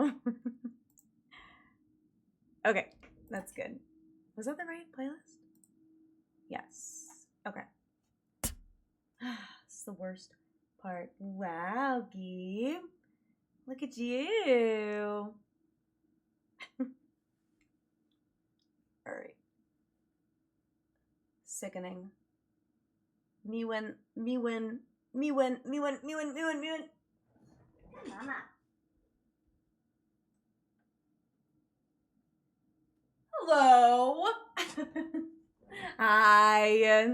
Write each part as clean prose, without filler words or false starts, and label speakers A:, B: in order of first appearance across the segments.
A: know. Okay, that's good. Was that the right playlist? Yes. Okay. This is the worst part. Wow, Gabe. Look at you. Alright. Sickening. Me win. Mama. Hello. Hi.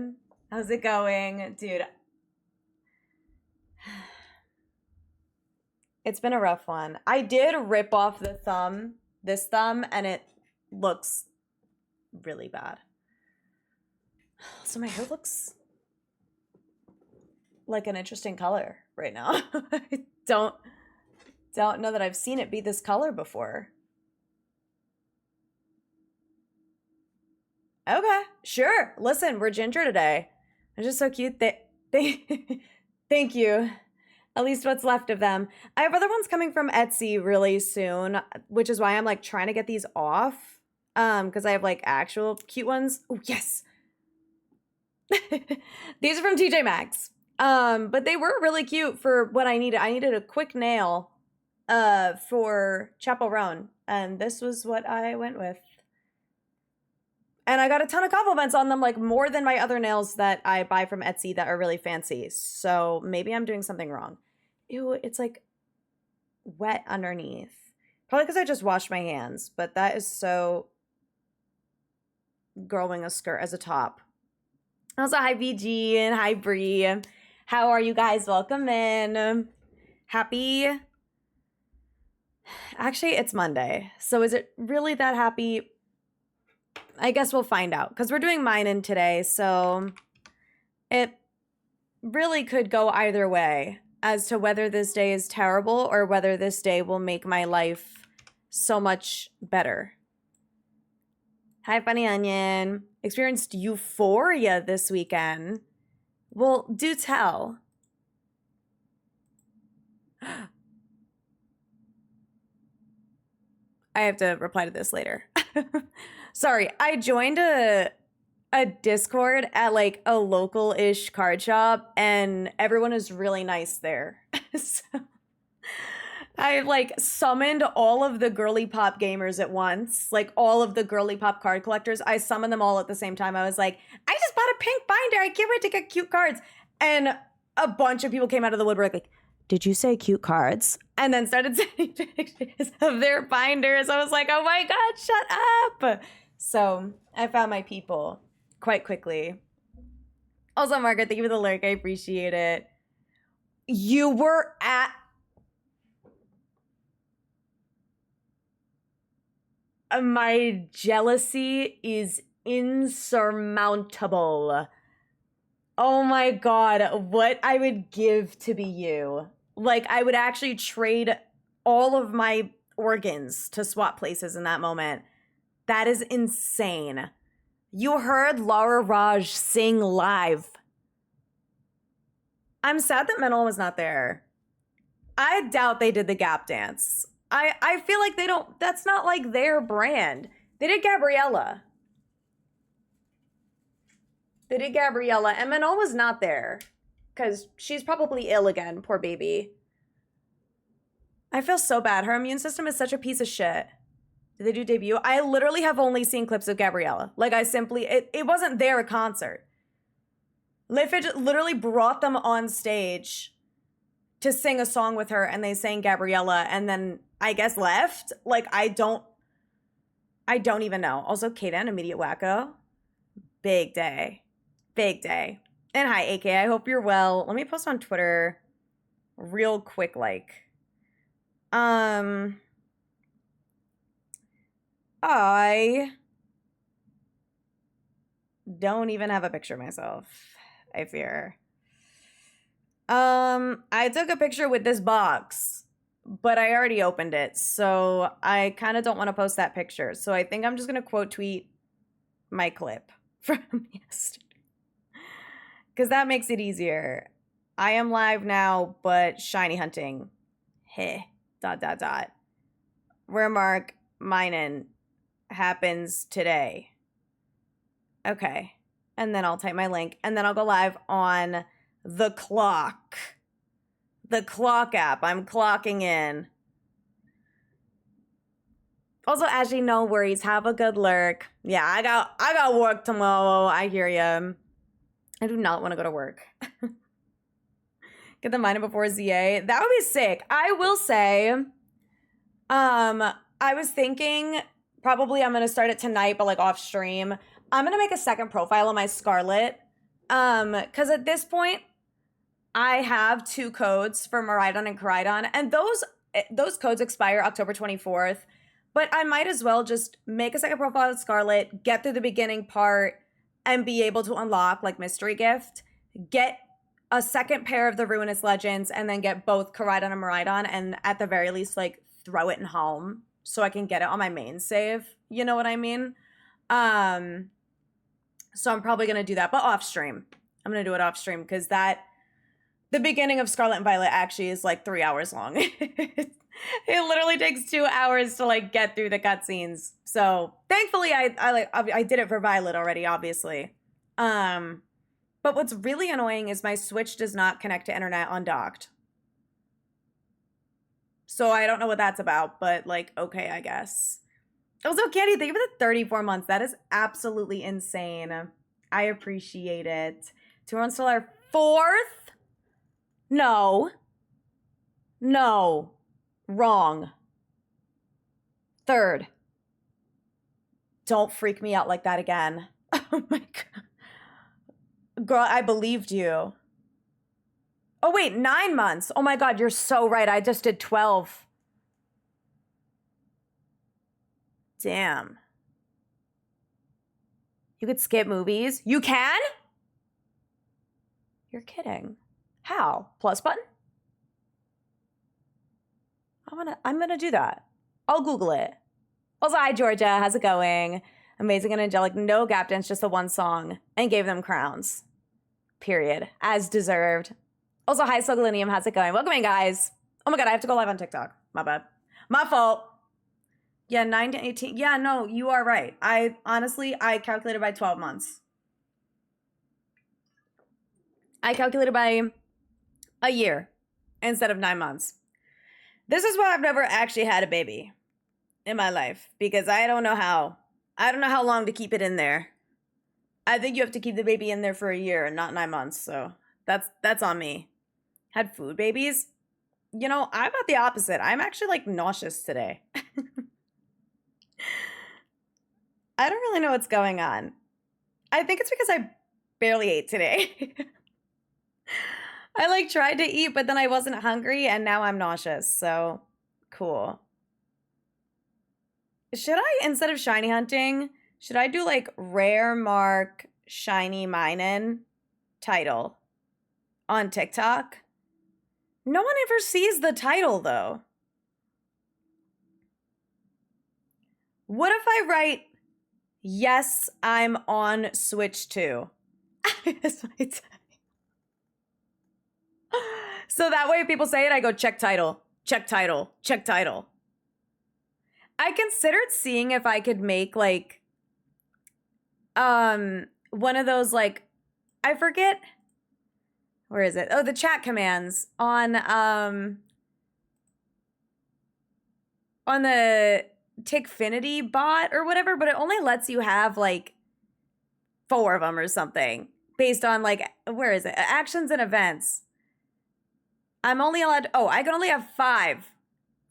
A: How's it going? Dude. It's been a rough one. I did rip off this thumb, and it looks really bad. So my hair looks like an interesting color right now. I don't know that I've seen it be this color before. Okay, sure. Listen, we're ginger today. They're just so cute. Thank you. At least what's left of them. I have other ones coming from Etsy really soon, which is why I'm like trying to get these off. Because I have like actual cute ones. Oh, yes. These are from TJ Maxx. But they were really cute for what I needed. I needed a quick nail for Chaperone, and this was what I went with. And I got a ton of compliments on them, like more than my other nails that I buy from Etsy that are really fancy. So maybe I'm doing something wrong. Ew, it's like wet underneath. Probably because I just washed my hands, but that is so growing a skirt as a top. Also, hi VG and hi Bree. How are you guys? Welcome in. Happy. Actually, it's Monday. So is it really that happy? I guess we'll find out because we're doing mine in today. So it really could go either way as to whether this day is terrible or whether this day will make my life so much better. Hi, Funny Onion. Experienced euphoria this weekend. Well, do tell. I have to reply to this later. Sorry, I joined a Discord at like a local-ish card shop, and everyone is really nice there. So I like summoned all of the girly pop gamers at once, like all of the girly pop card collectors. I summoned them all at the same time. I was like, I just bought a pink binder. I can't wait to get cute cards. And a bunch of people came out of the woodwork like, did you say cute cards? And then started sending pictures of their binders. I was like, oh my God, shut up. So I found my people quite quickly. Also, Margaret, thank you for the lurk. I appreciate it. You were at... My jealousy is insurmountable. Oh my God, what I would give to be you. Like, I would actually trade all of my organs to swap places in that moment. That is insane. You heard Laura Raj sing live. I'm sad that Menel was not there. I doubt they did the Gap dance. I feel like they don't, that's not like their brand. They did Gabriella. They did Gabriella, and Menel was not there because she's probably ill again, poor baby. I feel so bad. Her immune system is such a piece of shit. Did they do debut? I literally have only seen clips of Gabriella. Like I simply, it wasn't their concert. Liffage literally brought them on stage to sing a song with her, and they sang Gabriella, and then I guess left. Like I don't even know. Also, Kaden, Immediate Wacko. Big day. Big day. And hi, AK. I hope you're well. Let me post on Twitter real quick, like. I don't even have a picture of myself, I fear. I took a picture with this box, but I already opened it, so I kind of don't want to post that picture. So I think I'm just going to quote tweet my clip from yesterday. Because that makes it easier. I am live now, but shiny hunting. Heh. ... where Mark Minen happens today. Okay. And then I'll type my link. And then I'll go live on the clock. The clock app. I'm clocking in. Also, Ashley, no worries. Have a good lurk. Yeah, I got work tomorrow. I hear you. I do not want to go to work. Get the minor before ZA. That would be sick. I will say, I was thinking probably I'm going to start it tonight, but like off stream. I'm going to make a second profile on my Scarlet. Because at this point, I have 2 codes for Miraidon and Koraidon, and those codes expire October 24th. But I might as well just make a second profile with Scarlet, get through the beginning part, and be able to unlock like Mystery Gift, get a second pair of the Ruinous Legends, and then get both Koraidon and Miraidon, and at the very least like throw it in home so I can get it on my main save. You know what I mean? So I'm probably gonna do that, but off stream. I'm gonna do it off stream because the beginning of Scarlet and Violet actually is like 3 hours long. It literally takes 2 hours to like get through the cutscenes. So thankfully I did it for Violet already, obviously. But what's really annoying is my Switch does not connect to internet undocked. So I don't know what that's about, but like, okay, I guess. Also, Candy, thank you for the 34 months. That is absolutely insane. I appreciate it. 2 months till our 4th? No. Wrong. 3rd. Don't freak me out like that again. Oh my God. Girl, I believed you. Oh wait, 9 months. Oh my God, you're so right. I just did 12. Damn. You could skip movies? You can? You're kidding. How? Plus button? I'm gonna do that. I'll Google it. Also, hi Georgia, how's it going? Amazing and angelic, no gap dance, just the one song, and gave them crowns. Period. As deserved. Also, hi Sogalinium, how's it going? Welcome in, guys. Oh my God, I have to go live on TikTok. My bad. My fault. Yeah, 9 to 18. Yeah, no, you are right. I calculated by 12 months. I calculated by a year instead of 9 months. This is why I've never actually had a baby in my life, because I don't know how long to keep it in there. I think you have to keep the baby in there for a year and not 9 months. So that's on me. Had food babies. You know, I'm about the opposite. I'm actually like nauseous today. I don't really know what's going on. I think it's because I barely ate today. I like tried to eat, but then I wasn't hungry and now I'm nauseous. So cool. Should I, instead of shiny hunting, should I do like rare mark shiny minin title on TikTok? No one ever sees the title though. What if I write, yes, I'm on Switch 2? So that way if people say it, I go check title, check title, check title. I considered seeing if I could make like one of those like, I forget, where is it? Oh, the chat commands on the Tickfinity bot or whatever, but it only lets you have like 4 of them or something based on like, where is it? Actions and events. I'm only allowed, I can only have 5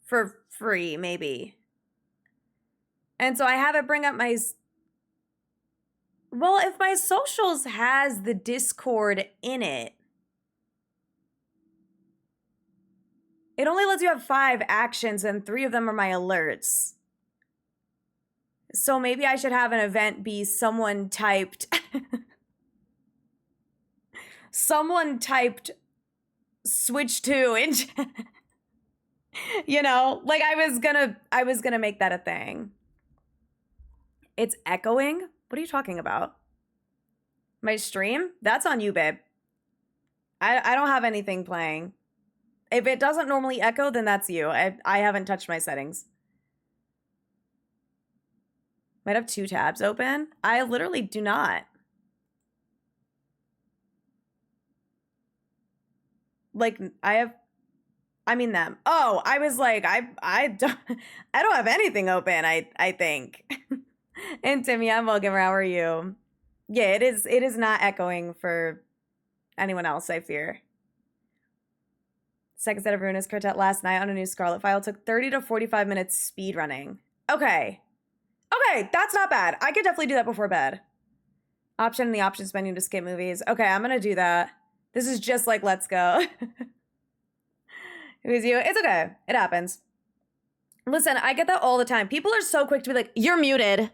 A: for free, maybe. And so I have it bring up my, well, if my socials has the Discord in it, it only lets you have 5 actions and 3 of them are my alerts. So maybe I should have an event be someone typed Switch 2 in chat. You know, like I was gonna make that a thing. It's echoing? What are you talking about? My stream? That's on you, babe. I don't have anything playing. If it doesn't normally echo, then that's you. I haven't touched my settings. Might have 2 tabs open. I literally do not. Like, I mean them. Oh, I was like, I don't have anything open, I think. And Timmy, I'm welcome. How are you? Yeah, it is not echoing for anyone else, I fear. Second set of Ruinous Quartet last night on a new Scarlet file took 30 to 45 minutes speed running. Okay. Okay, that's not bad. I could definitely do that before bed. Option in the options menu to skip movies. Okay, I'm gonna do that. This is just like Let's Go. Who's you? It's okay. It happens. Listen, I get that all the time. People are so quick to be like, you're muted.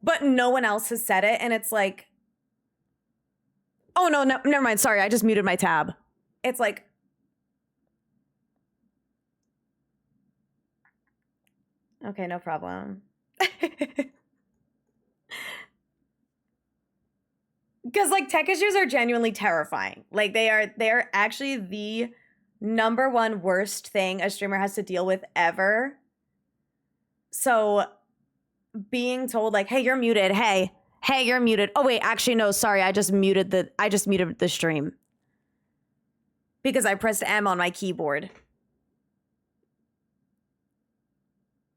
A: But no one else has said it. And it's like, oh, no, never mind. Sorry, I just muted my tab. It's like, okay, no problem. Because like tech issues are genuinely terrifying. Like they are actually the #1 worst thing a streamer has to deal with ever. So being told like, hey, you're muted. Hey, you're muted. Oh wait, actually no, sorry. I just muted the stream. Because I pressed M on my keyboard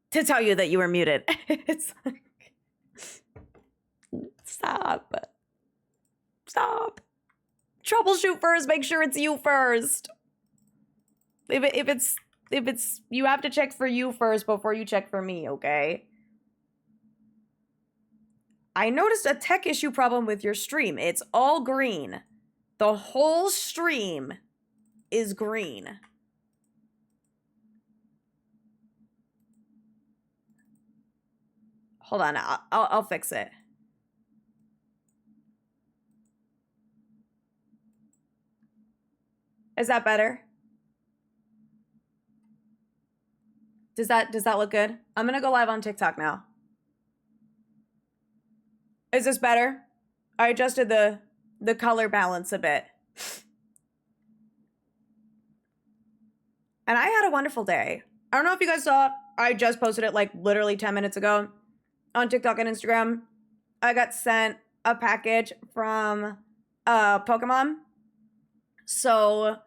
A: to tell you that you were muted. It's like, stop. Troubleshoot first. Make sure it's you first. If it's you have to check for you first before you check for me, okay? I noticed a tech issue problem with your stream. It's all green. The whole stream is green. Hold on, I'll fix it. Is that better? Does that look good? I'm gonna go live on TikTok now. Is this better? I adjusted the color balance a bit. And I had a wonderful day. I don't know if you guys saw, I just posted it like literally 10 minutes ago on TikTok and Instagram. I got sent a package from Pokemon. So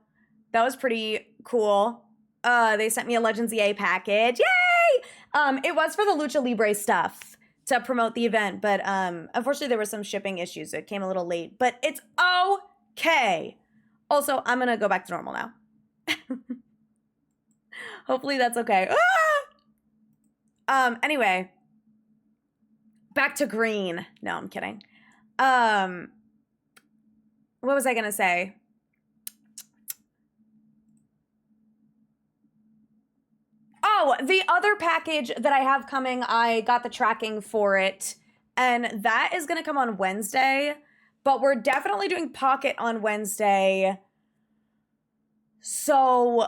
A: that was pretty cool. They sent me a Legends EA package. Yay! It was for the Lucha Libre stuff to promote the event, but unfortunately there were some shipping issues. It came a little late, but it's okay. Also, I'm gonna go back to normal now. Hopefully that's okay. Anyway, back to green. No, I'm kidding. What was I gonna say? Oh, the other package that I have coming, I got the tracking for it, and that is going to come on Wednesday, but we're definitely doing Pocket on Wednesday, so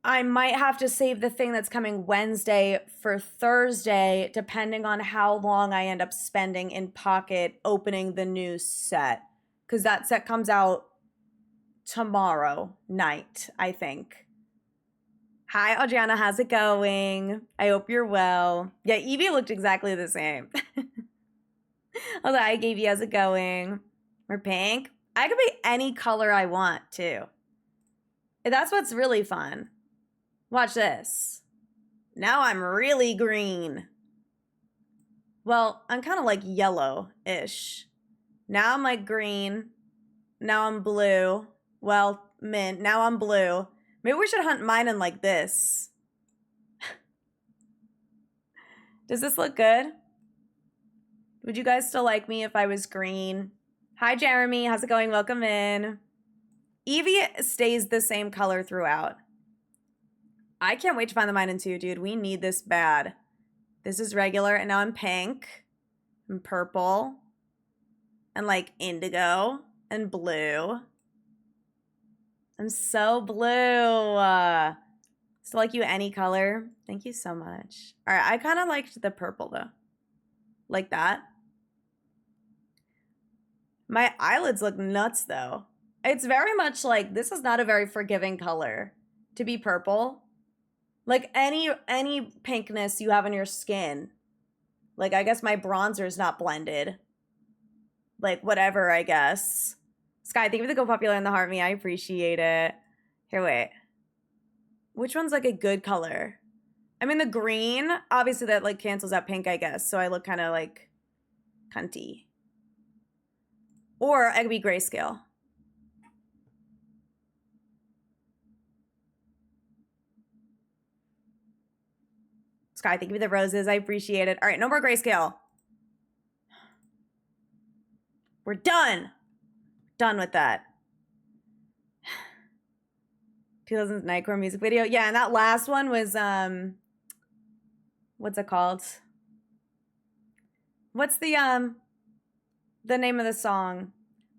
A: I might have to save the thing that's coming Wednesday for Thursday, depending on how long I end up spending in Pocket opening the new set, because that set comes out tomorrow night, I think. Hi, Adriana. How's it going? I hope you're well. Yeah, Evie looked exactly the same. Although, hi, Evie. How's it going? We're pink. I could be any color I want, too. That's what's really fun. Watch this. Now I'm really green. Well, I'm kind of like yellow-ish. Now I'm like green. Now I'm blue. Well, mint. Now I'm blue. Maybe we should hunt mine in like this. Does this look good? Would you guys still like me if I was green? Hi, Jeremy. How's it going? Welcome in. Evie stays the same color throughout. I can't wait to find the mine in 2, dude. We need this bad. This is regular, and now I'm pink and purple and like indigo and blue. I'm so blue. Still like you any color. Thank you so much. All right, I kind of liked the purple though. Like that. My eyelids look nuts though. It's very much like, this is not a very forgiving color to be purple. Like any pinkness you have on your skin Like, I guess my bronzer's not blended. Like, whatever, I guess. Sky, thank you for the Go Popular and the heart me. I appreciate it. Here, wait. Which one's like a good color? I mean, the green, obviously that like cancels out pink, I guess. So I look kind of like cunty. Or I could be grayscale. Sky, thank you for the roses. I appreciate it. All right, no more grayscale. We're done. Done with that. 2000s Nightcore music video. Yeah, and that last one was, what's it called? What's the name of the song?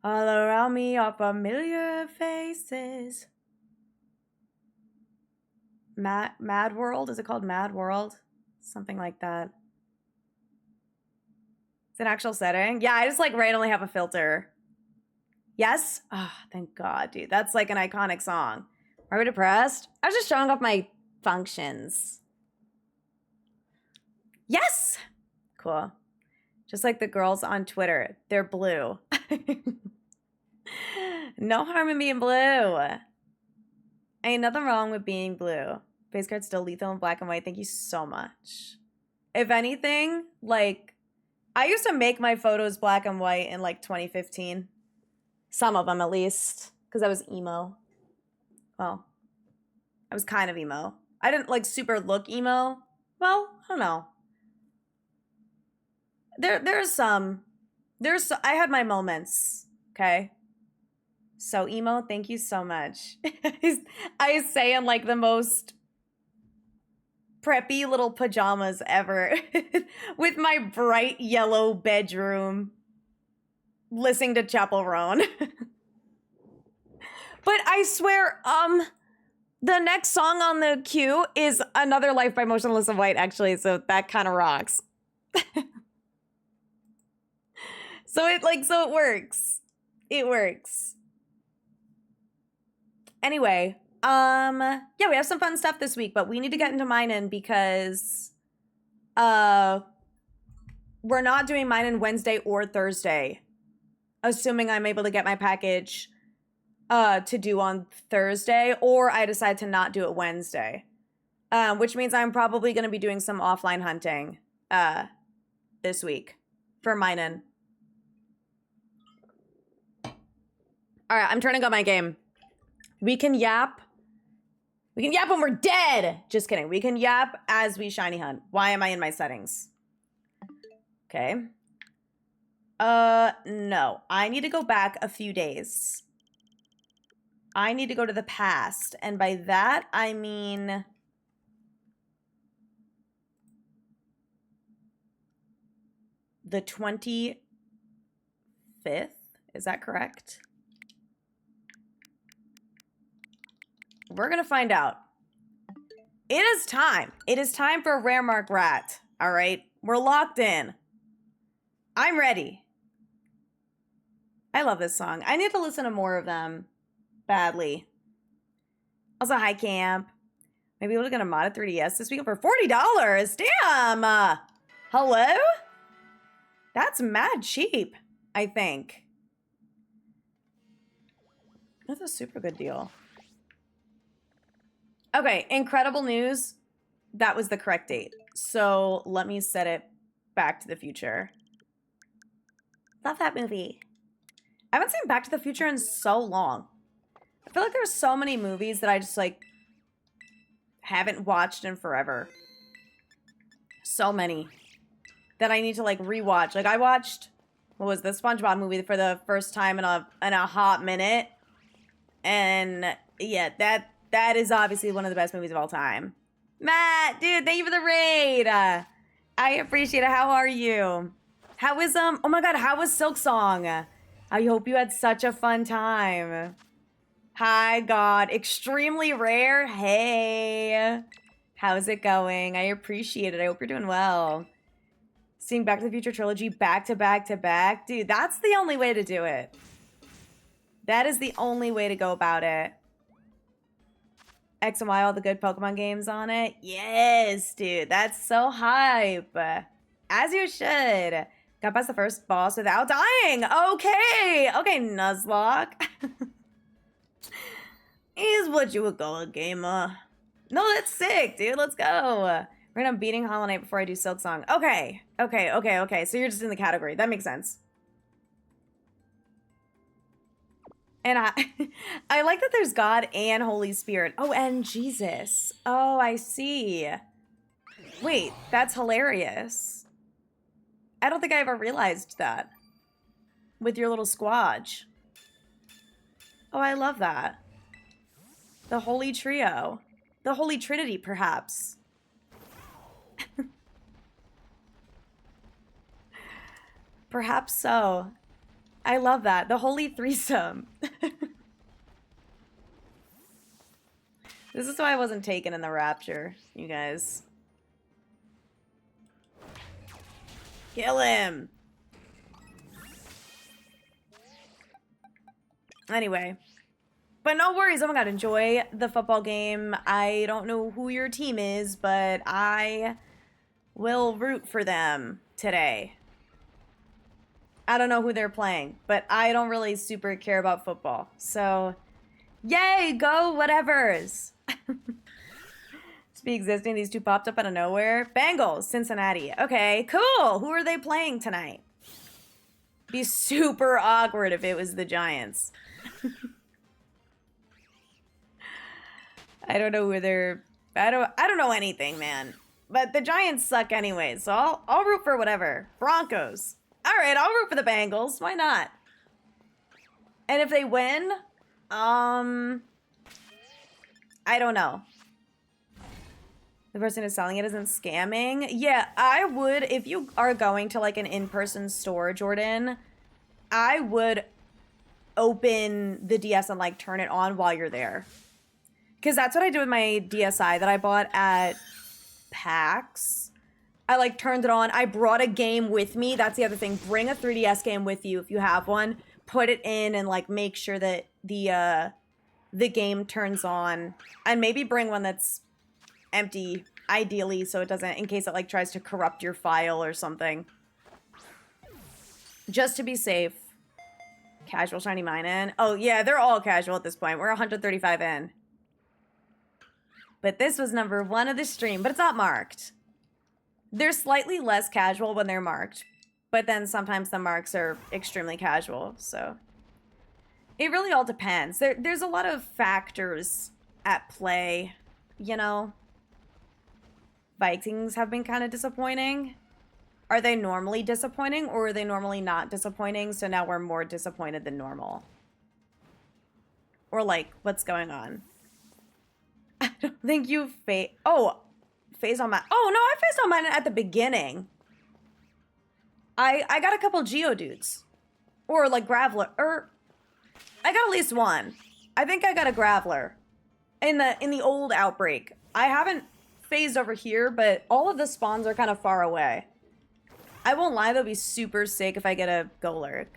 A: All around me are familiar faces. Mad World? Is it called Mad World? Something like that. It's an actual setting. Yeah, I just like randomly have a filter. Yes? Oh, thank God, dude. That's like an iconic song. Are we depressed? I was just showing off my functions. Yes! Cool. Just like the girls on Twitter. They're blue. No harm in being blue. Ain't nothing wrong with being blue. Face card's still lethal in black and white. Thank you so much. If anything, like, I used to make my photos black and white in like 2015. Some of them at least. Because I was emo. Well, I was kind of emo. I didn't like super look emo. Well, I don't know. I had my moments, okay? So emo, thank you so much. I say in like the most preppy little pajamas ever with my bright yellow bedroom listening to Chapel Roan. But I swear, the next song on the queue is Another Life by Motionless in White, actually, so that kind of rocks. So it works. It works. Anyway, yeah, we have some fun stuff this week, but we need to get into mine-in because we're not doing mine-in Wednesday or Thursday, assuming I'm able to get my package to do on Thursday, or I decide to not do it Wednesday, which means I'm probably going to be doing some offline hunting this week for mine-in. All right, I'm turning on my game. We can yap. We can yap when we're dead. Just kidding. We can yap as we shiny hunt. Why am I in my settings? Okay. No. I need to go back a few days. I need to go to the past. And by that, I mean the 25th. Is that correct? We're going to find out. It is time. It is time for a Rare Mark Rat. All right? We're locked in. I'm ready. I love this song. I need to listen to more of them. Badly. Also, hi, Camp. Maybe we'll get a modded 3DS this week for $40. Damn! Hello? That's mad cheap, I think. That's a super good deal. Okay, incredible news. That was the correct date. So let me set it Back to the Future. Love that movie. I haven't seen Back to the Future in so long. I feel like there's so many movies that I just like haven't watched in forever. So many that I need to like rewatch. Like I watched, what was the SpongeBob movie for the first time in a hot minute. And yeah, that is obviously one of the best movies of all time. Matt, dude, thank you for the raid. I appreciate it. How are you? How was, oh my God, how was Silk Song? I hope you had such a fun time. Hi, God. Extremely rare. Hey. How's it going? I appreciate it. I hope you're doing well. Seeing Back to the Future trilogy back to back to back. Dude, that's the only way to do it. That is the only way to go about it. XY, all the good Pokemon games on it. Yes, dude. That's so hype. As you should. Got past the first boss without dying. Okay. Okay, Nuzlocke. Is what you would call a gamer. No, that's sick, dude. Let's go. We're gonna beating Hollow Knight before I do Silk Song. Okay. Okay. So you're just in the category. That makes sense. And I like that there's God and Holy Spirit. Oh, and Jesus. Oh, I see. Wait, that's hilarious. I don't think I ever realized that. With your little squadge. Oh, I love that. The Holy Trio. The Holy Trinity, perhaps. Perhaps so. I love that. The Holy Threesome. This is why I wasn't taken in the Rapture, you guys. Kill him! Anyway. But no worries. Oh my god, enjoy the football game. I don't know who your team is, but I will root for them today. I don't know who they're playing, but I don't really super care about football. So, yay, go whatevers. Speak existing, these two popped up out of nowhere. Bengals, Cincinnati. Okay, cool. Who are they playing tonight? Be super awkward if it was the Giants. I don't know who they're... I don't know anything, man. But the Giants suck anyway, so I'll root for whatever. Broncos. All right, I'll root for the Bengals. Why not? And if they win, I don't know. The person who's selling it isn't scamming. Yeah, I would, if you are going to like an in-person store, Jordan, I would open the DS and like turn it on while you're there. Because that's what I did with my DSi that I bought at PAX. I like turned it on. I brought a game with me. That's the other thing. Bring a 3DS game with you if you have one. Put it in and like make sure that the game turns on. And maybe bring one that's empty, ideally, so it doesn't, in case it like tries to corrupt your file or something. Just to be safe. Casual shiny mine in. Oh yeah, they're all casual at this point. We're 135 in. But this was number 1 of the stream, but it's not marked. They're slightly less casual when they're marked, but then sometimes the marks are extremely casual, so it really all depends. There's a lot of factors at play, you know. Vikings have been kind of disappointing. Are they normally disappointing, or are they normally not disappointing, so now we're more disappointed than normal? Or like, what's going on? I don't think you phased on mine. Oh, no, I phased on mine at the beginning. I got a couple Geodudes. Or like Graveler. Or I got at least one. I think I got a Graveler. In the old outbreak. I haven't phased over here, but all of the spawns are kind of far away. I won't lie, that'll be super sick if I get a Golurk.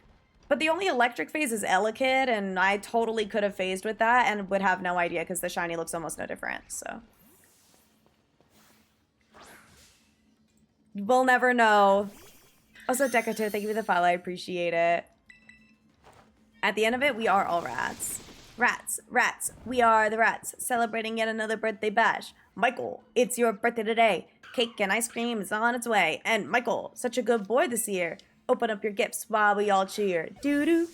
A: But the only electric phase is Elekid, and I totally could have phased with that and would have no idea because the shiny looks almost no different, so. We'll never know. Also, Decorative, thank you for the follow, I appreciate it. At the end of it, we are all rats. Rats, we are the rats, celebrating yet another birthday bash. Michael, it's your birthday today. Cake and ice cream is on its way. And Michael, such a good boy this year. Open up your gifts while we all cheer. Doo-doo,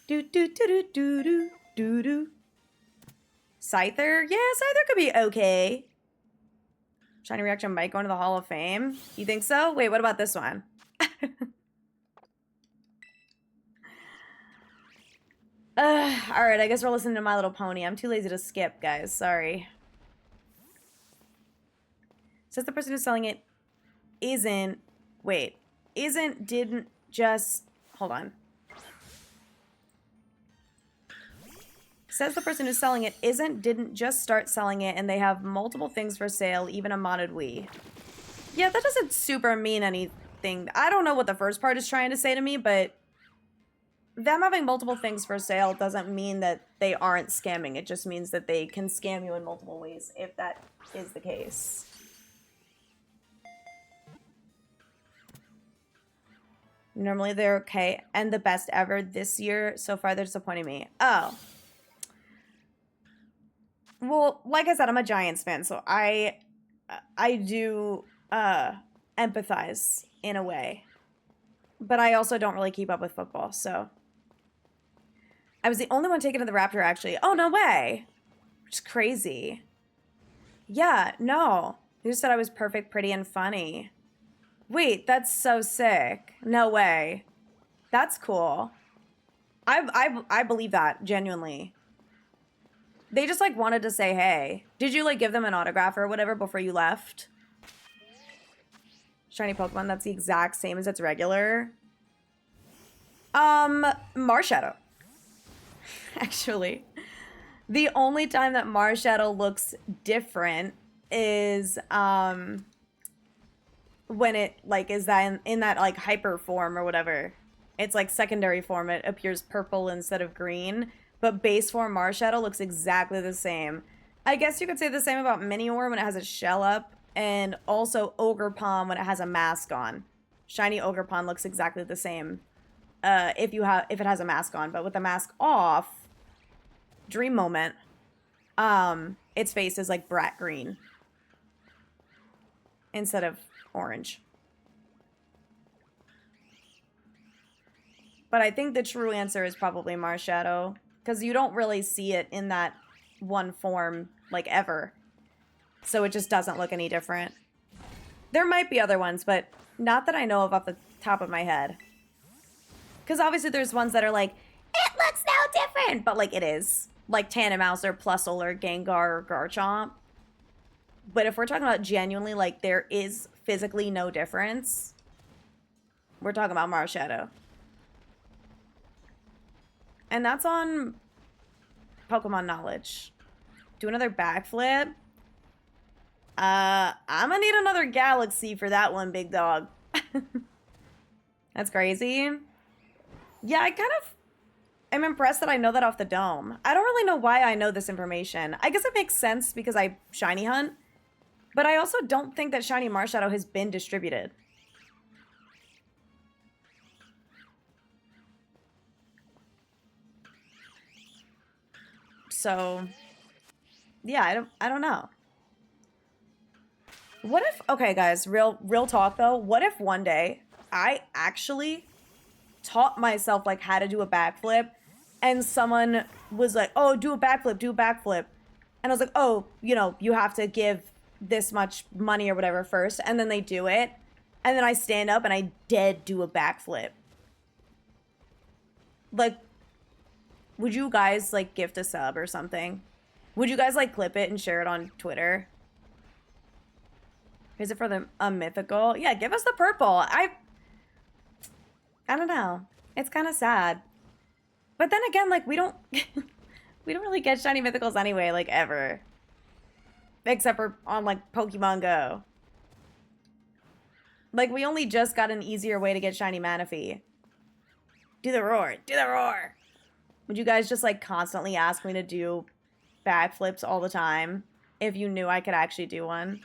A: doo-doo-doo-doo-doo, doo-doo. Scyther? Yeah, Scyther could be okay. Shiny reaction might go into the Hall of Fame. You think so? Wait, what about this one? Alright, I guess we're listening to My Little Pony. I'm too lazy to skip, guys. Sorry. Says the person who's selling it didn't just... Hold on. Says the person who's selling it didn't just start selling it, and they have multiple things for sale, even a modded Wii. Yeah, that doesn't super mean anything. I don't know what the first part is trying to say to me, but them having multiple things for sale doesn't mean that they aren't scamming. It just means that they can scam you in multiple ways, if that is the case. Normally they're okay. And the best ever this year. So far, they're disappointing me. Oh. Well, like I said, I'm a Giants fan, so I do empathize in a way. But I also don't really keep up with football, so. I was the only one taken to the Raptor, actually. Oh, no way. Which is crazy. Yeah, no. They just said I was perfect, pretty, and funny. Wait, that's so sick. No way. That's cool. I believe that, genuinely. They just, like, wanted to say hey. Did you, like, give them an autograph or whatever before you left? Shiny Pokemon, that's the exact same as its regular. Marshadow. Actually. The only time that Marshadow looks different is, when it, like, is that in that, like, hyper form or whatever. It's, like, secondary form. It appears purple instead of green. But base form Marshadow looks exactly the same. I guess you could say the same about Minior when it has a shell up. And also Ogerpon when it has a mask on. Shiny Ogerpon looks exactly the same. If it has a mask on. But with the mask off, Dream Moment, its face is like brat green instead of orange. But I think the true answer is probably Marshadow, because you don't really see it in that one form, like, ever. So it just doesn't look any different. There might be other ones, but not that I know of off the top of my head. Because obviously there's ones that are like, it looks no different, but, like, it is. Like Tandemouser, Plusle, or Gengar, or Garchomp. But if we're talking about genuinely, like, there is physically no difference, we're talking about Marshadow. And that's on Pokemon Knowledge. Do another backflip. I'm gonna need another Galaxy for that one, big dog. That's crazy. Yeah, I'm impressed that I know that off the dome. I don't really know why I know this information. I guess it makes sense because I shiny hunt. But I also don't think that Shiny Marshadow has been distributed. So, yeah, I don't know. What if, okay, guys, real talk though. What if one day I actually taught myself like how to do a backflip, and someone was like, "Oh, do a backflip, do a backflip," and I was like, "Oh, you know, you have to give this much money or whatever first," and then they do it, and then I stand up and I dead do a backflip. Like, would you guys like gift a sub or something? Would you guys like clip it and share it on Twitter? Is it for the mythical? Yeah, give us the purple. I don't know. It's kind of sad. But then again, like, we don't we don't really get shiny mythicals anyway, like, ever. Except for on, like, Pokemon Go. Like, we only just got an easier way to get shiny Manaphy. Do the roar. Do the roar. Would you guys just, like, constantly ask me to do backflips all the time if you knew I could actually do one?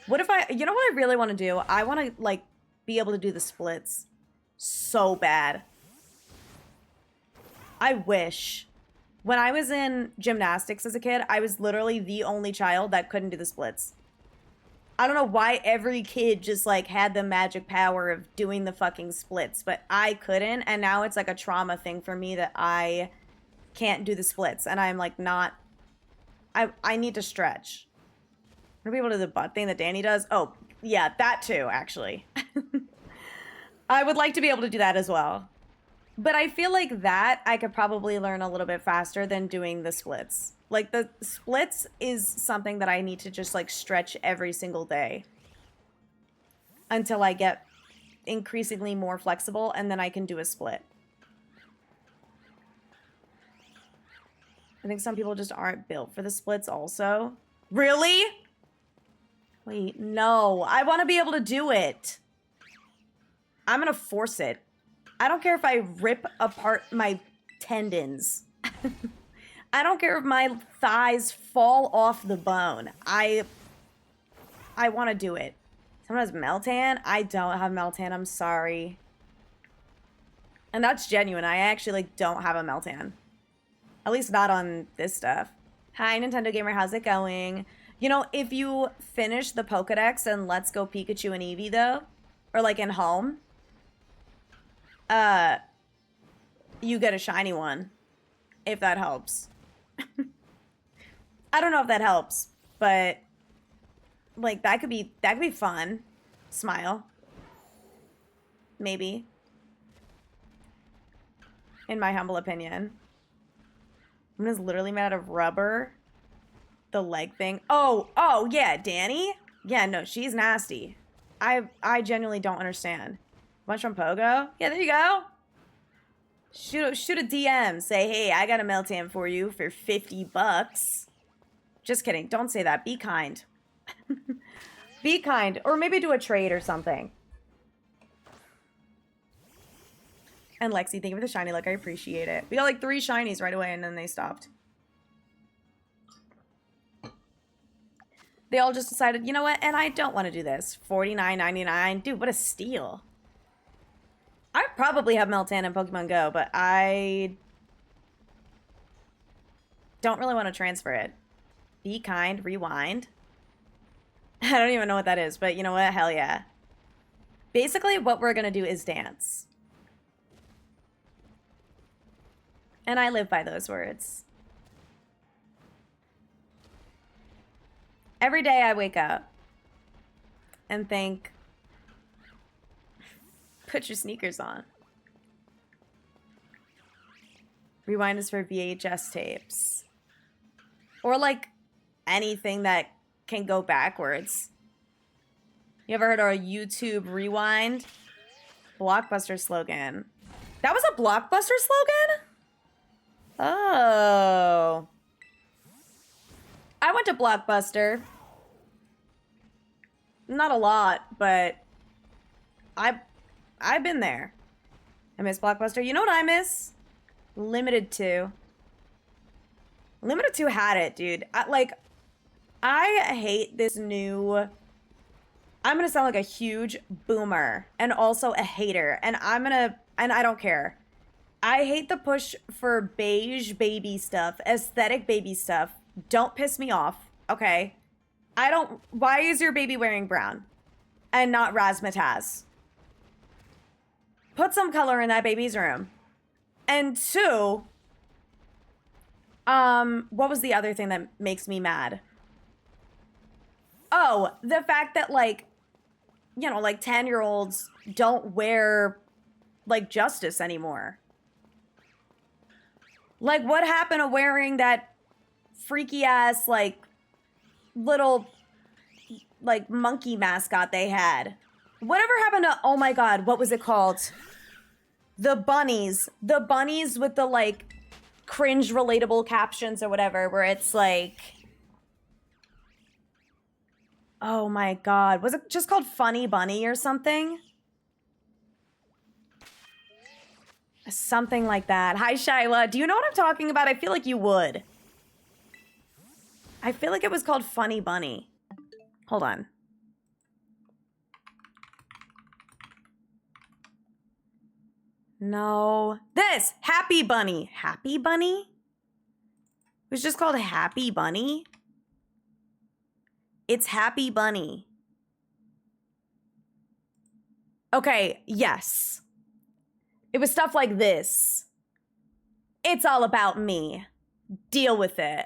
A: What if you know what I really want to do? I want to, like, be able to do the splits so bad. I wish. When I was in gymnastics as a kid, I was literally the only child that couldn't do the splits. I don't know why every kid just, like, had the magic power of doing the fucking splits, but I couldn't, and now it's, like, a trauma thing for me that I can't do the splits, and I'm, like, not... I need to stretch. I'm gonna be able to do the butt thing that Danny does. Oh, yeah, that too, actually. I would like to be able to do that as well. But I feel like that I could probably learn a little bit faster than doing the splits. Like, the splits is something that I need to just, like, stretch every single day until I get increasingly more flexible, and then I can do a split. I think some people just aren't built for the splits also. Really? Wait, no. I want to be able to do it. I'm going to force it. I don't care if I rip apart my tendons. I don't care if my thighs fall off the bone. I want to do it. Someone has Meltan? I don't have Meltan. I'm sorry. And that's genuine. I actually like don't have a Meltan. At least not on this stuff. Hi, Nintendo Gamer. How's it going? You know, if you finish the Pokedex and Let's Go Pikachu and Eevee, though, or like in Home, you get a shiny one, if that helps. I don't know if that helps, but like that could be fun. Smile. Maybe. In my humble opinion. One is literally made out of rubber. The leg thing. Oh yeah, Danny? Yeah, no, she's nasty. I genuinely don't understand. Mushroom Pogo? Yeah, there you go. Shoot a DM. Say, hey, I got a Meltan for you for $50. Just kidding. Don't say that. Be kind. Be kind. Or maybe do a trade or something. And Lexi, thank you for the shiny look. I appreciate it. We got like 3 shinies right away and then they stopped. They all just decided, you know what? And I don't want to do this. $49.99. Dude, what a steal. I probably have Meltan in Pokemon Go, but I don't really want to transfer it. Be kind. Rewind. I don't even know what that is, but you know what? Hell yeah. Basically, what we're going to do is dance. And I live by those words. Every day I wake up and think, put your sneakers on. Rewind is for VHS tapes. Or like anything that can go backwards. You ever heard of a YouTube Rewind? Blockbuster slogan. That was a Blockbuster slogan? Oh. I went to Blockbuster. Not a lot, but I've been there. I miss Blockbuster. You know what I miss? Limited 2. Limited 2 had it, dude. I hate this new... I'm gonna sound like a huge boomer and also a hater. And I don't care. I hate the push for beige baby stuff, aesthetic baby stuff. Don't piss me off, okay? Why is your baby wearing brown and not razzmatazz? Put some color in that baby's room. And 2, what was the other thing that makes me mad? Oh, the fact that, like, you know, like 10-year-olds don't wear, like, Justice anymore. Like, what happened to wearing that freaky ass, like, little, like, monkey mascot they had? Whatever happened to, oh my god, what was it called? The bunnies. The bunnies with the, like, cringe relatable captions or whatever, where it's like... Oh my god. Was it just called Funny Bunny or something? Something like that. Hi, Shyla. Do you know what I'm talking about? I feel like you would. I feel like it was called Funny Bunny. Hold on. No. This! Happy Bunny. Happy Bunny? It was just called Happy Bunny? It's Happy Bunny. Okay, yes. It was stuff like this. It's all about me. Deal with it.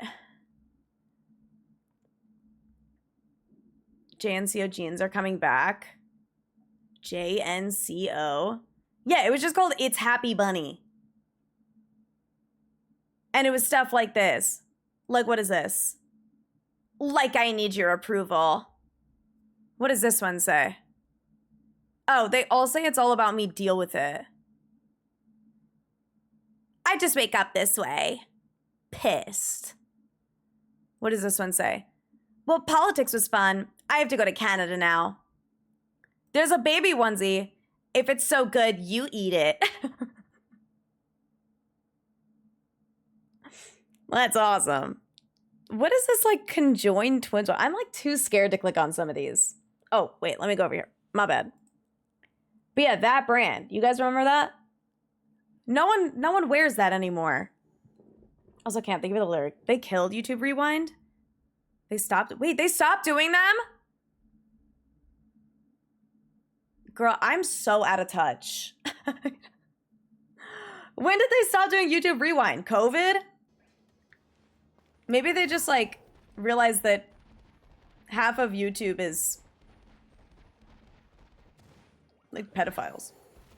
A: JNCO jeans are coming back. JNCO. Yeah, it was just called It's Happy Bunny. And it was stuff like this. Like, what is this? Like I need your approval. What does this one say? Oh, they all say it's all about me. Deal with it. I just wake up this way. Pissed. What does this one say? Well, politics was fun. I have to go to Canada now. There's a baby onesie. If it's so good, you eat it. That's awesome. What is this, like, conjoined twins? I'm, like, too scared to click on some of these. Oh, wait, let me go over here. My bad. But yeah, that brand. You guys remember that? No one wears that anymore. Also can't think of the lyric. They killed YouTube Rewind? They stopped. Wait, they stopped doing them? Girl, I'm so out of touch. When did they stop doing YouTube Rewind? COVID? Maybe they just like realized that half of YouTube is like pedophiles.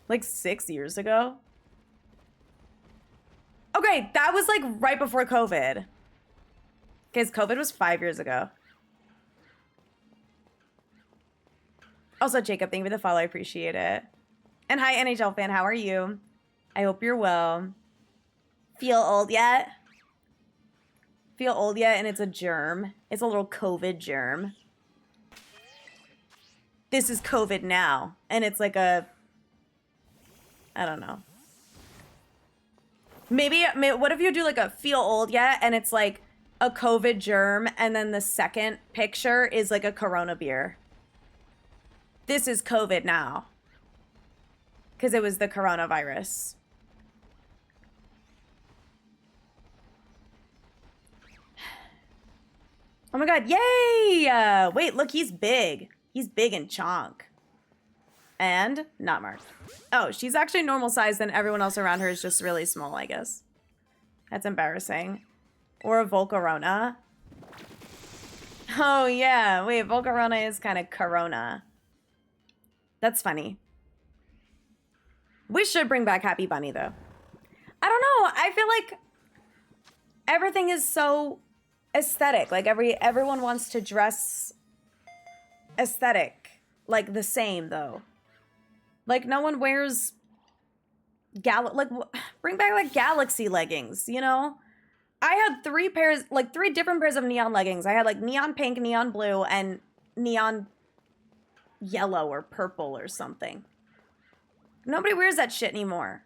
A: Like 6 years ago. Okay, that was like right before COVID. Because COVID was 5 years ago. Also, Jacob, thank you for the follow. I appreciate it. And hi, NHL fan. How are you? I hope you're well. Feel old yet? Feel old yet? And it's a germ. It's a little COVID germ. This is COVID now. And it's like a... I don't know. Maybe what if you do like a feel old yet? And it's like a COVID germ. And then the second picture is like a Corona beer. This is COVID now. Because it was the coronavirus. Oh my god, yay! Wait, look, he's big. He's big and chonk. And not Mark. Oh, she's actually normal size, and everyone else around her is just really small, I guess. That's embarrassing. Or a Volcarona. Oh yeah, wait, Volcarona is kind of Corona. That's funny. We should bring back Happy Bunny, though. I don't know. I feel like everything is so aesthetic. Like everyone wants to dress aesthetic, like the same though. Like no one wears bring back like galaxy leggings, you know? I had three different pairs of neon leggings. I had like neon pink, neon blue, and neon yellow or purple or something. Nobody wears that shit anymore.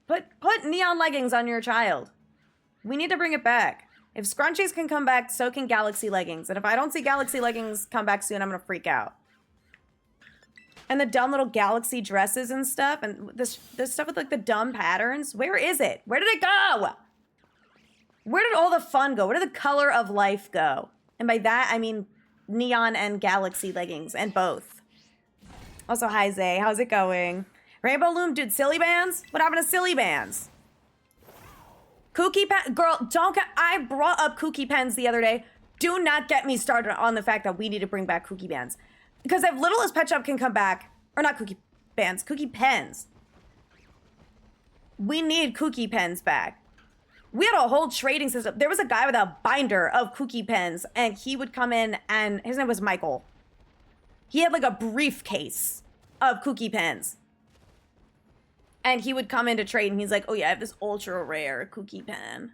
A: Put neon leggings on your child. We need to bring it back. If scrunchies can come back, so can galaxy leggings. And if I don't see galaxy leggings come back soon, I'm gonna freak out. And the dumb little galaxy dresses and stuff, and this stuff with like the dumb patterns. Where is it? Where did it go? Where did all the fun go? Where did the color of life go? And by that, I mean neon and galaxy leggings, and both. Also, hi Zay, how's it going? Rainbow Loom, dude, silly bands? What happened to silly bands? Kooky pen, girl, I brought up kooky pens the other day. Do not get me started on the fact that we need to bring back kooky bands. Because if Little as Pet Shop can come back, or not kooky bands, kooky pens. We need kooky pens back. We had a whole trading system. There was a guy with a binder of kooky pens, and he would come in, and his name was Michael. He had like a briefcase of kooky pens. And he would come in to trade, and he's like, oh yeah, I have this ultra rare kooky pen.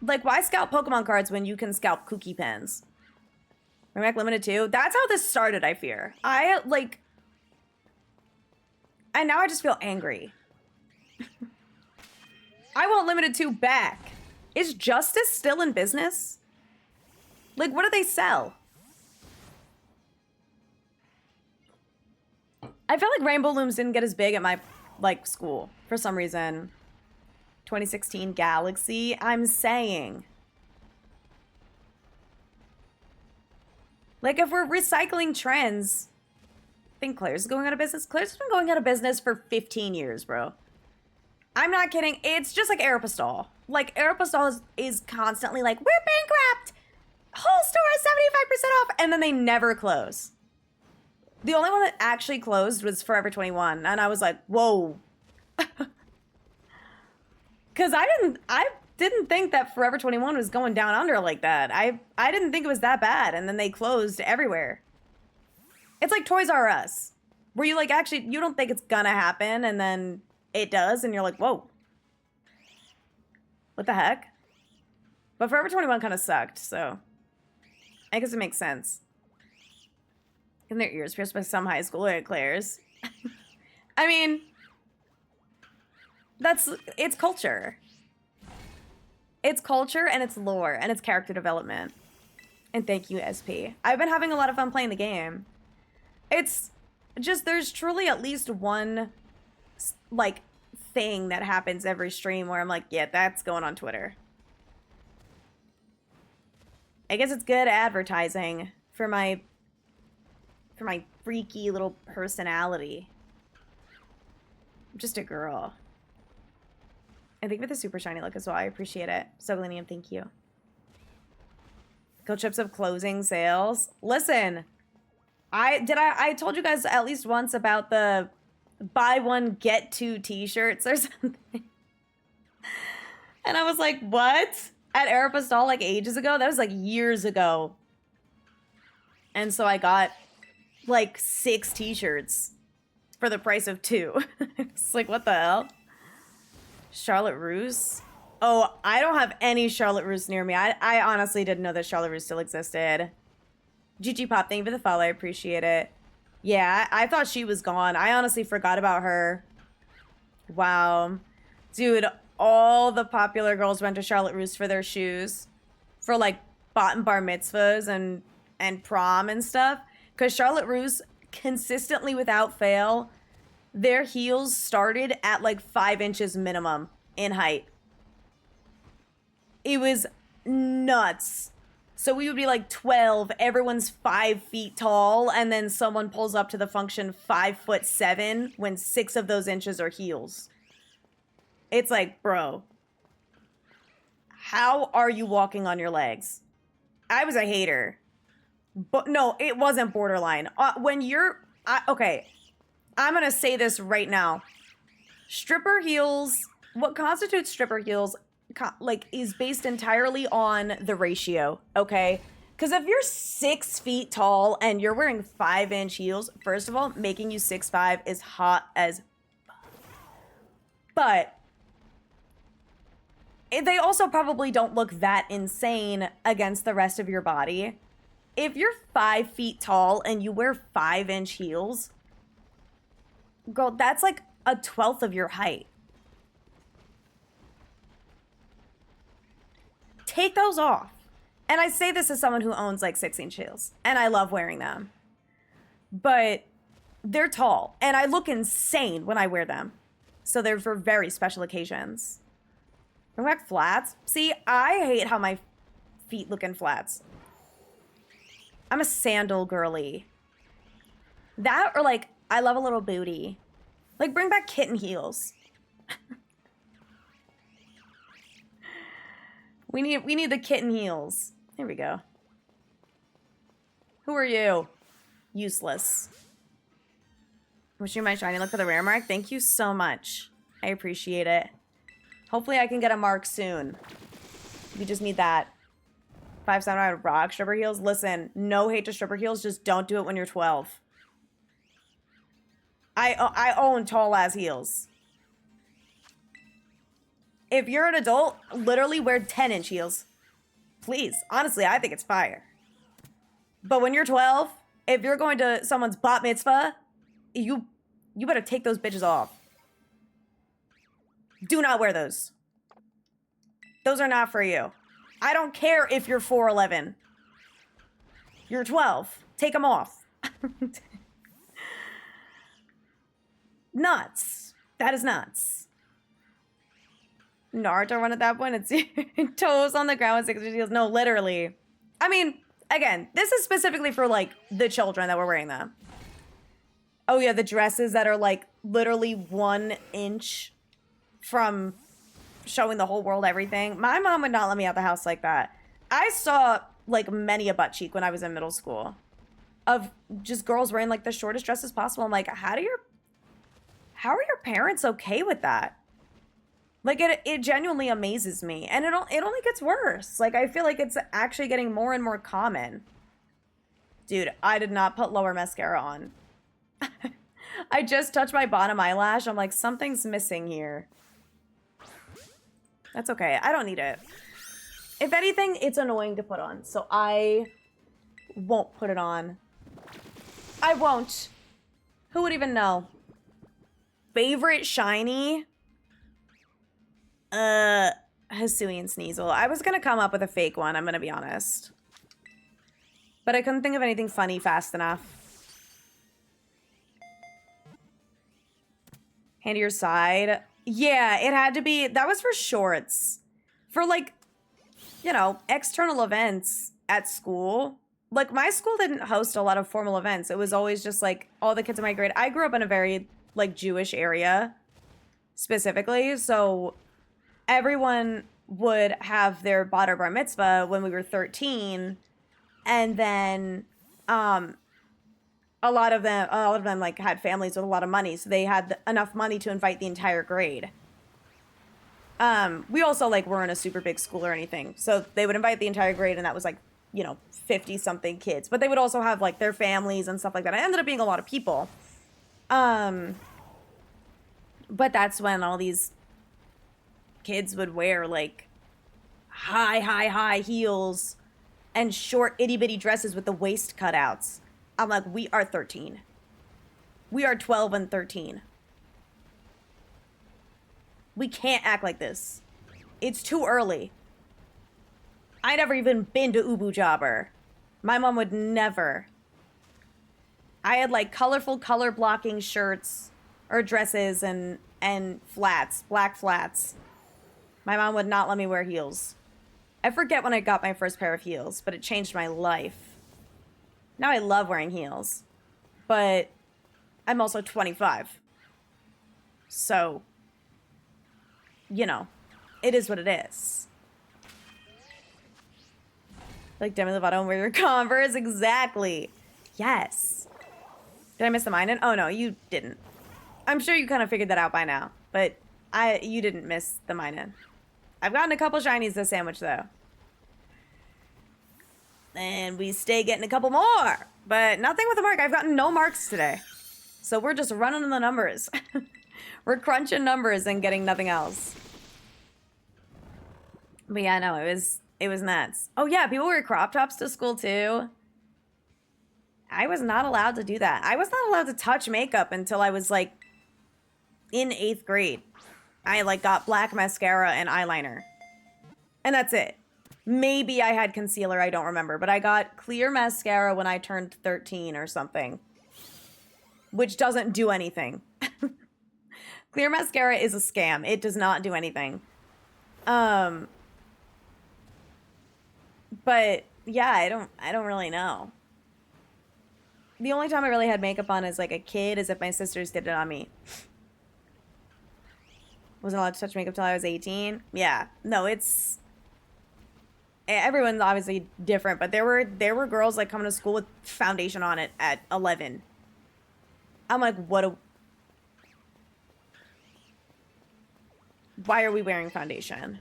A: Like, why scalp Pokemon cards when you can scalp kooky pens? Bring back Limited 2? That's how this started, I fear. And now I just feel angry. I want Limited 2 back. Is Justice still in business? Like, what do they sell? I feel like Rainbow Looms didn't get as big at my, school for some reason. 2016 Galaxy, I'm saying. Like, if we're recycling trends, I think Claire's going out of business. Claire's been going out of business for 15 years, bro. I'm not kidding. It's just like Aeropostale. Like, Aeropostale is constantly like, we're bankrupt! Whole store is 75% off! And then they never close. The only one that actually closed was Forever 21, and I was like, whoa. Because I didn't think that Forever 21 was going down under like that. I didn't think it was that bad, and then they closed everywhere. It's like Toys R Us, where you like actually, you don't think it's gonna happen, and then it does, and you're like, whoa. What the heck? But Forever 21 kind of sucked, so I guess it makes sense. And their ears pierced by some high schooler at Claire's. I mean, it's culture. It's culture and it's lore and it's character development. And thank you, SP. I've been having a lot of fun playing the game. It's just, there's truly at least one, like, thing that happens every stream where I'm like, yeah, that's going on Twitter. I guess it's good advertising for my freaky little personality. I'm just a girl. I think with the super shiny look as well. I appreciate it. Soglinium, thank you. Gold chips of closing sales. Listen, I told you guys at least once about the buy one get two t-shirts or something. And I was like, what? At Aeropostale like ages ago? That was like years ago. And so I got like 6 t-shirts for the price of 2. It's like, what the hell? Charlotte Russe? Oh, I don't have any Charlotte Russe near me. I honestly didn't know that Charlotte Russe still existed. GG Pop, thank you for the follow. I appreciate it. Yeah, I thought she was gone. I honestly forgot about her. Wow. Dude, all the popular girls went to Charlotte Russe for their shoes. For like bat and bar mitzvahs and prom and stuff. Because Charlotte Russe, consistently without fail, their heels started at like 5 inches minimum in height. It was nuts. So we would be like 12, everyone's 5 feet tall, and then someone pulls up to the function 5'7" when 6 of those inches are heels. It's like, bro, how are you walking on your legs? I was a hater. But no, it wasn't borderline. When you're, okay, I'm gonna say this right now. Stripper heels, what constitutes stripper heels, like, is based entirely on the ratio, okay? Because if you're 6 feet tall and you're wearing 5-inch heels, first of all, making you 6'5" is hot as. But they also probably don't look that insane against the rest of your body. If you're 5 feet tall and you wear 5-inch heels, girl, that's like 1/12 of your height. Take those off. And I say this as someone who owns like 6-inch heels, and I love wearing them. But they're tall, and I look insane when I wear them. So they're for very special occasions. Bring back flats? See, I hate how my feet look in flats. I'm a sandal girly. That, or like, I love a little booty. Like, bring back kitten heels. We need the kitten heels. Here we go. Who are you? Useless. Wishing my shiny luck for the rare mark. Thank you so much. I appreciate it. Hopefully I can get a mark soon. We just need that. 5 out of rock stripper heels. Listen, no hate to stripper heels. Just don't do it when you're 12. I own tall ass heels. If you're an adult, literally wear 10-inch heels. Please. Honestly, I think it's fire. But when you're 12, if you're going to someone's bat mitzvah, you better take those bitches off. Do not wear those. Those are not for you. I don't care if you're 4'11". You're 12. Take them off. Nuts. That is nuts. Naruto run at that point. It's toes on the ground with 6 heels. No, literally. I mean, again, this is specifically for like the children that were wearing them. Oh yeah, the dresses that are like literally 1 inch from showing the whole world everything. My mom would not let me out the house like that. I saw like many a butt cheek when I was in middle school of just girls wearing like the shortest dresses possible. I'm like, how are your parents okay with that? Like, it genuinely amazes me. And it only gets worse. Like, I feel like it's actually getting more and more common. Dude, I did not put lower mascara on. I just touched my bottom eyelash. I'm like, something's missing here. That's okay. I don't need it. If anything, it's annoying to put on. So I won't put it on. I won't. Who would even know? Favorite shiny? Hisuian Sneasel. I was gonna come up with a fake one, I'm gonna be honest. But I couldn't think of anything funny fast enough. hand to your side. Yeah, it had to be, that was for shorts. For like, you know, external events at school. Like my school didn't host a lot of formal events. It was always just like all the kids in my grade. I grew up in a very like Jewish area specifically. So everyone would have their bat or bar mitzvah when we were 13. And then a lot of them like had families with a lot of money, so they had enough money to invite the entire grade. We also like weren't a super big school or anything, so they would invite the entire grade, and that was like, you know, 50 something kids. But they would also have like their families and stuff like that. It ended up being a lot of people. But that's when all these kids would wear like high heels and short itty bitty dresses with the waist cutouts. I'm like, we are 13. We are 12 and 13. We can't act like this. It's too early. I never even been to Ubu Jobber. My mom would never. I had like colorful color blocking shirts or dresses and flats, black flats. My mom would not let me wear heels. I forget when I got my first pair of heels, but it changed my life. Now I love wearing heels, but I'm also 25. So, you know, it is what it is. Like Demi Lovato and wear your Converse, exactly. Yes. Did I miss the mine-in? Oh no, you didn't. I'm sure you kind of figured that out by now, but you didn't miss the mine-in. I've gotten a couple shinies this sandwich though. And we stay getting a couple more, but nothing with a mark. I've gotten no marks today. So we're just running the numbers. We're crunching numbers and getting nothing else. But yeah, no, it was nuts. Oh yeah, people wear crop tops to school too. I was not allowed to do that. I was not allowed to touch makeup until I was like in 8th grade. I like got black mascara and eyeliner. And that's it. Maybe I had concealer, I don't remember, but I got clear mascara when I turned 13 or something. Which doesn't do anything. Clear mascara is a scam. It does not do anything. But yeah, I don't really know. The only time I really had makeup on as like a kid is if my sisters did it on me. Wasn't allowed to touch makeup till I was 18. Yeah. No, it's everyone's obviously different, but there were girls like coming to school with foundation on it at 11. I'm like, why are we wearing foundation?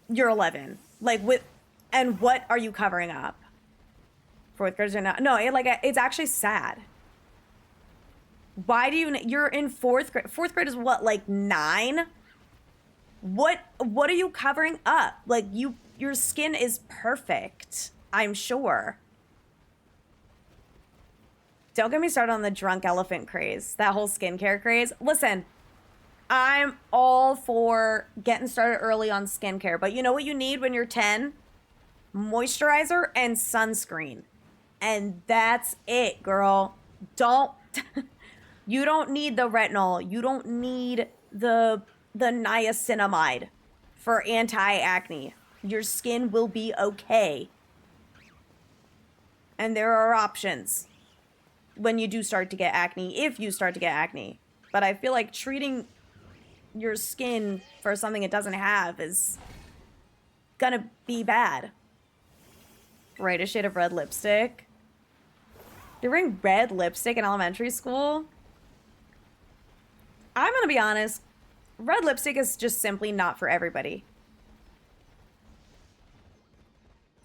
A: You're 11. Like and what are you covering up? 4th graders are not. No, it's actually sad. Why do you're in 4th grade? 4th grade is what, like 9? What are you covering up? Like your skin is perfect, I'm sure. Don't get me started on the drunk elephant craze, that whole skincare craze. Listen, I'm all for getting started early on skincare, but you know what you need when you're 10? Moisturizer and sunscreen. And that's it, girl. You don't need the retinol. You don't need the niacinamide for anti-acne. Your skin will be okay. And there are options when you do start to get acne, if you start to get acne. But I feel like treating your skin for something it doesn't have is gonna be bad. Right, a shade of red lipstick. You're wearing red lipstick in elementary school? I'm gonna be honest. Red lipstick is just simply not for everybody.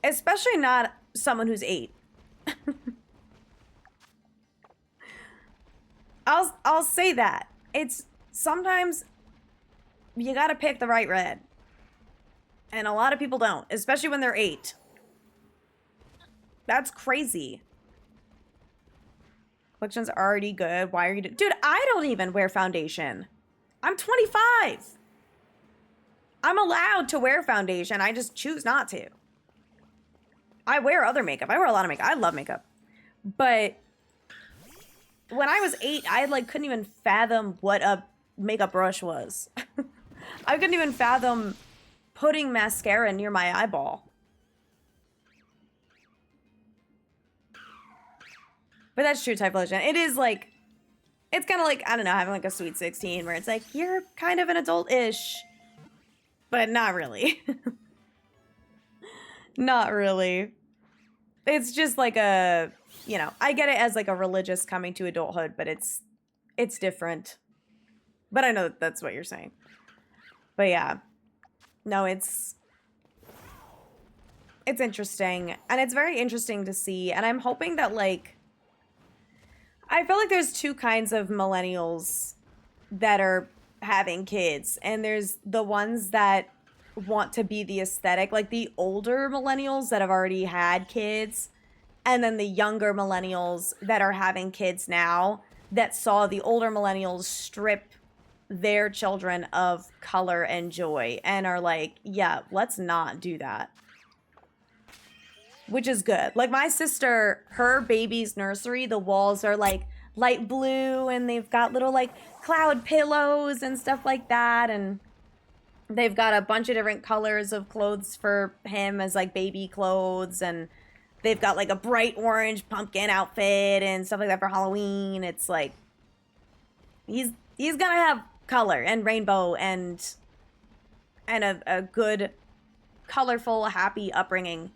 A: Especially not someone who's 8. I'll say that. It's sometimes you gotta pick the right red. And a lot of people don't, especially when they're 8. That's crazy. Collection's already good. Why are you dude, I don't even wear foundation. I'm 25. I'm allowed to wear foundation. I just choose not to. I wear other makeup. I wear a lot of makeup. I love makeup. But when I was 8, I like couldn't even fathom what a makeup brush was. I couldn't even fathom putting mascara near my eyeball. But that's true, Typhlosion. It is like, it's kind of like, I don't know, having like a sweet 16 where it's like, you're kind of an adult-ish, but not really. Not really. It's just like a, you know, I get it as like a religious coming to adulthood, but it's different. But I know that that's what you're saying. But yeah. No, it's interesting. And it's very interesting to see. And I'm hoping that like, I feel like there's two kinds of millennials that are having kids. And there's the ones that want to be the aesthetic, like the older millennials that have already had kids, and then the younger millennials that are having kids now that saw the older millennials strip their children of color and joy and are like, yeah, let's not do that. Which is good. Like my sister, her baby's nursery, the walls are like light blue and they've got little like cloud pillows and stuff like that. And they've got a bunch of different colors of clothes for him as like baby clothes. And they've got like a bright orange pumpkin outfit and stuff like that for Halloween. It's like, he's gonna have color and rainbow and a good, colorful, happy upbringing.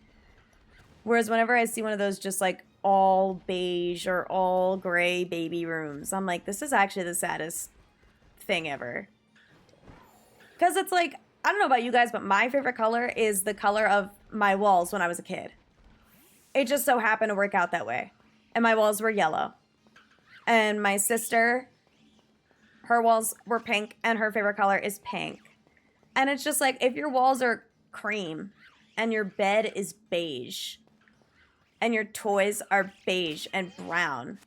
A: Whereas whenever I see one of those just like all beige or all gray baby rooms, I'm like, this is actually the saddest thing ever. Because it's like, I don't know about you guys, but my favorite color is the color of my walls when I was a kid. It just so happened to work out that way. And my walls were yellow. And my sister, her walls were pink and her favorite color is pink. And it's just like, if your walls are cream and your bed is beige and your toys are beige and brown,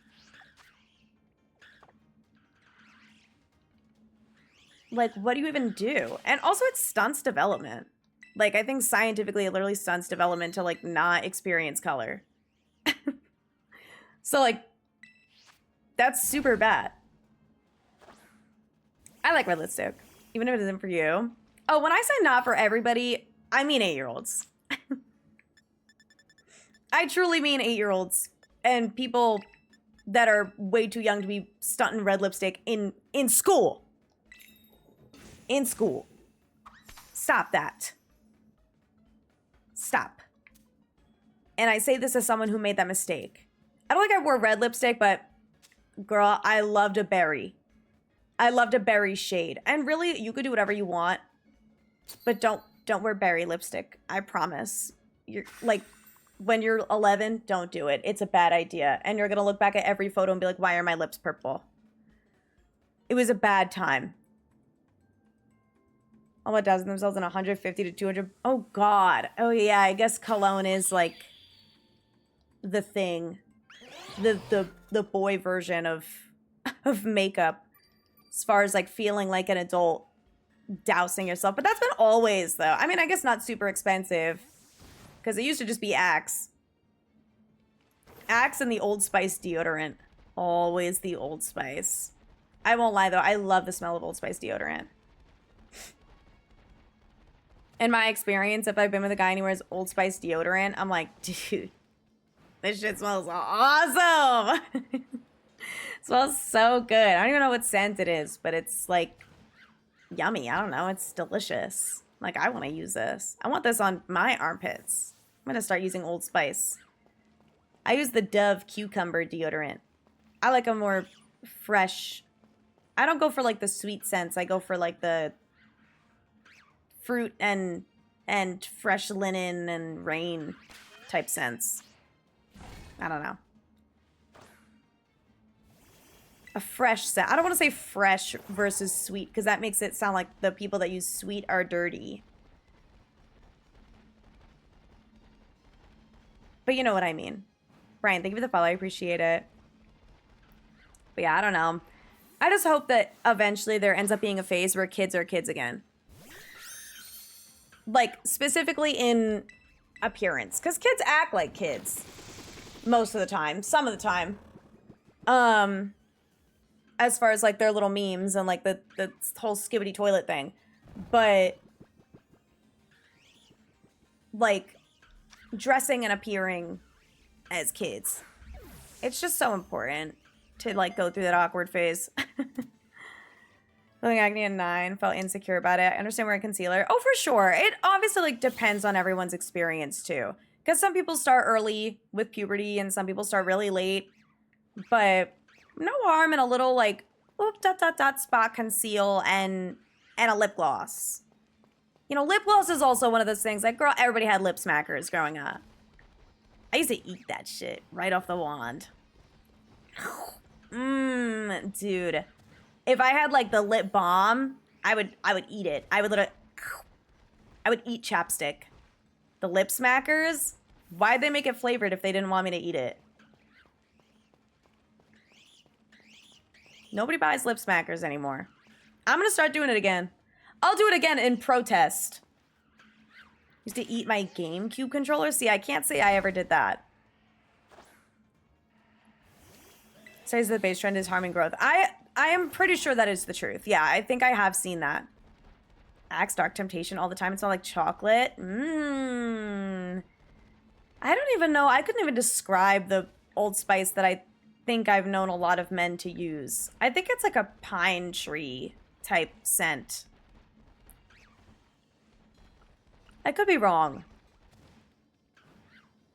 A: like, what do you even do? And also it stunts development. Like, I think scientifically it literally stunts development to like not experience color. So like, that's super bad. I like red lipstick, even if it isn't for you. Oh, when I say not for everybody, I mean 8-year-olds. I truly mean 8-year-olds and people that are way too young to be stunting red lipstick in school. In school. Stop that. Stop. And I say this as someone who made that mistake. I don't think I wore red lipstick, but girl, I loved a berry. I loved a berry shade. And really, you could do whatever you want, but don't wear berry lipstick. I promise. You're like, when you're 11, don't do it. It's a bad idea. And you're going to look back at every photo and be like, why are my lips purple? It was a bad time. Oh, what does themselves in 150 to 200? Oh, God. Oh, yeah. I guess cologne is like the thing. The boy version of makeup. As far as like feeling like an adult dousing yourself. But that's been always, though. I mean, I guess not super expensive. Because it used to just be Axe. Axe and the Old Spice deodorant. Always the Old Spice. I won't lie, though. I love the smell of Old Spice deodorant. In my experience, if I've been with a guy and he wears Old Spice deodorant, I'm like, dude, this shit smells awesome. It smells so good. I don't even know what scent it is, but it's like yummy. I don't know. It's delicious. Like, I want to use this. I want this on my armpits. I'm going to start using Old Spice. I use the Dove cucumber deodorant. I like a more fresh. I don't go for like the sweet scents. I go for like the fruit and fresh linen and rain type scents. I don't know. A fresh scent. I don't want to say fresh versus sweet because that makes it sound like the people that use sweet are dirty. But you know what I mean. Brian, thank you for the follow. I appreciate it. But yeah, I don't know. I just hope that eventually there ends up being a phase where kids are kids again. Like, specifically in appearance. Because kids act like kids. Most of the time. Some of the time. as far as like their little memes and like the whole skibbity toilet thing. But like dressing and appearing as kids, it's just so important to like go through that awkward phase. Feeling acne at 9, felt insecure about it. I understand wearing concealer. Oh, for sure. It obviously like depends on everyone's experience too. Because some people start early with puberty and some people start really late. But no harm in a little like oop dot dot dot spot conceal and a lip gloss. You know, lip gloss is also one of those things like girl, everybody had lip smackers growing up. I used to eat that shit right off the wand. Dude. If I had like the lip balm, I would eat it. I would eat chapstick. The lip smackers, why'd they make it flavored if they didn't want me to eat it? Nobody buys lip smackers anymore. I'm gonna start doing it again. I'll do it again in protest. Used to eat my GameCube controller. See, I can't say I ever did that. Says the base trend is harming growth. I am pretty sure that is the truth. Yeah, I think I have seen that. Axe Dark Temptation all the time. It smells like chocolate. I don't even know. I couldn't even describe the Old Spice that I think I've known a lot of men to use. I think it's like a pine tree type scent. I could be wrong.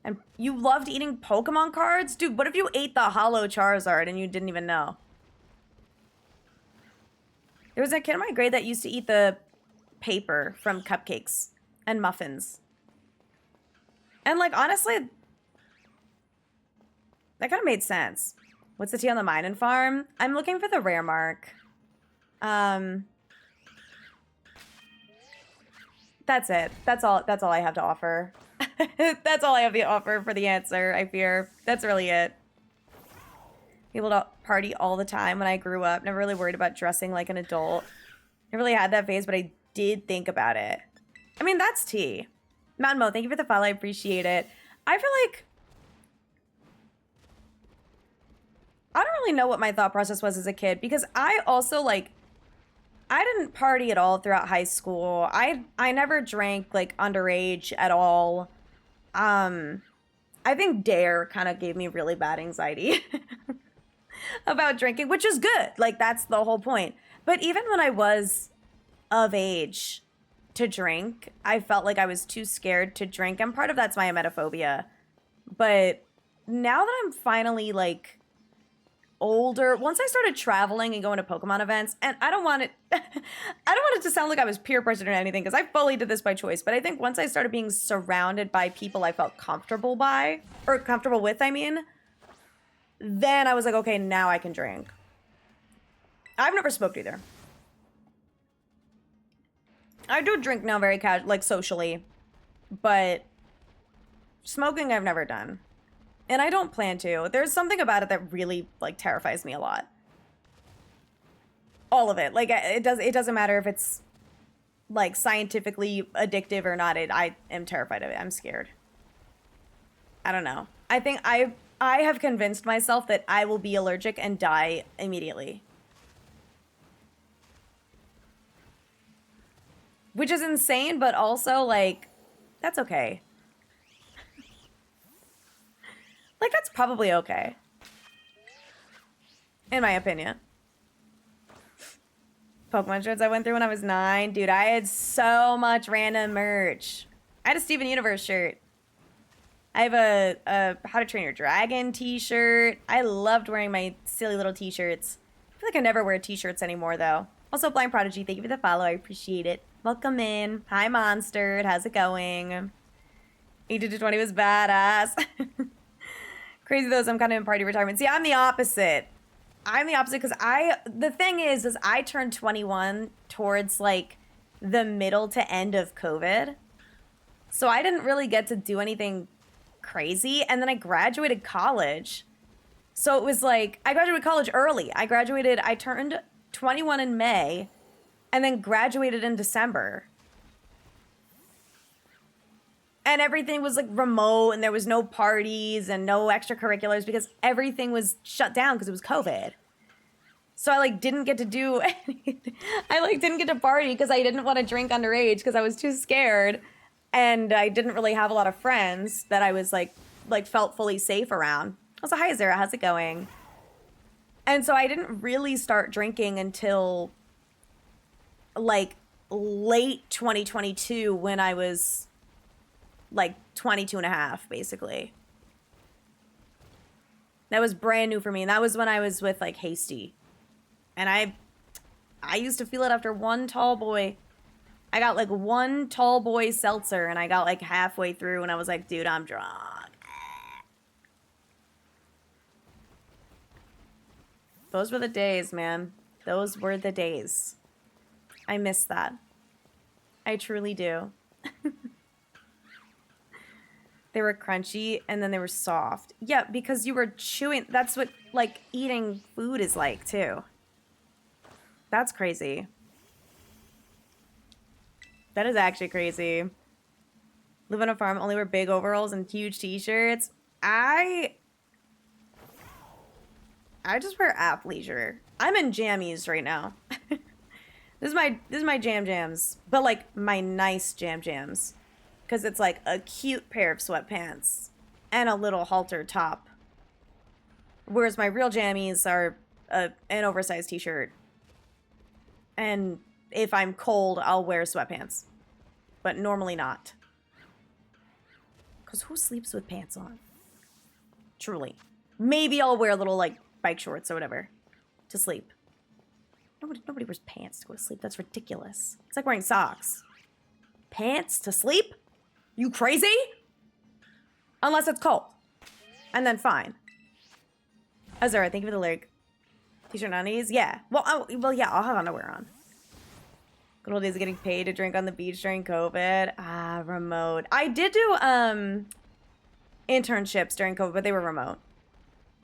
A: And you loved eating Pokemon cards? Dude, what if you ate the hollow Charizard and you didn't even know? There was a kid in my grade that used to eat the paper from cupcakes and muffins. And like, honestly, that kind of made sense. What's the tea on the mine and farm? I'm looking for the rare mark. That's it. That's all I have to offer. That's all I have to offer for the answer, I fear. That's really it. People don't party all the time when I grew up. Never really worried about dressing like an adult. Never really had that phase, but I did think about it. I mean, that's tea. Mountain Mo, thank you for the follow. I appreciate it. I feel like I don't really know what my thought process was as a kid because I also like I didn't party at all throughout high school. I never drank like underage at all. I think Dare kind of gave me really bad anxiety about drinking, which is good. Like that's the whole point. But even when I was of age to drink, I felt like I was too scared to drink. And part of that's my emetophobia. But now that I'm finally like older, once I started traveling and going to Pokemon events, and I don't want it to sound like I was peer pressured or anything, because I fully did this by choice, but I think once I started being surrounded by people I felt comfortable with, I mean, then I was like, okay, now I can drink. I've never smoked either. I do drink now very casual, like socially, but smoking I've never done. And I don't plan to. There's something about it that really like terrifies me a lot. All of it. Like it doesn't matter if it's like scientifically addictive or not. I am terrified of it. I'm scared. I don't know. I think I have convinced myself that I will be allergic and die immediately. Which is insane, but also like that's okay. Like, that's probably okay. In my opinion. Pokemon shirts I went through when I was 9. Dude, I had so much random merch. I had a Steven Universe shirt. I have a How to Train Your Dragon t-shirt. I loved wearing my silly little t-shirts. I feel like I never wear t-shirts anymore, though. Also, Blind Prodigy, thank you for the follow. I appreciate it. Welcome in. Hi, Monster. How's it going? 18 to 20 was badass. Crazy though, I'm kind of in party retirement. See, I'm the opposite. Because the thing is I turned 21 towards like the middle to end of COVID. So I didn't really get to do anything crazy. And then I graduated college. So it was like, I graduated college early. I turned 21 in May and then graduated in December. And everything was like remote and there was no parties and no extracurriculars because everything was shut down because it was COVID. So I like didn't get to do anything. I like didn't get to party because I didn't want to drink underage because I was too scared, and I didn't really have a lot of friends that I was like felt fully safe around. I was like, "Hi Zara, how's it going?" And so I didn't really start drinking until like late 2022 when I was like 22 and a half, basically. That was brand new for me. And that was when I was with like Hasty. And I used to feel it after one tall boy. I got like one tall boy seltzer and I got like halfway through and I was like, dude, I'm drunk. Those were the days, man. Those were the days. I miss that. I truly do. They were crunchy and then they were soft. Yeah, because you were chewing. That's what like eating food is like too. That's crazy. That is actually crazy. Live on a farm, only wear big overalls and huge t-shirts. I just wear athleisure. I'm in jammies right now. This is my jams, but like my nice jams, because it's like a cute pair of sweatpants and a little halter top. Whereas my real jammies are an oversized t-shirt, and if I'm cold, I'll wear sweatpants, but normally not. Because who sleeps with pants on? Truly. Maybe I'll wear a little like bike shorts or whatever to sleep. Nobody wears pants to go to sleep. That's ridiculous. It's like wearing socks. Pants to sleep? You crazy? Unless it's cold. And then fine. Azura, thank you for the lyric. T-shirt and undies? Yeah. Well, yeah, I'll have underwear on. Good old days of getting paid to drink on the beach during COVID. Ah, remote. I did do internships during COVID, but they were remote.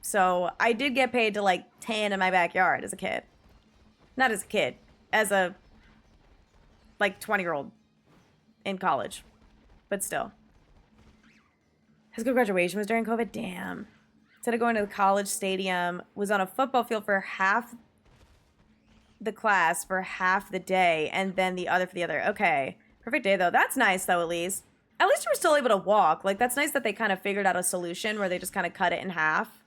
A: So I did get paid to like tan in my backyard as a kid. Not as a kid, as a like 20-year-old in college, but still. High school graduation was during COVID. Damn. Instead of going to the college stadium, was on a football field for half the class for half the day, and then the other for the other. Okay, perfect day though. That's nice though. At least you were still able to walk. Like that's nice that they kind of figured out a solution where they just kind of cut it in half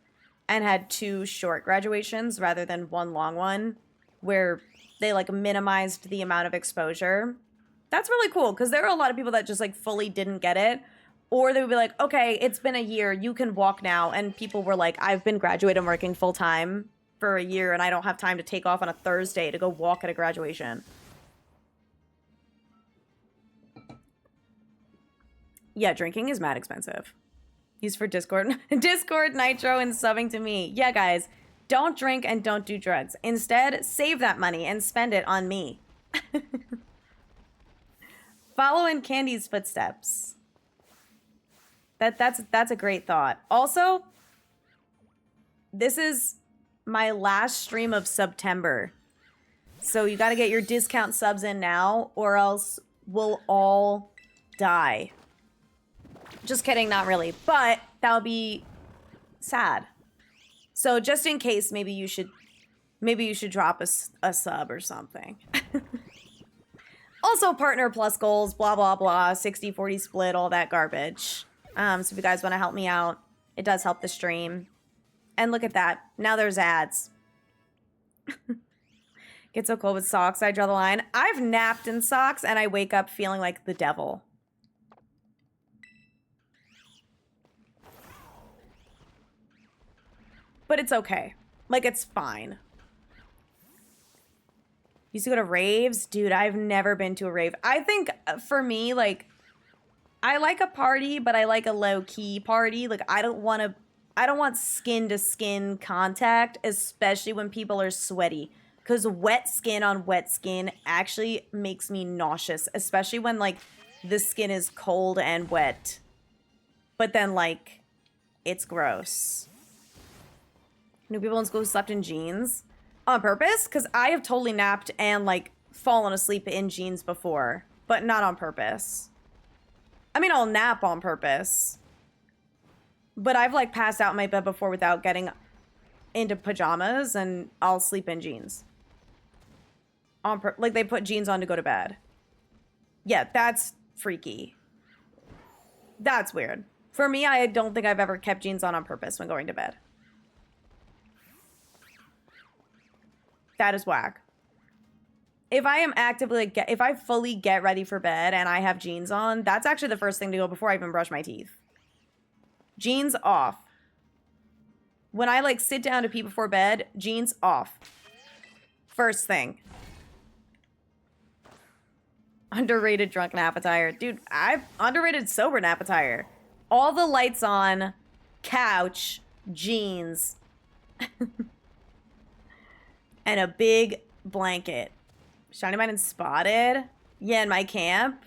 A: and had 2 short graduations rather than one long one, where they like minimized the amount of exposure. That's really cool because there are a lot of people that just like fully didn't get it, or they would be like, okay, it's been a year, you can walk now. And people were like, I've been graduated and working full time for a year and I don't have time to take off on a Thursday to go walk at a graduation. Yeah, drinking is mad expensive. Used for Discord, Nitro, and subbing to me. Yeah, guys. Don't drink and don't do drugs. Instead, save that money and spend it on me. Follow in Candy's footsteps. That's a great thought. Also, this is my last stream of September. So you got to get your discount subs in now or else we'll all die. Just kidding, not really. But that would be sad. So just in case, maybe you should drop a sub or something. Also, partner plus goals, blah, blah, blah, 60-40 split, all that garbage. So if you guys want to help me out, it does help the stream. And look at that. Now there's ads. Get so cold with socks, I draw the line. I've napped in socks, and I wake up feeling like the devil. But it's okay. Like, it's fine. Used to go to raves? Dude, I've never been to a rave. I think, for me, like, I like a party, but I like a low-key party. Like, I don't want skin-to-skin contact, especially when people are sweaty. Because wet skin on wet skin actually makes me nauseous, especially when, like, the skin is cold and wet. But then, like, it's gross. New people in school who slept in jeans on purpose? Because I have totally napped and, like, fallen asleep in jeans before, but not on purpose. I mean, I'll nap on purpose. But I've, like, passed out in my bed before without getting into pajamas and I'll sleep in jeans. Like they put jeans on to go to bed. Yeah, that's freaky. That's weird. For me, I don't think I've ever kept jeans on purpose when going to bed. That is whack. If I am actively, if I fully get ready for bed and I have jeans on, that's actually the first thing to go before I even brush my teeth. Jeans off. When I like sit down to pee before bed, jeans off. First thing. Underrated drunk nap attire. Dude, I've underrated sober nap attire. All the lights on, couch, jeans, and a big blanket. Shiny Mine and Spotted? Yeah, in my camp.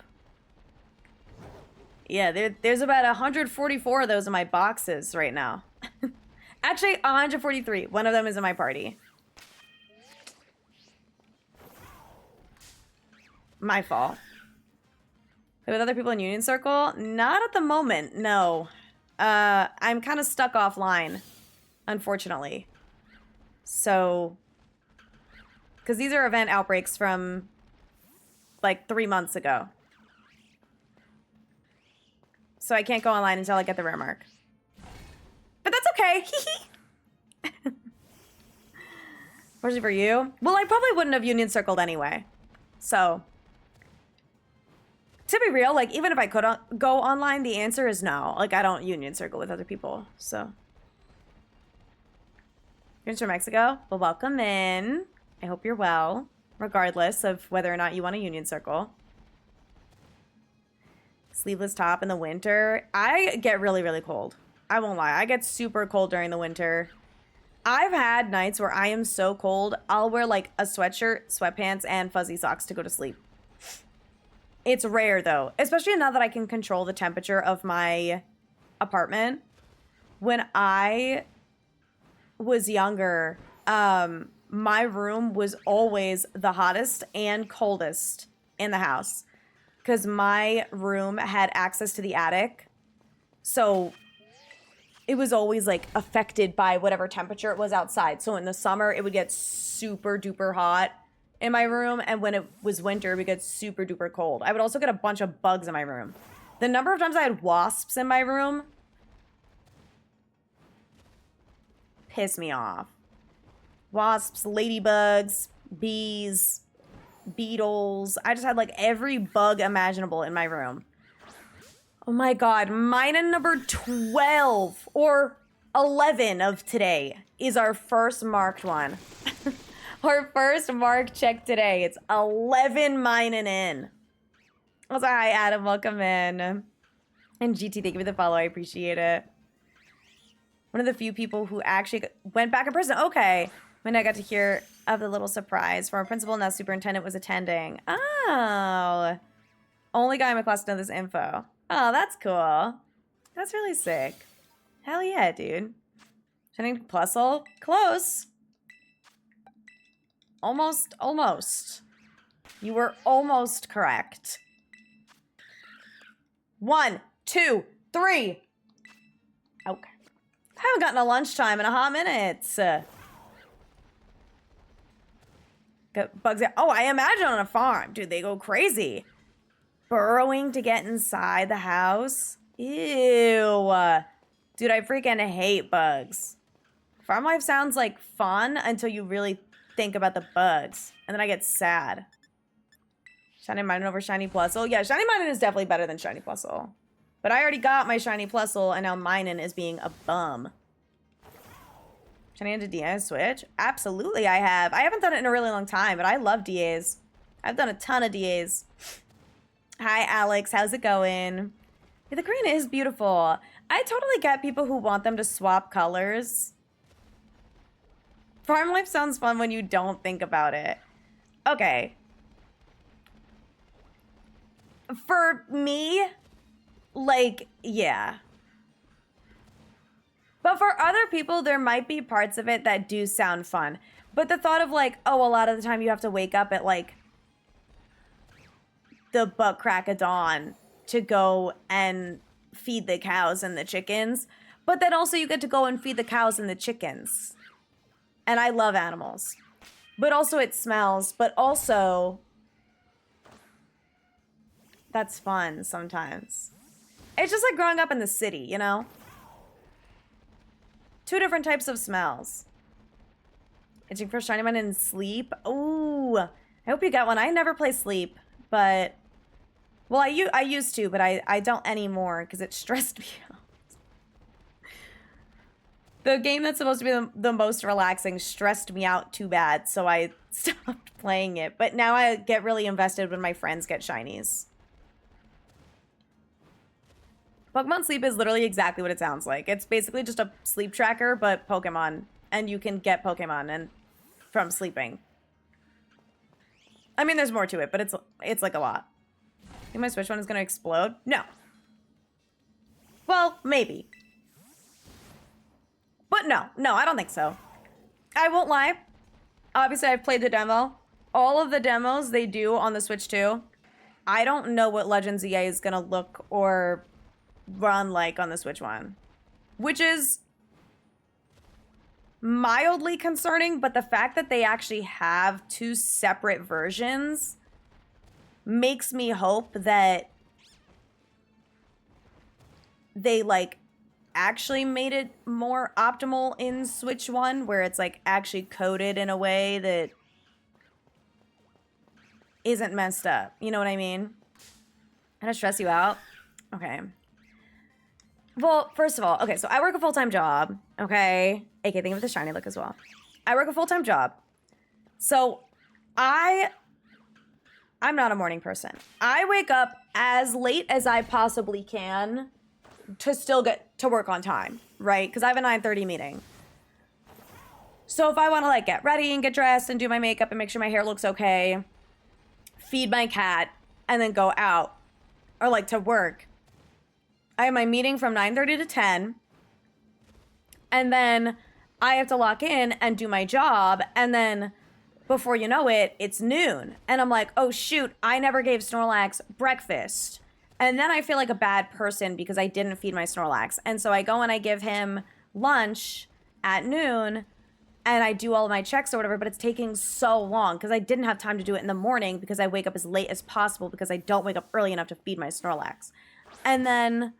A: Yeah, there's about 144 of those in my boxes right now. Actually, 143. One of them is in my party. My fault. With other people in Union Circle? Not at the moment, no. I'm kind of stuck offline, unfortunately. So, because these are event outbreaks from like 3 months ago. So I can't go online until I get the rare mark. But that's okay. Especially for you. Well, I probably wouldn't have Union Circled anyway. So, to be real, like, even if I could go online, the answer is no. Like, I don't Union Circle with other people, so. You're from Mexico? Well, welcome in. I hope you're well, regardless of whether or not you want a Union Circle. Sleeveless top in the winter. I get really, really cold. I won't lie. I get super cold during the winter. I've had nights where I am so cold, I'll wear like a sweatshirt, sweatpants, and fuzzy socks to go to sleep. It's rare though, especially now that I can control the temperature of my apartment. When I was younger, my room was always the hottest and coldest in the house because my room had access to the attic. So it was always like affected by whatever temperature it was outside. So in the summer, it would get super duper hot in my room. And when it was winter, it would get super duper cold. I would also get a bunch of bugs in my room. The number of times I had wasps in my room pissed me off. Wasps, ladybugs, bees, beetles. I just had like every bug imaginable in my room. Oh my god, mine and number 12 or 11 of today is our first marked one. Our first mark check today. It's 11 mine and in. Also, hi Adam, welcome in. And GT, thank you for the follow, I appreciate it. One of the few people who actually went back in person. Okay, when I got to hear of the little surprise from our principal, now superintendent was attending. Oh, only guy in my class to know this info. Oh, that's cool. That's really sick. Hell yeah, dude. Shining Plusle? Close. Almost. You were almost correct. 1, 2, 3. Okay. I haven't gotten a lunchtime in a hot minute. Got bugs out. Oh, I imagine on a farm. Dude, they go crazy. Burrowing to get inside the house. Ew. Dude, I freaking hate bugs. Farm life sounds like fun until you really think about the bugs. And then I get sad. Shiny Minun over Shiny Plusle. Yeah, Shiny Minun is definitely better than Shiny Plusle. But I already got my Shiny Plusle, and now Minun is being a bum. Shiny into DA switch? Absolutely I have. I haven't done it in a really long time, but I love DAs. I've done a ton of DAs. Hi, Alex. How's it going? Yeah, the green is beautiful. I totally get people who want them to swap colors. Farm life sounds fun when you don't think about it. Okay. For me, like, yeah. But for other people, there might be parts of it that do sound fun. But the thought of like, oh, a lot of the time you have to wake up at like the butt crack of dawn to go and feed the cows and the chickens. But then also you get to go and feed the cows and the chickens. And I love animals. But also it smells. But also, that's fun sometimes. It's just like growing up in the city, you know? Two different types of smells. Itching for shiny man in Sleep. Ooh, I hope you get one. I never play Sleep, but... Well, I used to, but I don't anymore because it stressed me out. The game that's supposed to be the most relaxing stressed me out too bad, so I stopped playing it. But now I get really invested when my friends get shinies. Pokemon Sleep is literally exactly what it sounds like. It's basically just a sleep tracker, but Pokemon. And you can get Pokemon from sleeping. I mean, there's more to it, but it's like a lot. Think my Switch one is going to explode? No. Well, maybe. But no, I don't think so. I won't lie. Obviously, I've played the demo. All of the demos they do on the Switch 2, I don't know what Legends EA is going to look or run like on the Switch 1. Which is mildly concerning, but the fact that they actually have two separate versions makes me hope that they, like, actually made it more optimal in Switch 1, where it's, like, actually coded in a way that isn't messed up. You know what I mean? Gonna stress you out? Okay. Well, first of all, okay, so I work a full-time job, okay? AK, think of the shiny look as well. I work a full-time job. So I'm not a morning person. I wake up as late as I possibly can to still get to work on time, right? Because I have a 9:30 meeting. So if I want to, like, get ready and get dressed and do my makeup and make sure my hair looks okay, feed my cat, and then go out, or, like, to work, I have my meeting from 9:30 to 10, and then I have to lock in and do my job, and then before you know it, it's noon. And I'm like, oh shoot, I never gave Snorlax breakfast. And then I feel like a bad person because I didn't feed my Snorlax. And so I go and I give him lunch at noon, and I do all of my checks or whatever, but it's taking so long because I didn't have time to do it in the morning because I wake up as late as possible because I don't wake up early enough to feed my Snorlax. And then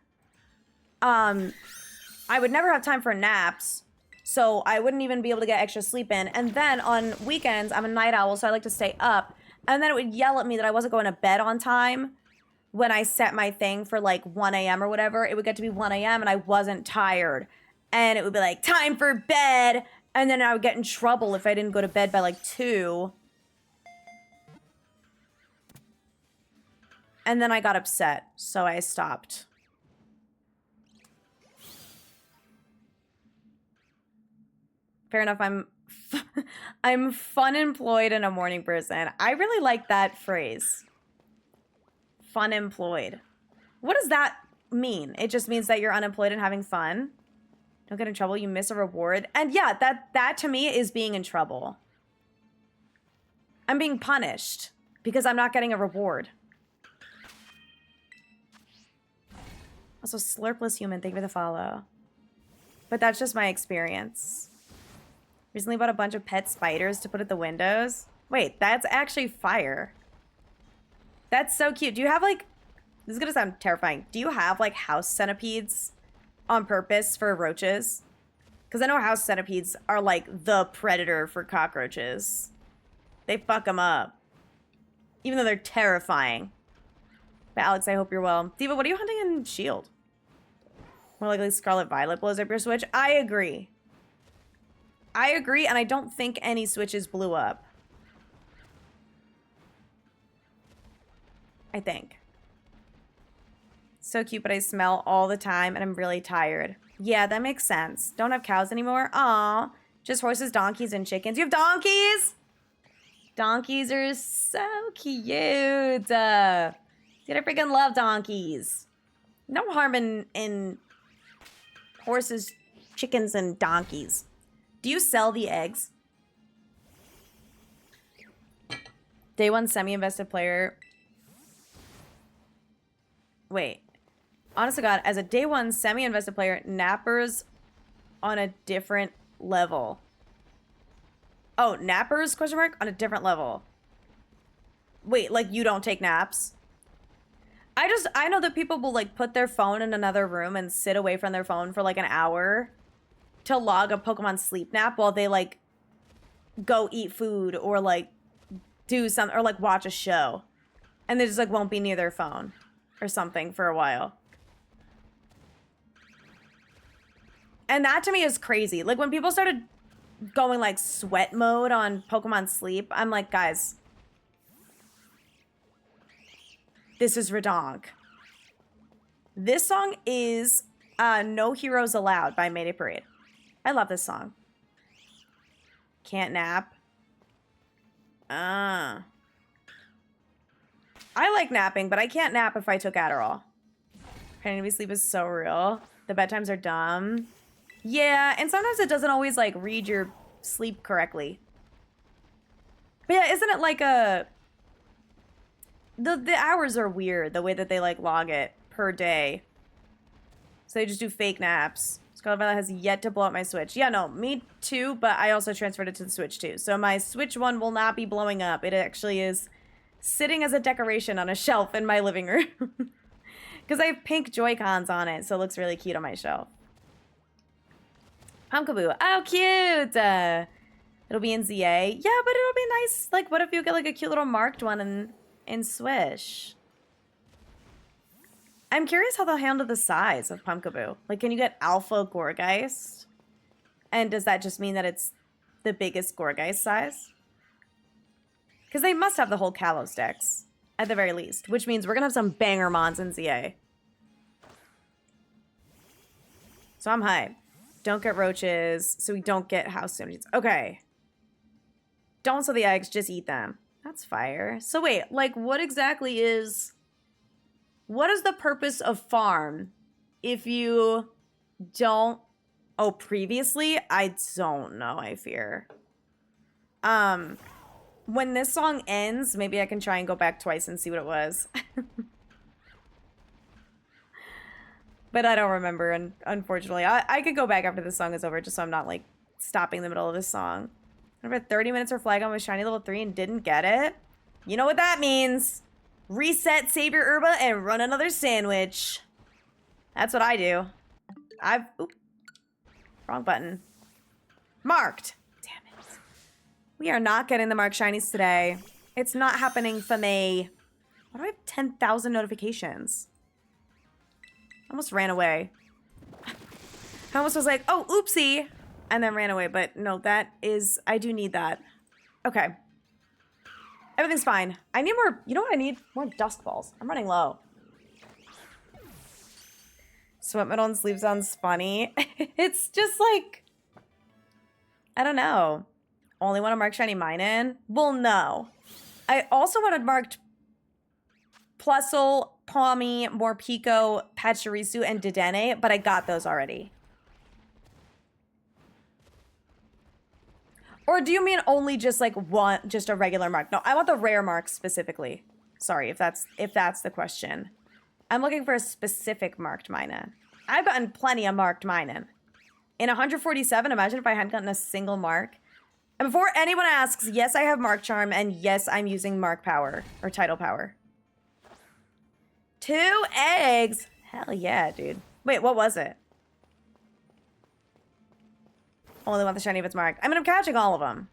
A: I would never have time for naps, so I wouldn't even be able to get extra sleep in. And then on weekends, I'm a night owl, so I like to stay up. And then it would yell at me that I wasn't going to bed on time when I set my thing for like 1 a.m. or whatever. It would get to be 1 a.m. and I wasn't tired. And it would be like, time for bed. And then I would get in trouble if I didn't go to bed by like 2. And then I got upset, so I stopped. Fair enough, I'm fun employed and a morning person. I really like that phrase. Fun employed. What does that mean? It just means that you're unemployed and having fun. Don't get in trouble, you miss a reward. And yeah, that to me is being in trouble. I'm being punished because I'm not getting a reward. Also, slurpless human, thank you for the follow. But that's just my experience. Recently bought a bunch of pet spiders to put at the windows. Wait, that's actually fire. That's so cute. Do you have, like... This is gonna sound terrifying. Do you have, like, house centipedes on purpose for roaches? Because I know house centipedes are, like, the predator for cockroaches. They fuck them up. Even though they're terrifying. But Alex, I hope you're well. Diva, what are you hunting in Shield? More likely Scarlet Violet blows up your Switch? I agree. I agree, and I don't think any Switches blew up. I think. So cute, but I smell all the time, and I'm really tired. Yeah, that makes sense. Don't have cows anymore? Aw. Just horses, donkeys, and chickens. You have donkeys? Donkeys are so cute. Dude, I freaking love donkeys. No harm in horses, chickens, and donkeys. Do you sell the eggs? Day 1 semi-invested player. Wait. Honest to God, as a day 1 semi-invested player, nappers on a different level. Oh, nappers, question mark? On a different level. Wait, like you don't take naps? I know that people will like put their phone in another room and sit away from their phone for like an hour to log a Pokemon sleep nap while they like go eat food or like do something or like watch a show. And they just like won't be near their phone or something for a while. And that to me is crazy. Like when people started going like sweat mode on Pokemon Sleep, I'm like, guys, this is redonk. This song is No Heroes Allowed by Mayday Parade. I love this song. Can't nap. I like napping, but I can't nap if I took Adderall. Pretending to be asleep is so real. The bedtimes are dumb. Yeah, and sometimes it doesn't always like read your sleep correctly. But yeah, isn't it like a... The hours are weird, the way that they like log it per day. So they just do fake naps. Scarlet and Violet has yet to blow up my Switch. Yeah, no, me too, but I also transferred it to the Switch too. So my Switch one will not be blowing up. It actually is sitting as a decoration on a shelf in my living room. Because I have pink Joy-Cons on it, so it looks really cute on my shelf. Pumpkaboo. Oh, cute! It'll be in ZA. Yeah, but it'll be nice. Like, what if you get like a cute little marked one in Swish? I'm curious how they'll handle the size of Pumpkaboo. Like, can you get Alpha Gourgeist? And does that just mean that it's the biggest Gourgeist size? Because they must have the whole Kalos decks, at the very least. Which means we're going to have some banger mons in ZA. So I'm hyped. Don't get roaches, so we don't get house synergies. Okay. Don't sell the eggs, just eat them. That's fire. So wait, like what exactly is... What is the purpose of farm if you don't... Oh, previously? I don't know, I fear. When this song ends, maybe I can try and go back twice and see what it was. But I don't remember, and unfortunately. I could go back after this song is over just so I'm not, like, stopping in the middle of this song. I read 30 minutes for Flagon with Shiny Level 3 and didn't get it. You know what that means. Reset, save your herba, and run another sandwich. That's what I do. Oop. Wrong button. Marked. Damn it. We are not getting the marked shinies today. It's not happening for me. Why do I have 10,000 notifications? I almost ran away. I almost was like, oh, oopsie. And then ran away. But no, that is... I do need that. Okay. Everything's fine. I need more... You know what I need? More dust balls. I'm running low. Sweat metal and sleep sounds funny. It's just like... I don't know. Only want to mark shiny mine in? Well, no. I also wanted marked Plusle, Pawmi, Morpeko, Pachirisu, and Dedenne, but I got those already. Or do you mean only just like one, just a regular mark? No, I want the rare mark specifically. Sorry, if that's the question. I'm looking for a specific marked Minun. I've gotten plenty of marked Minun. In 147, imagine if I hadn't gotten a single mark. And before anyone asks, yes, I have Mark Charm, and yes, I'm using Mark Power, or Title Power. 2 eggs! Hell yeah, dude. Wait, what was it? Only want the shiny if it's marked. I mean, I'm catching all of them.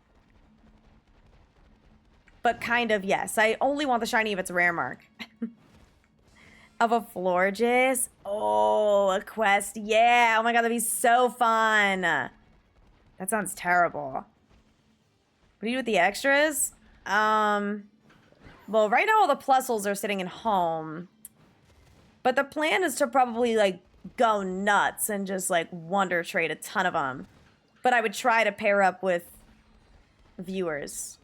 A: But kind of, yes. I only want the shiny if it's rare mark. Of a Florges? Oh, a quest. Yeah. Oh my god, that'd be so fun. That sounds terrible. What do you do with the extras? Well, right now all the Plusles are sitting in home. But the plan is to probably, like, go nuts and just, like, wonder trade a ton of them. But I would try to pair up with viewers.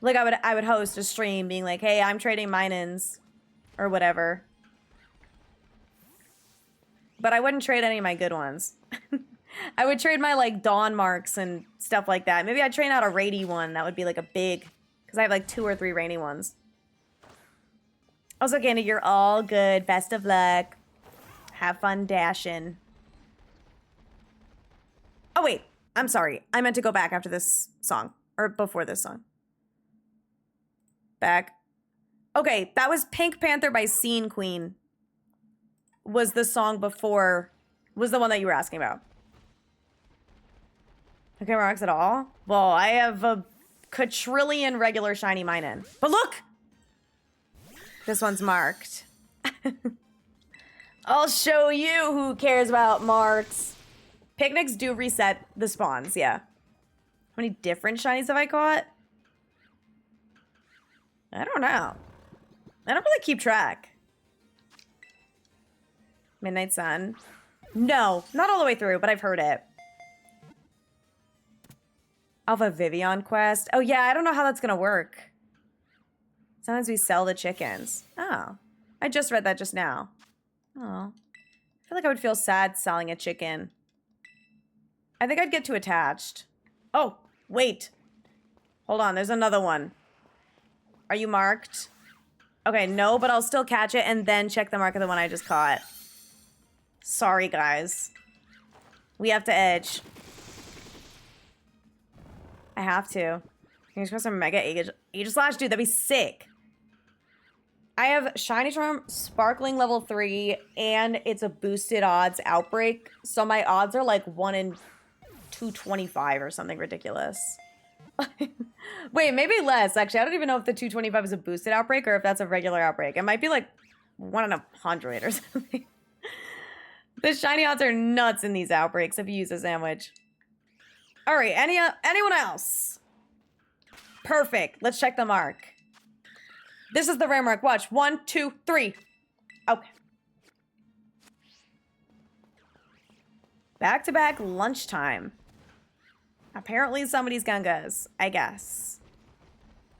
A: Like, I would host a stream being like, hey, I'm trading Minons. Or whatever. But I wouldn't trade any of my good ones. I would trade my, like, Dawn Marks and stuff like that. Maybe I'd trade out a Rainy one. That would be, like, a big... Because I have, like, 2 or 3 Rainy ones. Also, Candy, you're all good. Best of luck. Have fun dashing. Oh, wait. I'm sorry. I meant to go back after this song. Or before this song. Back. Okay, that was Pink Panther by Scene Queen. Was the song before... Was the one that you were asking about. Okay, marks at all? Well, I have a quadrillion regular shiny mine in. But look! This one's marked. I'll show you who cares about marks. Picnics do reset the spawns, yeah. How many different shinies have I caught? I don't know. I don't really keep track. Midnight Sun. No, not all the way through, but I've heard it. Alpha Vivian quest. Oh yeah, I don't know how that's gonna work. Sometimes we sell the chickens. Oh, I just read that just now. Oh, I feel like I would feel sad selling a chicken. I think I'd get too attached. Oh, wait. Hold on, there's another one. Are you marked? Okay, no, but I'll still catch it and then check the mark of the one I just caught. Sorry, guys. We have to edge. I have to. Can you press a mega Age Slash? Dude, that'd be sick. I have Shiny Charm, Sparkling level 3, and it's a boosted odds outbreak. So my odds are like 1 in 225 or something ridiculous. Wait, maybe less, actually. I don't even know if the 225 is a boosted outbreak or if that's a regular outbreak. It might be like 1 in 100 or something. The shiny odds are nuts in these outbreaks if you use a sandwich. All right, anyone else? Perfect. Let's check the mark. This is the rare mark. Watch. 1, 2, 3. Okay. Back-to-back lunchtime. Apparently somebody's Gungas, I guess.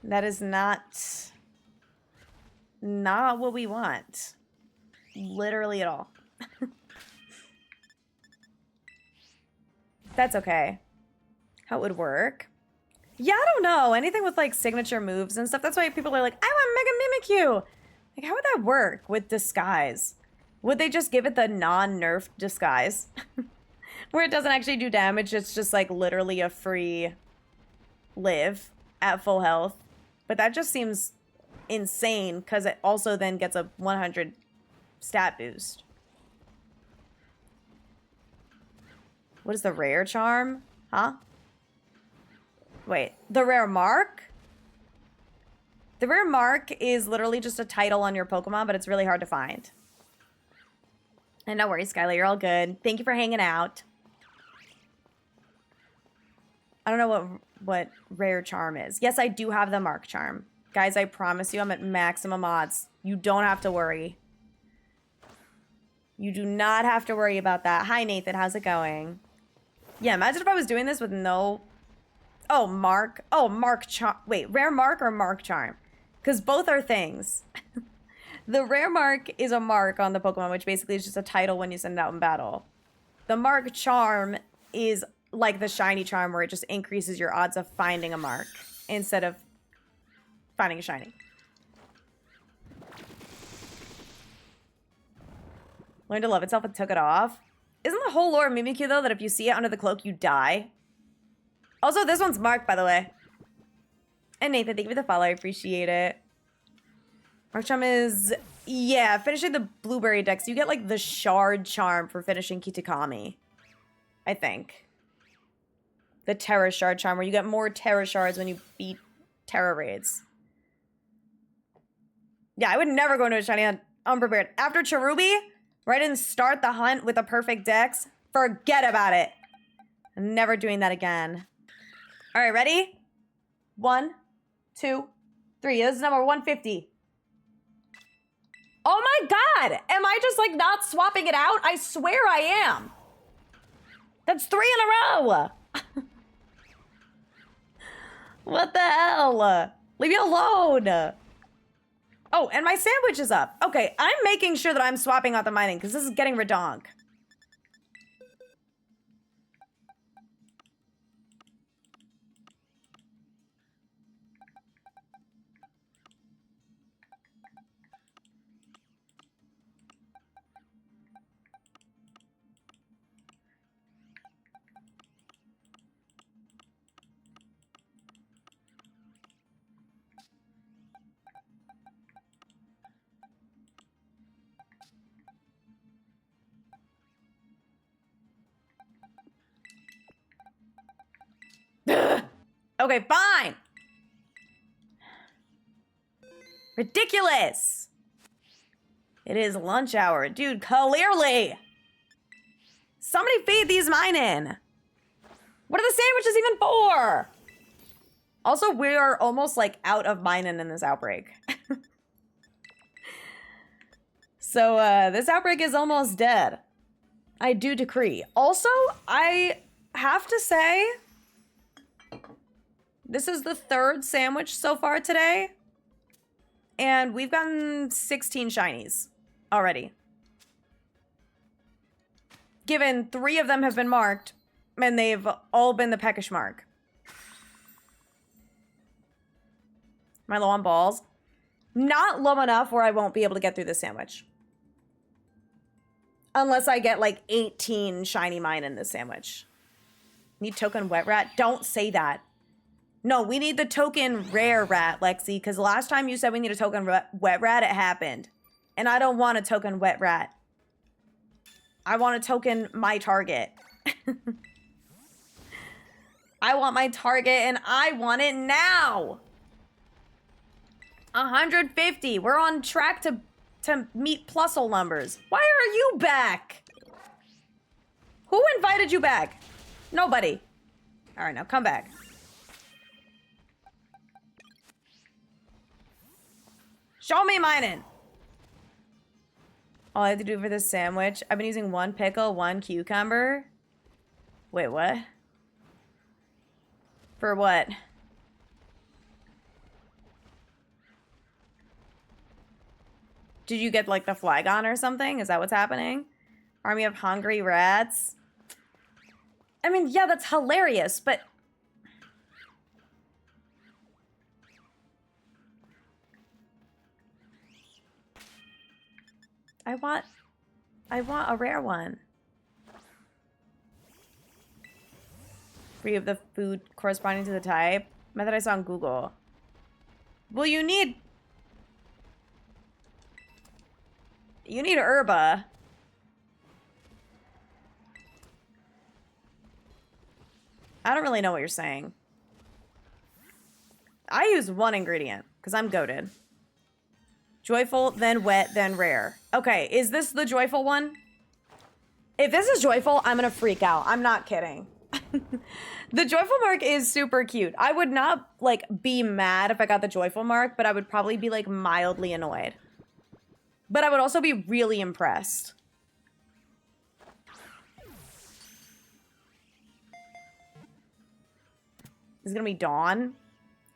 A: That is not what we want. Literally at all. That's okay. How it would work? Yeah, I don't know. Anything with like signature moves and stuff. That's why people are like, I want Mega Mimikyu. Like, how would that work with disguise? Would they just give it the non-nerfed disguise? Where it doesn't actually do damage, it's just like literally a free live at full health. But that just seems insane because it also then gets a 100 stat boost. What is the rare charm? Huh? Wait, the rare mark? The rare mark is literally just a title on your Pokemon, but it's really hard to find. And no worries, Skylar, you're all good. Thank you for hanging out. I don't know what rare charm is. Yes, I do have the mark charm. Guys, I promise you I'm at maximum odds. You don't have to worry. You do not have to worry about that. Hi, Nathan. How's it going? Yeah, imagine if I was doing this with no... Oh, mark. Oh, mark charm. Wait, rare mark or mark charm? Because both are things. The rare mark is a mark on the Pokemon, which basically is just a title when you send it out in battle. The mark charm is like the shiny charm where it just increases your odds of finding a mark instead of finding a shiny. Learned to love itself and took it off. Isn't the whole lore of Mimikyu, though, that if you see it under the cloak, you die? Also, this one's marked, by the way. And Nathan, thank you for the follow. I appreciate it. Mark charm is... Yeah, finishing the blueberry decks. You get, like, the shard charm for finishing Kitakami. I think. The Terra Shard charm, where you get more Terra Shards when you beat Terra Raids. Yeah, I would never go into a shiny hunt unprepared. After Cherubi, where I didn't start the hunt with a perfect dex, forget about it. I'm never doing that again. All right, ready? 1, 2, 3. This is number 150. Oh my God! Am I just like not swapping it out? I swear I am. That's 3 in a row. What the hell? Leave me alone. Oh, and my sandwich is up. Okay, I'm making sure that I'm swapping out the mining because this is getting redonk. Okay, fine. Ridiculous. It is lunch hour. Dude, clearly. Somebody feed these mine in. What are the sandwiches even for? Also, we are almost like out of minin in this outbreak. So this outbreak is almost dead. I do decree. Also, I have to say, this is the third sandwich so far today. And we've gotten 16 shinies already. Given 3 of them have been marked, and they've all been the peckish mark. Am I low on balls? Not low enough where I won't be able to get through this sandwich. Unless I get like 18 shiny mine in this sandwich. Need token wet rat? Don't say that. No, we need the token rare rat, Lexi, because last time you said we need a token wet rat, it happened. And I don't want a token wet rat. I want a token my target. I want my target and I want it now. 150. We're on track to meet plusle numbers. Why are you back? Who invited you back? Nobody. All right, now come back. Show me minin'. All I have to do for this sandwich, I've been using 1 pickle, 1 cucumber. Wait, what? For what? Did you get like the flagon or something? Is that what's happening? Army of hungry rats. I mean, yeah, that's hilarious, but I want a rare one. Free of the food corresponding to the type. Method I saw on Google. Well, you need herba. I don't really know what you're saying. I use 1 ingredient because I'm goated. Joyful, then wet, then rare. Okay, is this the joyful one? If this is joyful, I'm gonna freak out. I'm not kidding. The joyful mark is super cute. I would not like be mad if I got the joyful mark, but I would probably be like mildly annoyed. But I would also be really impressed. Is it gonna be dawn?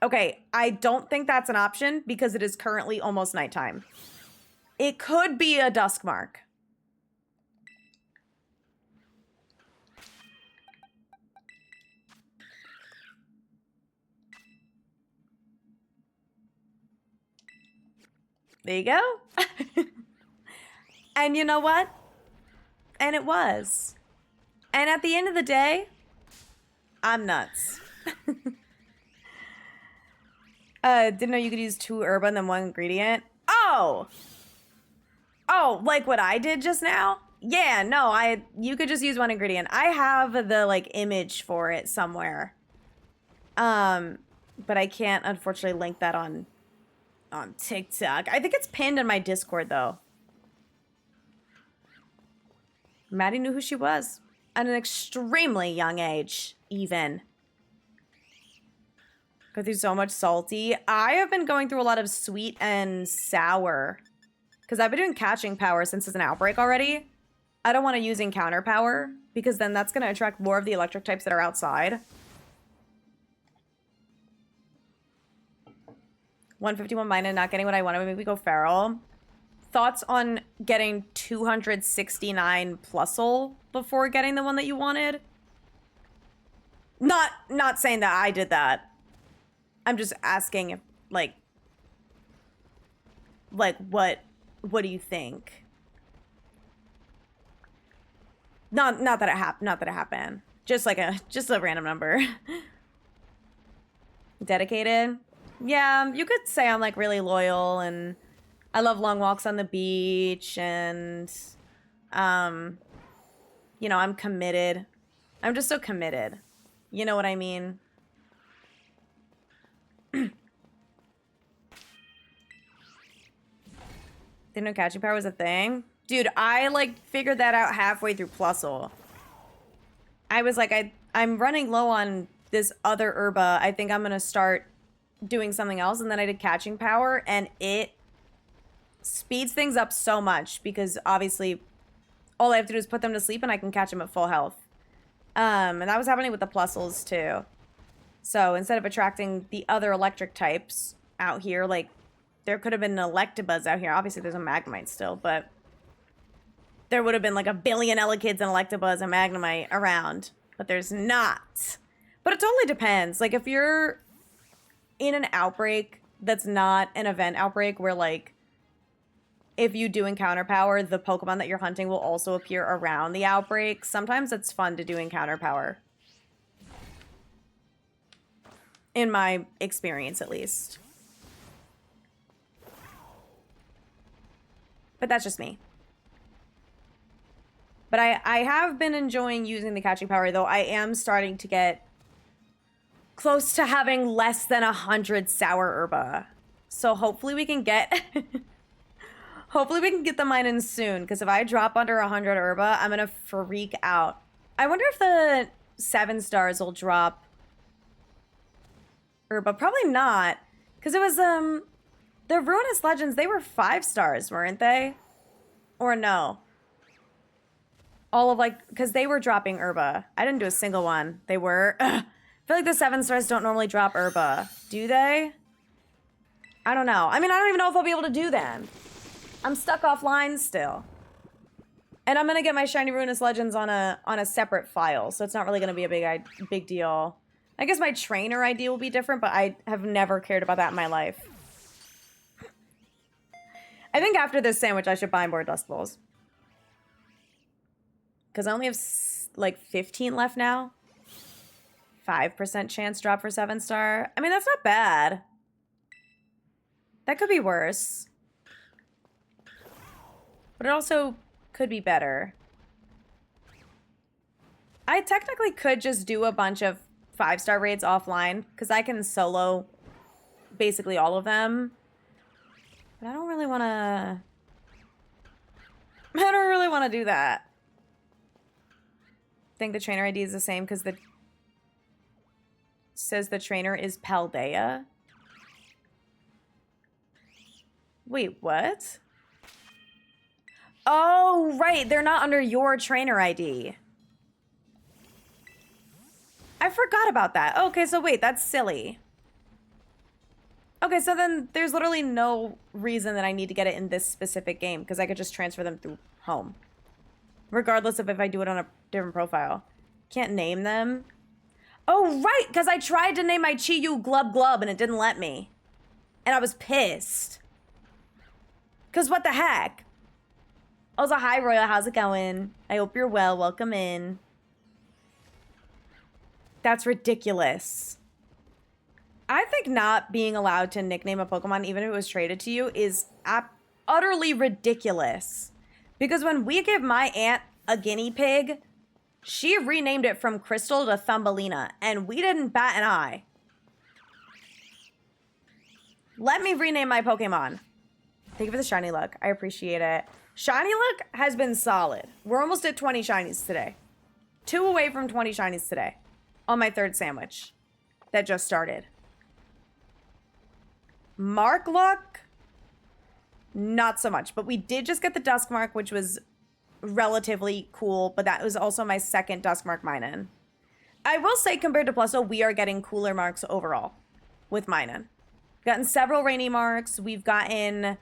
A: Okay, I don't think that's an option because it is currently almost nighttime. It could be a dusk mark. There you go. And you know what? And it was. And at the end of the day, I'm nuts. Didn't know you could use 2 herba and then 1 ingredient. Oh! Oh, like what I did just now? Yeah, no, you could just use 1 ingredient. I have the like image for it somewhere. But I can't unfortunately link that on TikTok. I think it's pinned in my Discord though. Maddie knew who she was at an extremely young age, even. Go through so much salty. I have been going through a lot of sweet and sour because I've been doing catching power since it's an outbreak already. I don't want to use encounter power because then that's going to attract more of the electric types that are outside. 151 mine and not getting what I wanted. Maybe we go feral. Thoughts on getting 269 plusle before getting the one that you wanted? Not saying that I did that. I'm just asking if, like what do you think? Not that it happened. Just a random number. Dedicated? Yeah, you could say I'm like really loyal and I love long walks on the beach and you know, I'm committed. I'm just so committed. You know what I mean? Didn't know catching power was a thing. Dude, I like figured that out halfway through Plusle. I was like, I'm running low on this other herba. I think I'm gonna start doing something else. And then I did catching power, and it speeds things up so much because obviously all I have to do is put them to sleep and I can catch them at full health. And that was happening with the Plusles too. So instead of attracting the other electric types out here, like there could have been an Electabuzz out here. Obviously there's a Magnemite still, but there would have been like a billion Elekid's and Electabuzz and Magnemite around, but there's not. But it totally depends. Like if you're in an outbreak that's not an event outbreak where like if you do encounter power, the Pokemon that you're hunting will also appear around the outbreak. Sometimes it's fun to do encounter power. In my experience, at least. But that's just me. But I have been enjoying using the catching power, though I am starting to get close to having less than 100 Sour Herba. So hopefully we can get... hopefully we can get the mine in soon, because if I drop under 100 Herba, I'm going to freak out. I wonder if the 7 stars will drop Herba. Probably not, because it was, the Ruinous Legends, they were 5 stars, weren't they? Or no? All of, like, because they were dropping Herba. I didn't do a single one. They were. Ugh. I feel like the 7 stars don't normally drop Herba. Do they? I don't know. I mean, I don't even know if I'll be able to do them. I'm stuck offline still. And I'm going to get my Shiny Ruinous Legends on a separate file, so it's not really going to be a big deal. I guess my trainer ID will be different, but I have never cared about that in my life. I think after this sandwich, I should buy more Dust Bowls. Because I only have, like, 15 left now. 5% chance drop for 7 star. I mean, that's not bad. That could be worse. But it also could be better. I technically could just do a bunch of 5-star raids offline, because I can solo basically all of them. But I don't really want to... I don't really want to do that. I think the trainer ID is the same because the... says the trainer is Paldea. Wait, what? Oh, right. They're not under your trainer ID. I forgot about that. Okay, so wait, that's silly. Okay, so then there's literally no reason that I need to get it in this specific game because I could just transfer them through home. Regardless of if I do it on a different profile. Can't name them. Oh, right, because I tried to name my Chi-Yu Glub Glub and it didn't let me. And I was pissed. Because what the heck? Also, hi, Royal. How's it going? I hope you're well. Welcome in. That's ridiculous. I think not being allowed to nickname a Pokemon, even if it was traded to you, is utterly ridiculous. Because when we give my aunt a guinea pig, she renamed it from Crystal to Thumbelina, and we didn't bat an eye. Let me rename my Pokemon. Thank you for the shiny luck. I appreciate it. Shiny luck has been solid. We're almost at 20 shinies today. 2 away from 20 shinies today. On my 3rd sandwich. That just started. Mark luck? Not so much. But we did just get the Duskmark, which was relatively cool. But that was also my 2nd Duskmark mine-in. I will say, compared to Plusle, we are getting cooler marks overall with mine-in. We've gotten several rainy marks. We've gotten...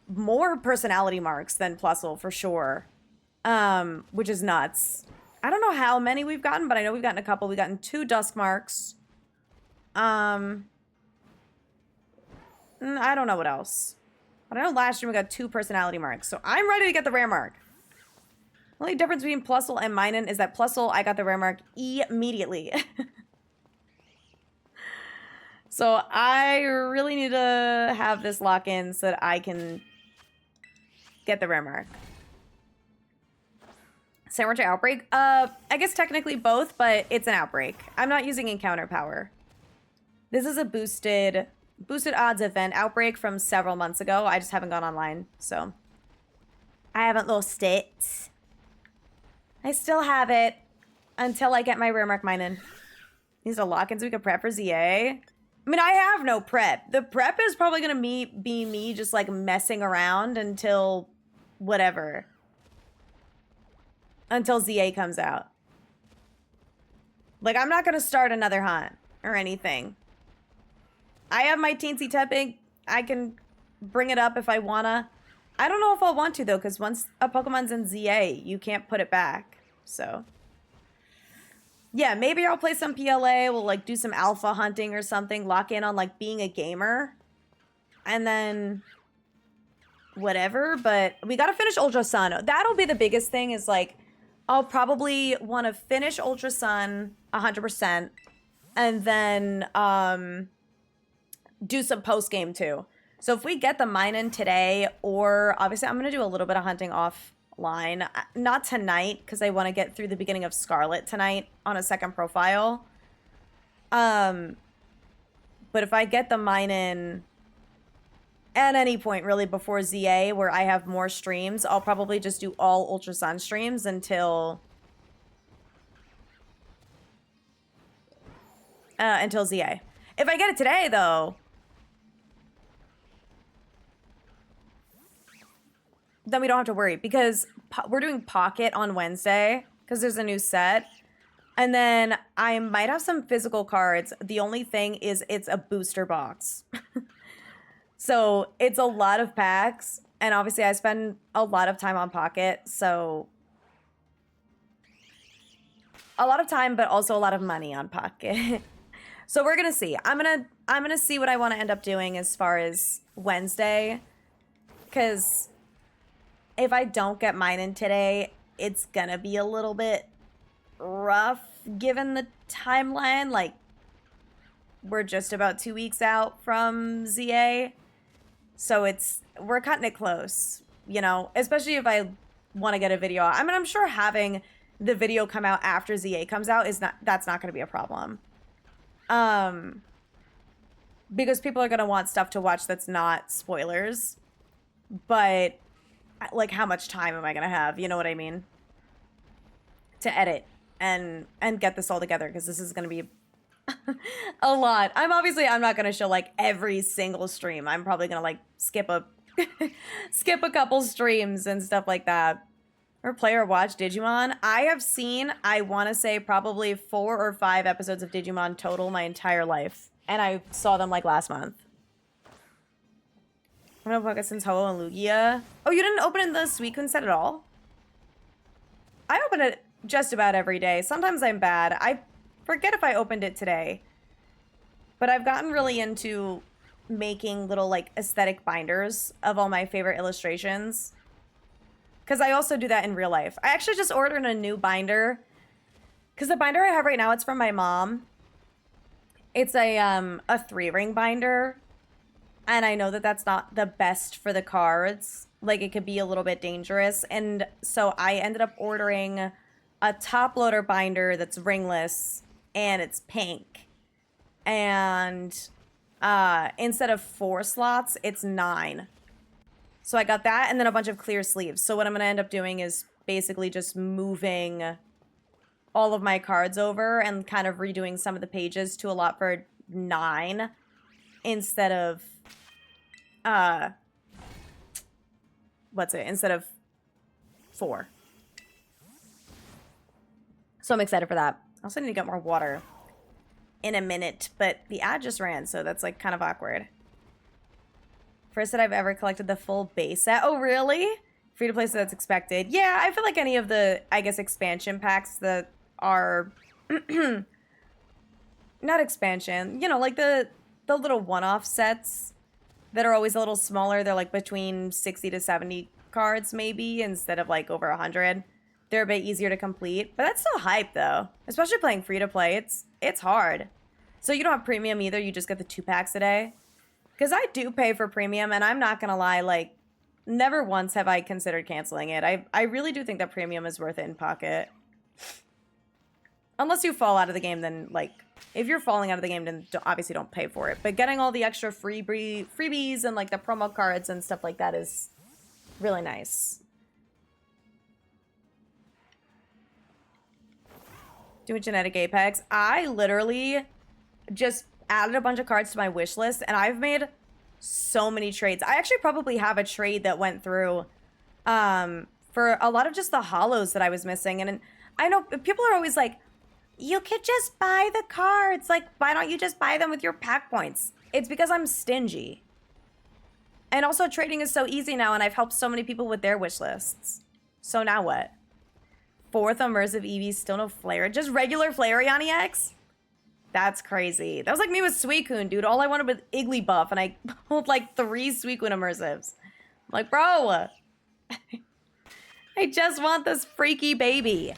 A: more personality marks than Plusle for sure, which is nuts. I don't know how many we've gotten, but I know we've gotten a couple. We've gotten 2 Dusk marks. I don't know what else. But I know last year we got 2 personality marks, so I'm ready to get the rare mark. The only difference between Plusle and mine-in is that Plusle, I got the rare mark immediately. So I really need to have this lock-in so that I can get the rare mark. Sandwich or outbreak? I guess technically both, but it's an outbreak. I'm not using encounter power. This is a boosted odds event outbreak from several months ago. I just haven't gone online, so I haven't lost it. I still have it until I get my rare mark mine in. Needs to lock in so we can prep for ZA. I mean, I have no prep. The prep is probably gonna be me just like messing around until whatever. Until ZA comes out. Like, I'm not gonna start another hunt or anything. I have my teensy tepping. I can bring it up if I wanna. I don't know if I'll want to, though, because once a Pokemon's in ZA, you can't put it back. So, yeah, maybe I'll play some PLA. We'll, like, do some alpha hunting or something. Lock in on, like, being a gamer. And then whatever. But we gotta finish Ultra Sun. That'll be the biggest thing is, like, I'll probably want to finish Ultra Sun 100%. And then do some post-game, too. So if we get the mine in today, or obviously I'm going to do a little bit of hunting offline. Not tonight, because I want to get through the beginning of Scarlet tonight on a second profile. But if I get the mine in at any point, really, before ZA, where I have more streams, I'll probably just do all Ultra Sun streams until ZA. If I get it today, though, then we don't have to worry, because we're doing Pocket on Wednesday, because there's a new set. And then I might have some physical cards. The only thing is it's a booster box. So it's a lot of packs. And obviously I spend a lot of time on Pocket. So a lot of time, but also a lot of money on Pocket. So we're going to see. I'm going to see what I want to end up doing as far as Wednesday. Because if I don't get mine in today, it's going to be a little bit rough given the timeline. Like, we're just about 2 weeks out from ZA. So we're cutting it close, you know, especially if I want to get a video. I mean, I'm sure having the video come out after ZA comes out that's not going to be a problem. Because people are going to want stuff to watch that's not spoilers. But, like, how much time am I going to have? You know what I mean? To edit and get this all together, because this is going to be a lot. I'm not going to show, like, every single stream. I'm probably going to, like, skip a couple streams and stuff like that. Or play or watch Digimon. I have seen, I want to say, probably 4 or 5 episodes of Digimon total my entire life. And I saw them, like, last month. I'm gonna focus since Ho and Lugia. Oh, you didn't open in the Suicune set at all? I open it just about every day. Sometimes I'm bad. I forget if I opened it today. But I've gotten really into making little, like, aesthetic binders of all my favorite illustrations. Because I also do that in real life. I actually just ordered a new binder. Because the binder I have right now, it's from my mom. It's a 3-ring binder. And I know that that's not the best for the cards. Like, it could be a little bit dangerous. And so I ended up ordering a top loader binder that's ringless. And it's pink. And instead of 4 slots, it's 9. So I got that and then a bunch of clear sleeves. So what I'm going to end up doing is basically just moving all of my cards over and kind of redoing some of the pages to allot for 9 instead of instead of 4. So I'm excited for that. I also need to get more water in a minute, but the ad just ran, so that's, like, kind of awkward. First set I've ever collected the full base set. Oh, really? Free to play, so that's expected. Yeah, I feel like any of the, I guess, expansion packs that are not expansion, you know, like the little one-off sets that are always a little smaller. They're, like, between 60 to 70 cards, maybe, instead of, like, over 100. They're a bit easier to complete, but that's still hype, though. Especially playing free to play, it's hard. So you don't have premium either, you just get the 2 packs a day. Because I do pay for premium, and I'm not going to lie, like, never once have I considered canceling it. I really do think that premium is worth it in Pocket. Unless you fall out of the game, then, like, if you're falling out of the game, then obviously don't pay for it. But getting all the extra freebies and, like, the promo cards and stuff like that is really nice. do a genetic apex. I literally just added a bunch of cards to my wish list, and I've made so many trades. I actually probably have a trade that went through for a lot of just the hollows that I was missing. And I know people are always like, you could just buy the cards. Like, why don't you just buy them with your pack points? It's because I'm stingy. And also trading is so easy now, and I've helped so many people with their wish lists. So now what? 4th immersive Eevee, still no flare. Just regular Flareon EX? That's crazy. That was like me with Suicune, dude. All I wanted was Igglybuff, and I pulled like 3 Suicune immersives. I'm like, bro, I just want this freaky baby.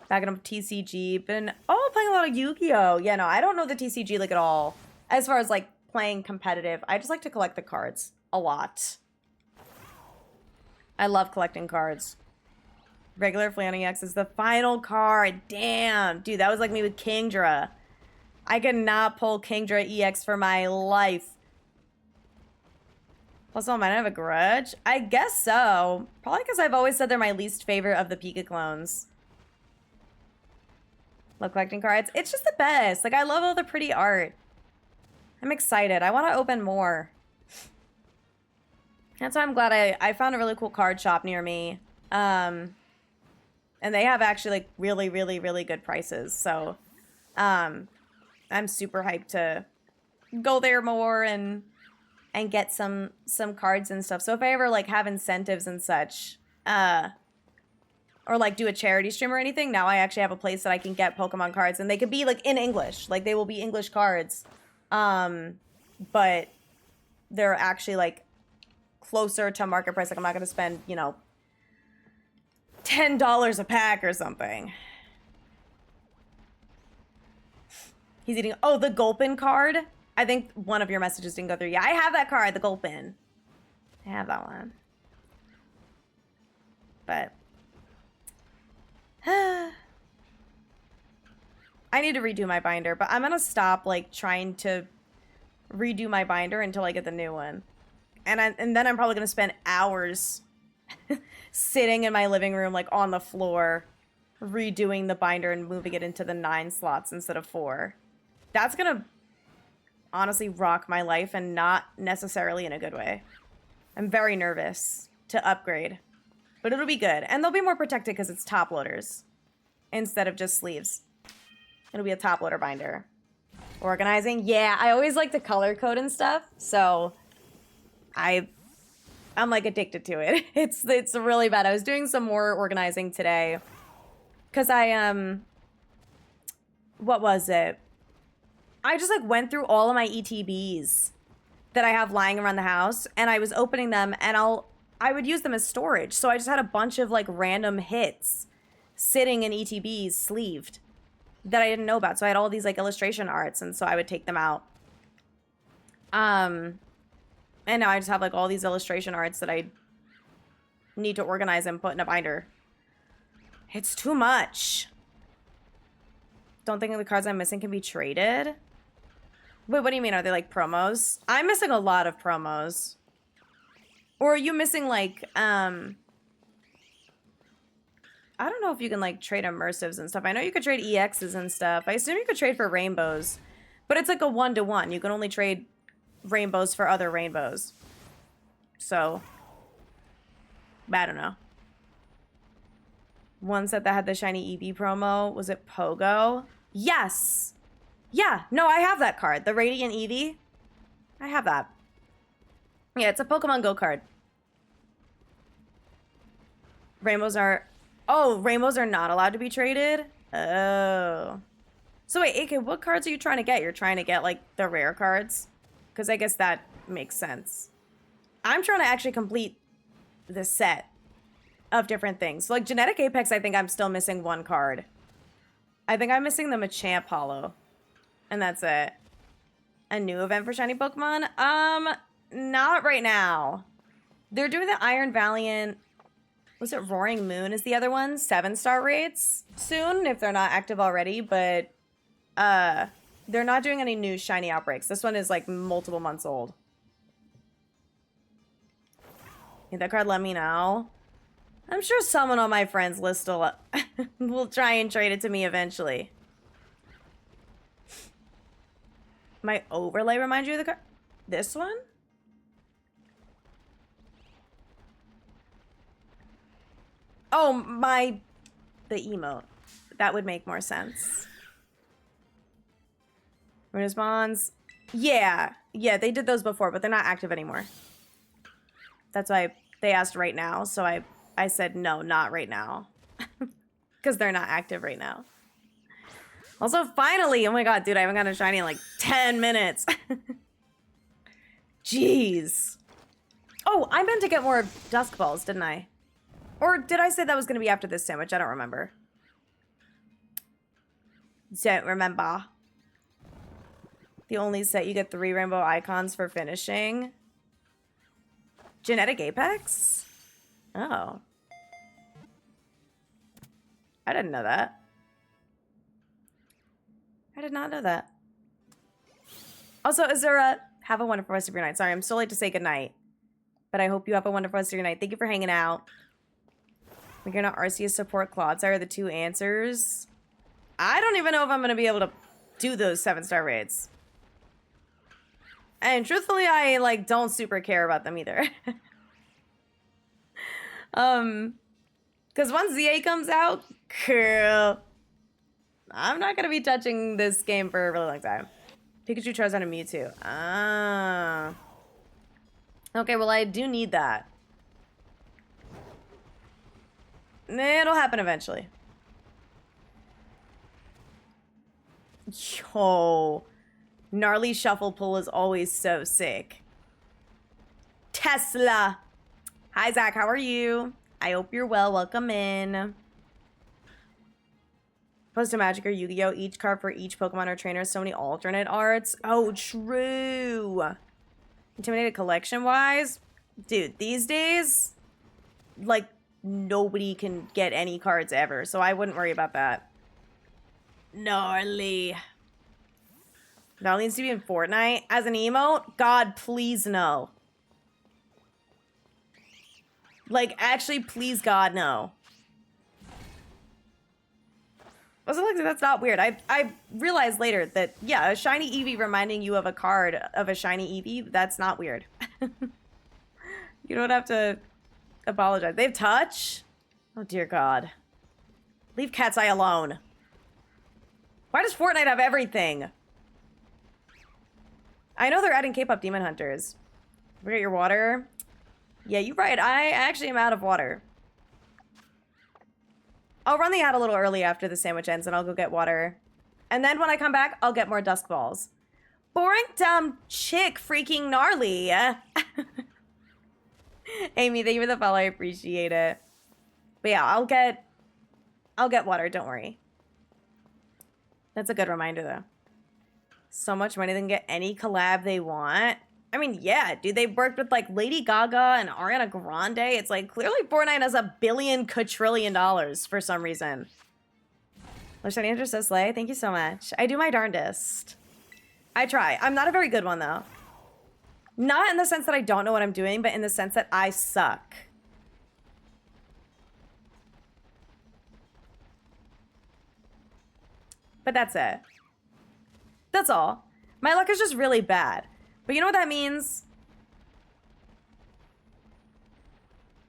A: Backing up TCG. Been, playing a lot of Yu-Gi-Oh! Yeah, no, I don't know the TCG like at all. As far as like playing competitive, I just like to collect the cards a lot. I love collecting cards. Regular Flareon EX is the final card. Damn. Dude, that was like me with Kingdra. I could not pull Kingdra EX for my life. Plus, I might have a grudge. I guess so. Probably because I've always said they're my least favorite of the Pikaclones. Love collecting cards. It's just the best. Like, I love all the pretty art. I'm excited. I want to open more. That's why I'm glad I found a really cool card shop near me. And they have actually like really, really, really good prices. So I'm super hyped to go there more and get some cards and stuff. So if I ever like have incentives and such, or like do a charity stream or anything, now I actually have a place that I can get Pokemon cards, and they could be like in English. Like they will be English cards. But they're actually like closer to market price. Like I'm not going to spend, you know, $10 a pack or something. He's eating. Oh, the Gulpin card. I think one of your messages didn't go through. Yeah, I have that card, the Gulpin. I have that one. But I need to redo my binder, but I'm gonna stop like trying to redo my binder until I get the new one. And then I'm probably gonna spend hours sitting in my living room, like on the floor, redoing the binder and moving it into the 9 slots instead of 4. That's gonna honestly rock my life, and not necessarily in a good way. I'm very nervous to upgrade, but it'll be good. And they'll be more protected because it's top loaders instead of just sleeves. It'll be a top loader binder. Organizing. Yeah, I always like to color code and stuff, so I'm like addicted to it. It's really bad. I was doing some more organizing today because what was it? I just like went through all of my ETBs that I have lying around the house, and I was opening them, and I would use them as storage. So I just had a bunch of like random hits sitting in ETBs sleeved that I didn't know about. So I had all these like illustration arts, and so I would take them out. And now I just have like all these illustration arts that I need to organize and put in a binder. It's too much. Don't think the cards I'm missing can be traded. Wait, what do you mean? Are they like promos? I'm missing a lot of promos. Or are you missing like, I don't know if you can like trade immersives and stuff. I know you could trade EXs and stuff. I assume you could trade for rainbows. But it's like a 1-to-1. You can only trade rainbows for other rainbows. So, I don't know. One set that had the shiny Eevee promo. Was it Pogo? Yes! Yeah, no, I have that card. The Radiant Eevee. I have that. Yeah, it's a Pokemon Go card. Rainbows are... Oh, rainbows are not allowed to be traded? Oh. So wait, AK, what cards are you trying to get? You're trying to get, like, the rare cards? Because I guess that makes sense. I'm trying to actually complete the set of different things. So, like, Genetic Apex, I think I'm still missing 1 card. I think I'm missing the Machamp Hollow. And that's it. A new event for shiny Pokemon? Not right now. They're doing the Iron Valiant... Was it Roaring Moon is the other one? 7-star rates soon, if they're not active already. But, they're not doing any new shiny outbreaks. This one is like multiple months old. Need that card? Let me know. I'm sure someone on my friends list will try and trade it to me eventually. My overlay remind you of the car? This one? Oh, the emote. That would make more sense. Responds. Yeah, they did those before, but they're not active anymore. That's why they asked right now, so I said no, not right now. Because they're not active right now. Also, finally, oh my god, dude, I haven't gotten a shiny in like 10 minutes. Jeez. Oh, I meant to get more dusk balls, didn't I? Or did I say that was going to be after this sandwich? I don't remember. Don't remember. The only set you get 3 rainbow icons for finishing. Genetic Apex? Oh. I didn't know that. I did not know that. Also, is there a... Have a wonderful rest of your night. Sorry, I'm still late to say goodnight. But I hope you have a wonderful rest of your night. Thank you for hanging out. We're gonna Arceus support Claude. Are the 2 answers. I don't even know if I'm gonna be able to do those 7-star raids. And truthfully, I, like, don't super care about them either. Because once ZA comes out, girl, I'm not gonna be touching this game for a really long time. Pikachu, Charizard, and Mewtwo. Ah. Okay, well, I do need that. It'll happen eventually. Yo. Gnarly shuffle pull is always so sick. Tesla. Hi, Zach. How are you? I hope you're well. Welcome in. Post to Magic or Yu-Gi-Oh! Each card for each Pokemon or trainer. So many alternate arts. Oh, true. Intimidated collection-wise? Dude, these days, like, nobody can get any cards ever. So I wouldn't worry about that. Gnarly. That needs to be in Fortnite as an emote? God, please no. Like, actually, please, God, no. Also, like, that's not weird. I realized later that, yeah, a shiny Eevee reminding you of a card of a shiny Eevee, that's not weird. You don't have to apologize. They have touch? Oh, dear God. Leave Cat's Eye alone. Why does Fortnite have everything? I know they're adding K-pop Demon Hunters. Forget your water. Yeah, you're right. I actually am out of water. I'll run the ad a little early after the sandwich ends, and I'll go get water. And then when I come back, I'll get more dusk balls. Boring, dumb chick, freaking gnarly. Amy, thank you for the follow. I appreciate it. But yeah, I'll get water. Don't worry. That's a good reminder, though. So much money they can get any collab they want. I mean, yeah, dude, they worked with, like, Lady Gaga and Ariana Grande. It's like, clearly Fortnite has $1 billion quadrillion for some reason. Shiny Andrew says slay. Thank you so much. I do my darndest. I try. I'm not a very good one, though. Not in the sense that I don't know what I'm doing, but in the sense that I suck. But that's it. That's all. My luck is just really bad. But you know what that means?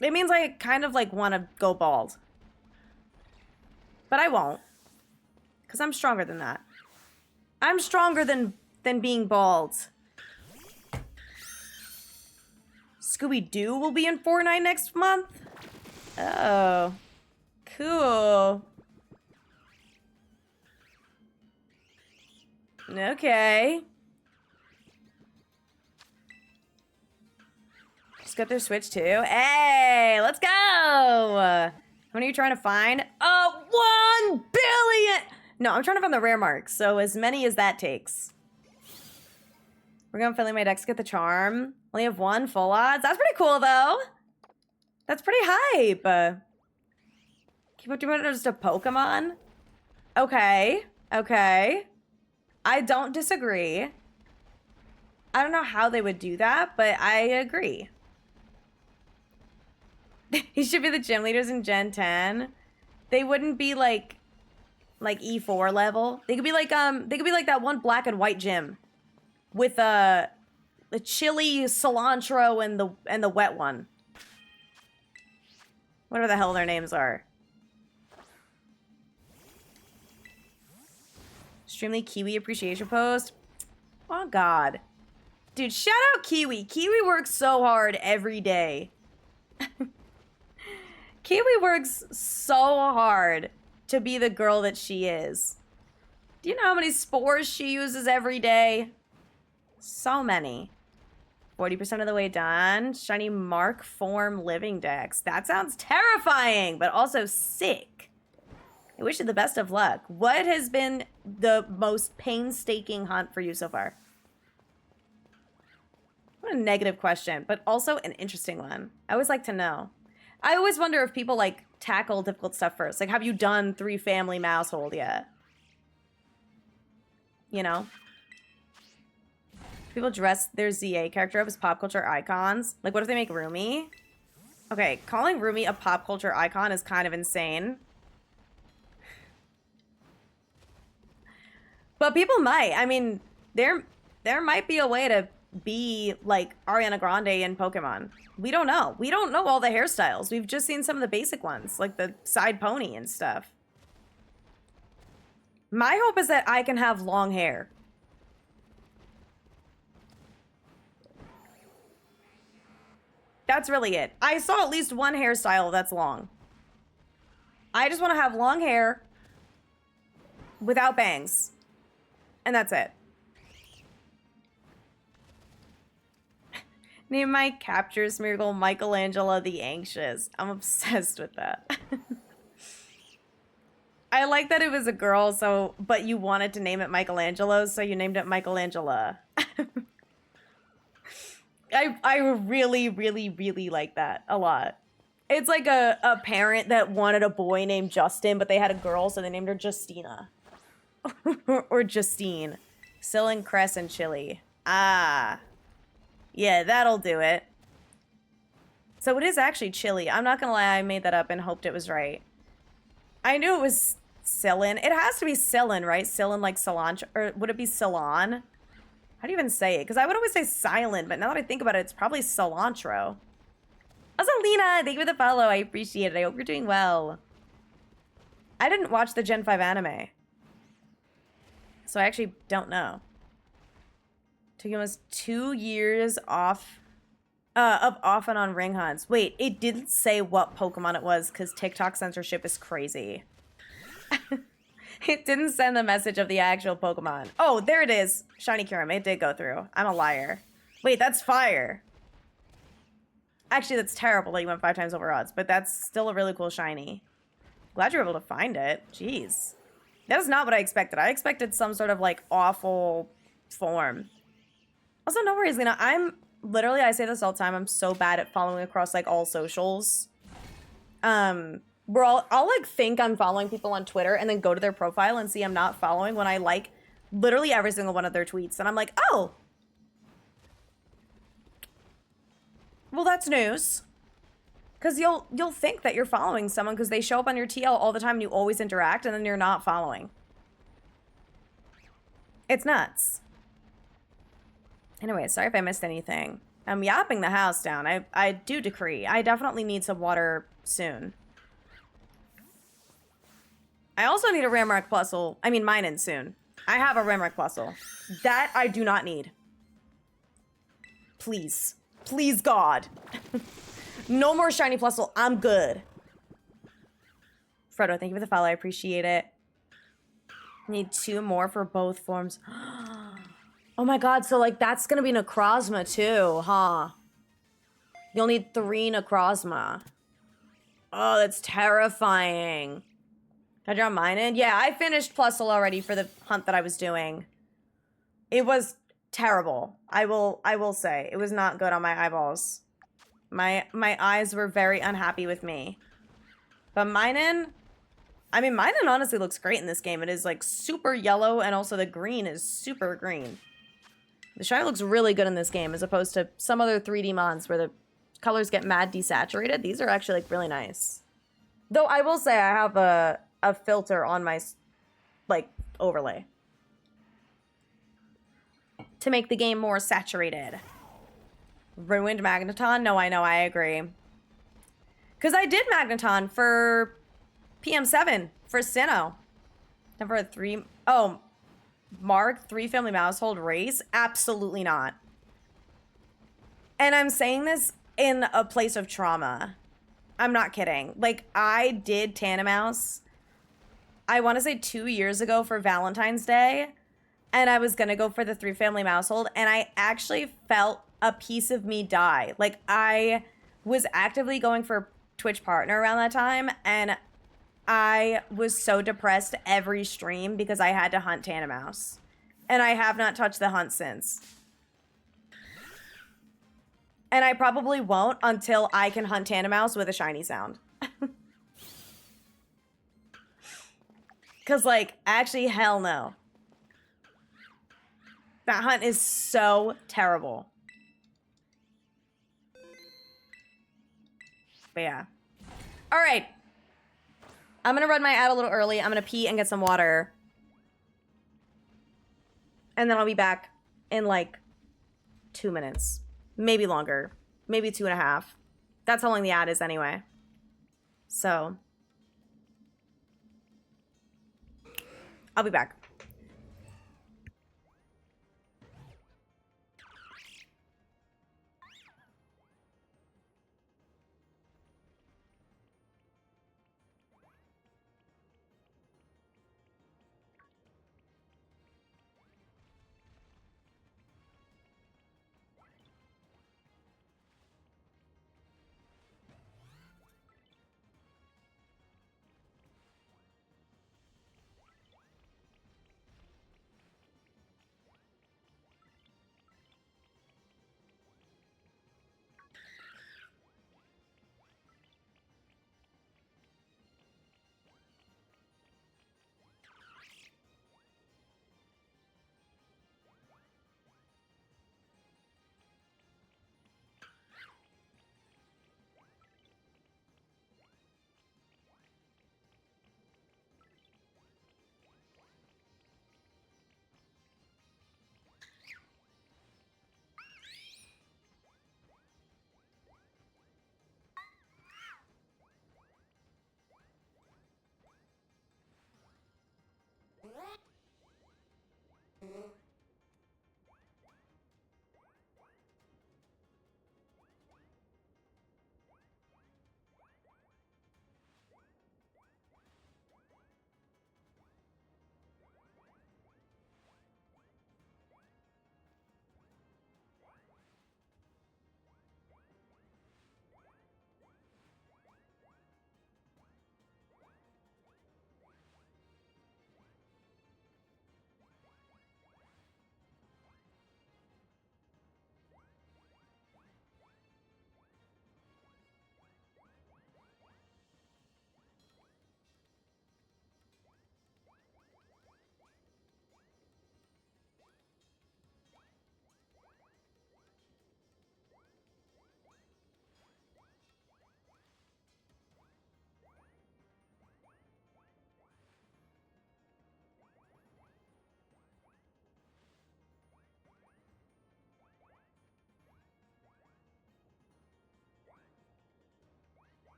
A: It means I kind of, like, want to go bald. But I won't. Because I'm stronger than that. I'm stronger than being bald. Scooby-Doo will be in Fortnite next month? Oh. Cool. Okay. Just got their Switch too. Hey, let's go! How many are you trying to find? 1 billion! No, I'm trying to find the rare marks, so as many as that takes. We're gonna fill in my decks to get the charm. Only have 1 full odds. That's pretty cool, though. That's pretty hype. Keep up doing just a Pokemon? Okay. Okay. I don't disagree. I don't know how they would do that, but I agree. He should be the gym leaders in Gen 10. They wouldn't be like E4 level. They could be like that one black and white gym with the chili, cilantro, and the wet one. Whatever the hell their names are. Extremely Kiwi appreciation post. Oh god. Dude, shout out Kiwi. Kiwi works so hard every day. Kiwi works so hard to be the girl that she is. Do you know how many spores she uses every day? So many. 40% of the way done. Shiny Mark Form Living Dex. That sounds terrifying, but also sick. I wish you the best of luck. What has been the most painstaking hunt for you so far? What a negative question, but also an interesting one. I always like to know. I always wonder if people like tackle difficult stuff first. Like, have you done 3 family household yet? You know? People dress their ZA character up as pop culture icons. Like, what if they make Rumi? Okay, calling Rumi a pop culture icon is kind of insane. But people might. I mean, there might be a way to be like Ariana Grande in Pokemon. We don't know. We don't know all the hairstyles. We've just seen some of the basic ones, like the side pony and stuff. My hope is that I can have long hair. That's really it. I saw at least one hairstyle that's long. I just want to have long hair without bangs. And that's it. Name my captures miracle Michelangelo the Anxious. I'm obsessed with that. I like that it was a girl, so but you wanted to name it Michelangelo, so you named it Michelangela. I really, really, really like that a lot. It's like a parent that wanted a boy named Justin, but they had a girl, so they named her Justina. Or Justine. Cillin, Cress, and Chili. Ah. Yeah, that'll do it. So it is actually Chili. I'm not gonna lie, I made that up and hoped it was right. I knew it was Cillin. It has to be Cillin, right? Cillin like cilantro, or would it be Ceylon? How do you even say it? Because I would always say silent, but now that I think about it, it's probably cilantro. Also, Lena, thank you for the follow. I appreciate it. I hope you're doing well. I didn't watch the Gen 5 anime, so I actually don't know. Took almost 2 years off and on ring hunts. Wait, it didn't say what Pokemon it was because TikTok censorship is crazy. It didn't send the message of the actual Pokemon. Oh, there it is. Shiny Kyurem. It did go through. I'm a liar. Wait, that's fire. Actually, that's terrible that you went 5 times over odds, but that's still a really cool shiny. Glad you were able to find it. Jeez. That is not what I expected. I expected some sort of, like, awful form. Also, no worries, Lena. I'm literally, I say this all the time, I'm so bad at following across, like, all socials. I'll like think I'm following people on Twitter and then go to their profile and see I'm not following when I like literally every single one of their tweets. And I'm like, oh, well, that's news. Because you'll think that you're following someone because they show up on your TL all the time and you always interact, and then you're not following. It's nuts. Anyway, sorry if I missed anything. I'm yapping the house down. I do decree. I definitely need some water soon. I also need a Ramrock Plusle. I mean, mine in soon. I have a Ramrock Plusle. That I do not need. Please. Please, God. No more shiny Plusle. I'm good. Frodo, thank you for the follow. I appreciate it. Need 2 more for both forms. Oh my god, so like that's gonna be Necrozma too, huh? You'll need 3 Necrozma. Oh, that's terrifying. Can I draw mine in? Yeah, I finished Plusle already for the hunt that I was doing. It was terrible. I will say. It was not good on my eyeballs. My eyes were very unhappy with me. But Minun, I mean, Minun honestly looks great in this game. It is like super yellow, and also the green is super green. The shiny looks really good in this game as opposed to some other 3D mons where the colors get mad desaturated. These are actually like really nice. Though I will say I have a filter on my like overlay to make the game more saturated. Ruined Magneton? No, I know, I agree. Because I did Magneton for PM7 for Sinnoh. And for a Mark 3 family household race? Absolutely not. And I'm saying this in a place of trauma. I'm not kidding. Like, I did Tanamouse, I want to say 2 years ago for Valentine's Day. And I was going to go for the 3 family household. And I actually felt a piece of me die. Like, I was actively going for Twitch partner around that time. And I was so depressed every stream because I had to hunt Tanamouse. And I have not touched the hunt since. And I probably won't until I can hunt Tanamouse with a shiny sound. Because, like, actually, hell no. That hunt is so terrible. But yeah. All right. I'm going to run my ad a little early. I'm going to pee and get some water. And then I'll be back in like 2 minutes. Maybe longer. Maybe 2.5. That's how long the ad is anyway. So. I'll be back.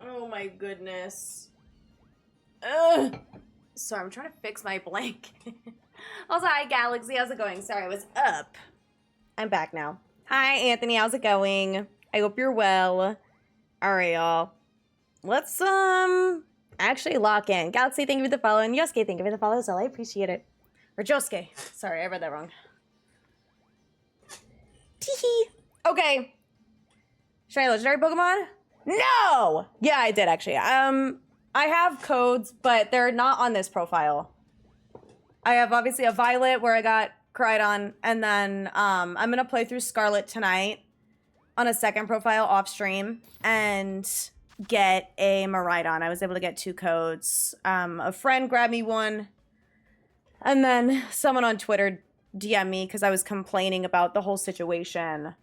A: Oh my goodness. Ugh. Sorry, I'm trying to fix my blanket. Also, hi Galaxy, how's it going? Sorry, I was up. I'm back now. Hi Anthony, how's it going? I hope you're well. Alright, y'all. Let's actually lock in. Galaxy, thank you for the follow, and Yosuke, thank you for the follow as well. I appreciate it. Or Josuke. Sorry, I read that wrong. Teehee. Okay. Should I legendary Pokemon? No! Yeah, I did actually. I I have codes, but they're not on this profile. I have obviously a Violet where I got cried on, and then I'm gonna play through Scarlet tonight on a second profile off stream and get a Maridon. I was able to get 2 codes. A friend grabbed me one, and then someone on Twitter DM me because I was complaining about the whole situation.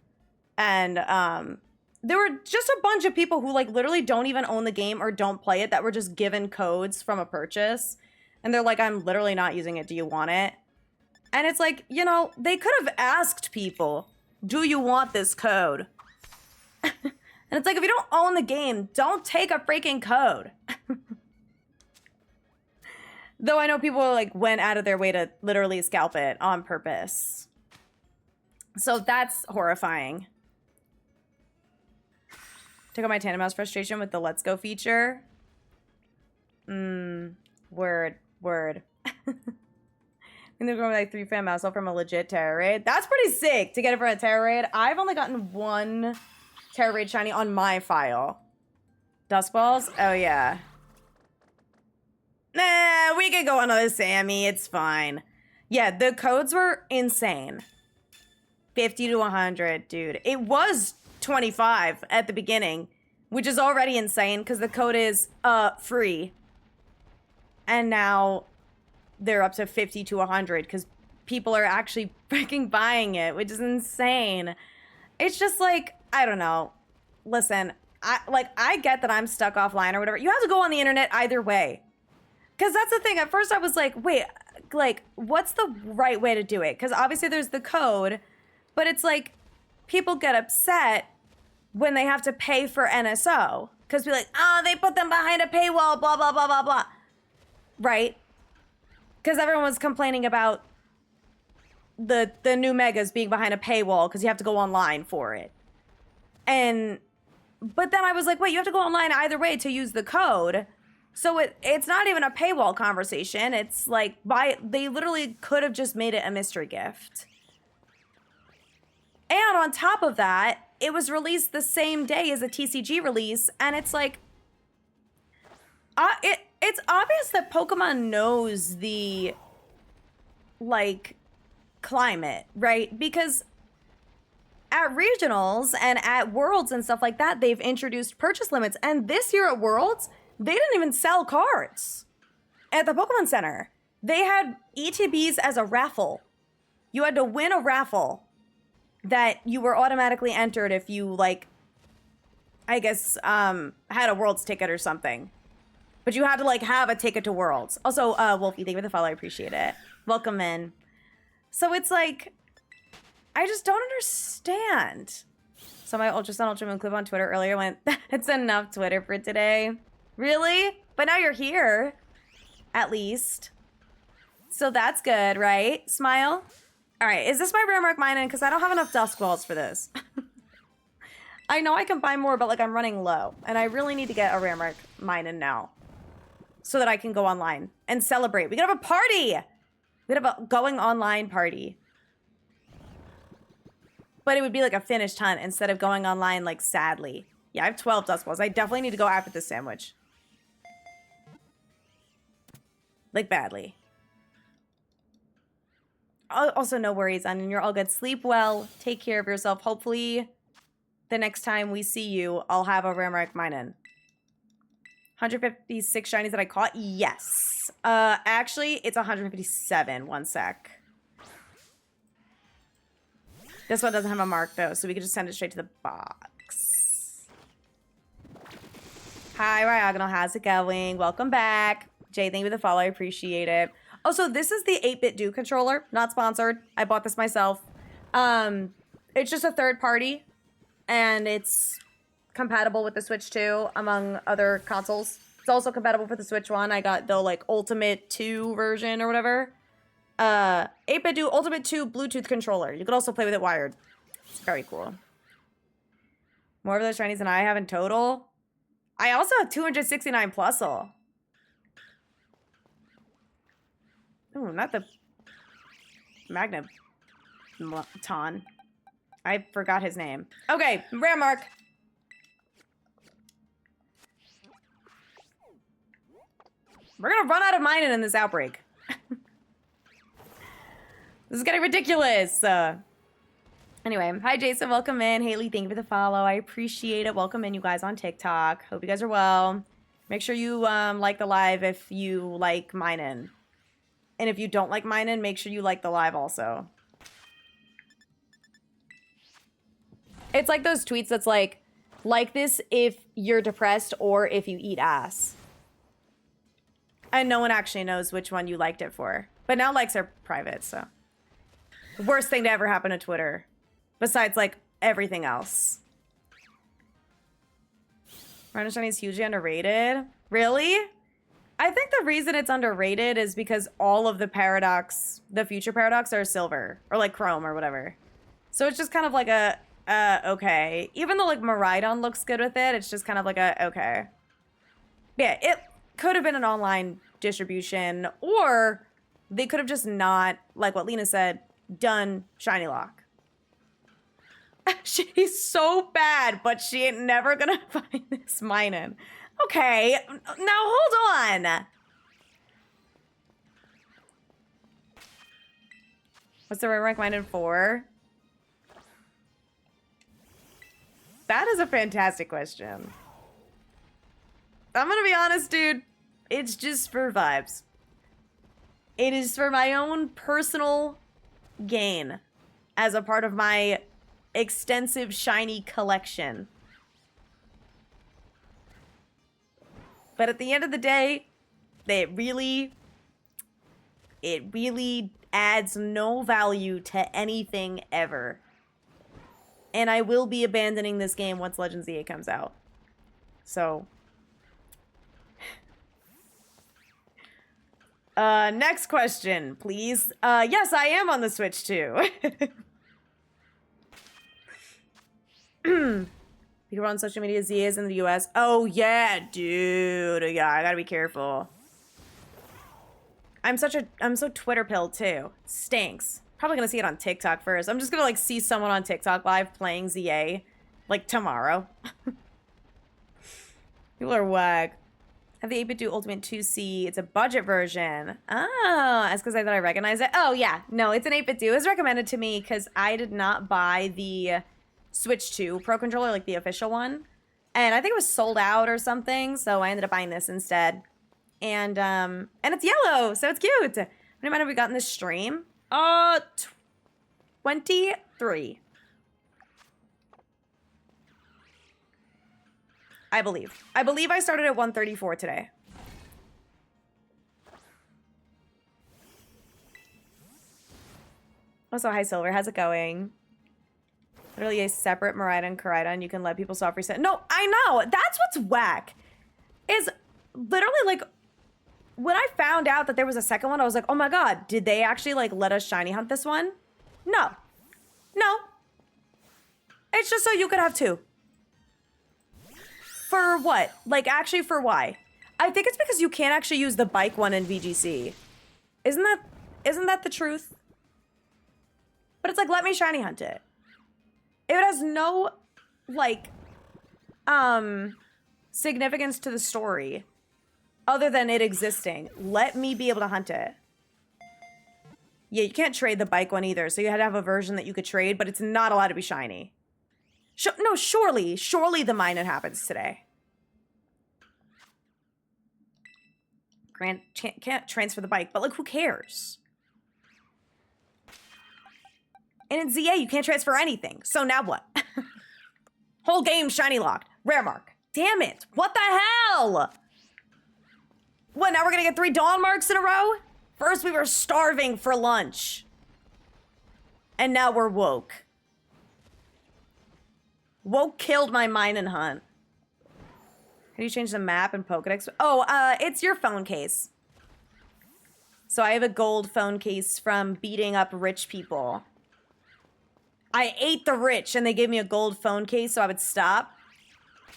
A: And there were just a bunch of people who like literally don't even own the game or don't play it that were just given codes from a purchase. And they're like, I'm literally not using it. Do you want it? And it's like, you know, they could have asked people, do you want this code? And it's like, if you don't own the game, don't take a freaking code. Though I know people like went out of their way to literally scalp it on purpose. So that's horrifying. Took out my tandem mouse frustration with the Let's Go feature. Word. And they're going like 3 fan mouse from a legit terror raid. That's pretty sick to get it from a terror raid. I've only gotten 1 terror raid shiny on my file. Dust balls? Oh yeah. Nah, we could go another Sammy. It's fine. Yeah, the codes were insane. 50 to 100, dude. It was 25 at the beginning, which is already insane because the code is free. And now they're up to 50 to 100 because people are actually freaking buying it, which is insane. It's just like, I don't know. Listen, I get that I'm stuck offline or whatever. You have to go on the internet either way. Because that's the thing. At first I was like, wait, like, what's the right way to do it? Because obviously there's the code, but it's like people get upset when they have to pay for NSO. Because be like, oh, they put them behind a paywall, blah, blah, blah, blah, blah. Right? Because everyone was complaining about the new megas being behind a paywall because you have to go online for it. But then I was like, wait, you have to go online either way to use the code. So it's not even a paywall conversation. It's like, they literally could have just made it a mystery gift. And on top of that, it was released the same day as a TCG release. And it's like, it's obvious that Pokemon knows the, like, climate, right? Because at regionals and at Worlds and stuff like that, they've introduced purchase limits. And this year at Worlds, they didn't even sell cards at the Pokemon Center. They had ETBs as a raffle. You had to win a raffle that you were automatically entered if you, like, I guess, had a Worlds ticket or something. But you had to, like, have a ticket to Worlds. Also, Wolfie, thank you for the follow. I appreciate it. Welcome in. So it's like, I just don't understand. So my Ultrasun Ultramoon clip on Twitter earlier went, it's enough Twitter for today. Really? But now you're here. At least. So that's good, right? Smile. All right, is this my rare mark mine in? Because I don't have enough dusk balls for this. I know I can buy more, but like I'm running low. And I really need to get a rare mark mine in now. So that I can go online and celebrate. We could have a party! We could have a going online party. But it would be like a finished hunt instead of going online like sadly. Yeah, I have 12 dust balls. I definitely need to go after this sandwich. Like badly. Also, no worries, Onion. You're all good. Sleep well. Take care of yourself. Hopefully, the next time we see you, I'll have a rare mark mine in. 156 shinies that I caught? Yes. Actually, it's 157. One sec. This one doesn't have a mark, though, so we can just send it straight to the box. Hi, Ryagonal. How's it going? Welcome back. Jay, thank you for the follow. I appreciate it. Oh, so this is the 8-bit Do controller. Not sponsored. I bought this myself. It's just a third party, and it's compatible with the Switch 2, among other consoles. It's also compatible with the Switch 1. I got the, like, Ultimate 2 version or whatever. 8-bit Do Ultimate 2 Bluetooth controller. You could also play with it wired. It's very cool. More of those shinies than I have in total. I also have 269 Plusle. Ooh, not the Magneton. I forgot his name. Okay, rare mark. We're gonna run out of mining in this outbreak. This is getting ridiculous. Anyway, hi Jason, welcome in. Haley, thank you for the follow. I appreciate it. Welcome in, you guys on TikTok. Hope you guys are well. Make sure you like the live if you like mining. And if you don't like mining, make sure you like the live also. It's like those tweets that's like this if you're depressed or if you eat ass. And no one actually knows which one you liked it for. But now likes are private, so. The worst thing to ever happen to Twitter. Besides, like, everything else. Rhino Shiny is hugely underrated. Really? I think the reason it's underrated is because all of the paradox, the future paradox, are silver. Or, like, chrome or whatever. So it's just kind of like a, okay. Even though, like, Miraidon looks good with it, it's just kind of like a, okay. Yeah, it could have been an online distribution, or they could have just not, like what Lena said, done Shiny Lock. She's so bad, but she ain't never gonna find this mining. Okay, now hold on. What's the rank mining for? That is a fantastic question. I'm gonna be honest, dude. It's just for vibes. It is for my own personal gain as a part of my extensive shiny collection. But at the end of the day, it really adds no value to anything ever. And I will be abandoning this game once Legends ZA comes out. So next question, please. Yes, I am on the Switch too. People on social media, ZA is in the US. Oh yeah, dude. Yeah, I gotta be careful. I'm so Twitter pilled too. Stinks. Probably gonna see it on TikTok first. I'm just gonna like see someone on TikTok live playing ZA like tomorrow. People are whack. Have the 8-bit do Ultimate 2C. It's a budget version. Oh, that's because I thought I recognized it. Oh, yeah. No, it's an 8-bit do. It was recommended to me because I did not buy the Switch 2 Pro Controller, like the official one. And I think it was sold out or something, so I ended up buying this instead. And it's yellow, so it's cute. How many amount have we gotten this stream? 23. I believe I started at 134 today. Also, hi Silver, how's it going? Literally a separate Miraidon and Koraidon. You can let people soft reset. No, I know. That's what's whack. Is literally like when I found out that there was a second one, I was like, oh my god, did they actually like let us shiny hunt this one? No. No. It's just so you could have two. For what? Like, actually, for why? I think it's because you can't actually use the bike one in VGC. Isn't that the truth? But it's like, let me shiny hunt it. It has no, like, significance to the story other than it existing. Let me be able to hunt it. Yeah, you can't trade the bike one either, so you had to have a version that you could trade, but it's not allowed to be shiny. No, surely the mining happens today. Grant can't transfer the bike, but like, who cares? And in ZA, you can't transfer anything. So now what? Whole game shiny locked. Rare mark. Damn it. What the hell? What, now we're gonna get 3 dawn marks in a row? First we were starving for lunch. And now we're woke. Woke killed my mine and hunt. How do you change the map in Pokedex? Oh, it's your phone case. So I have a gold phone case from beating up rich people. I ate the rich and they gave me a gold phone case so I would stop.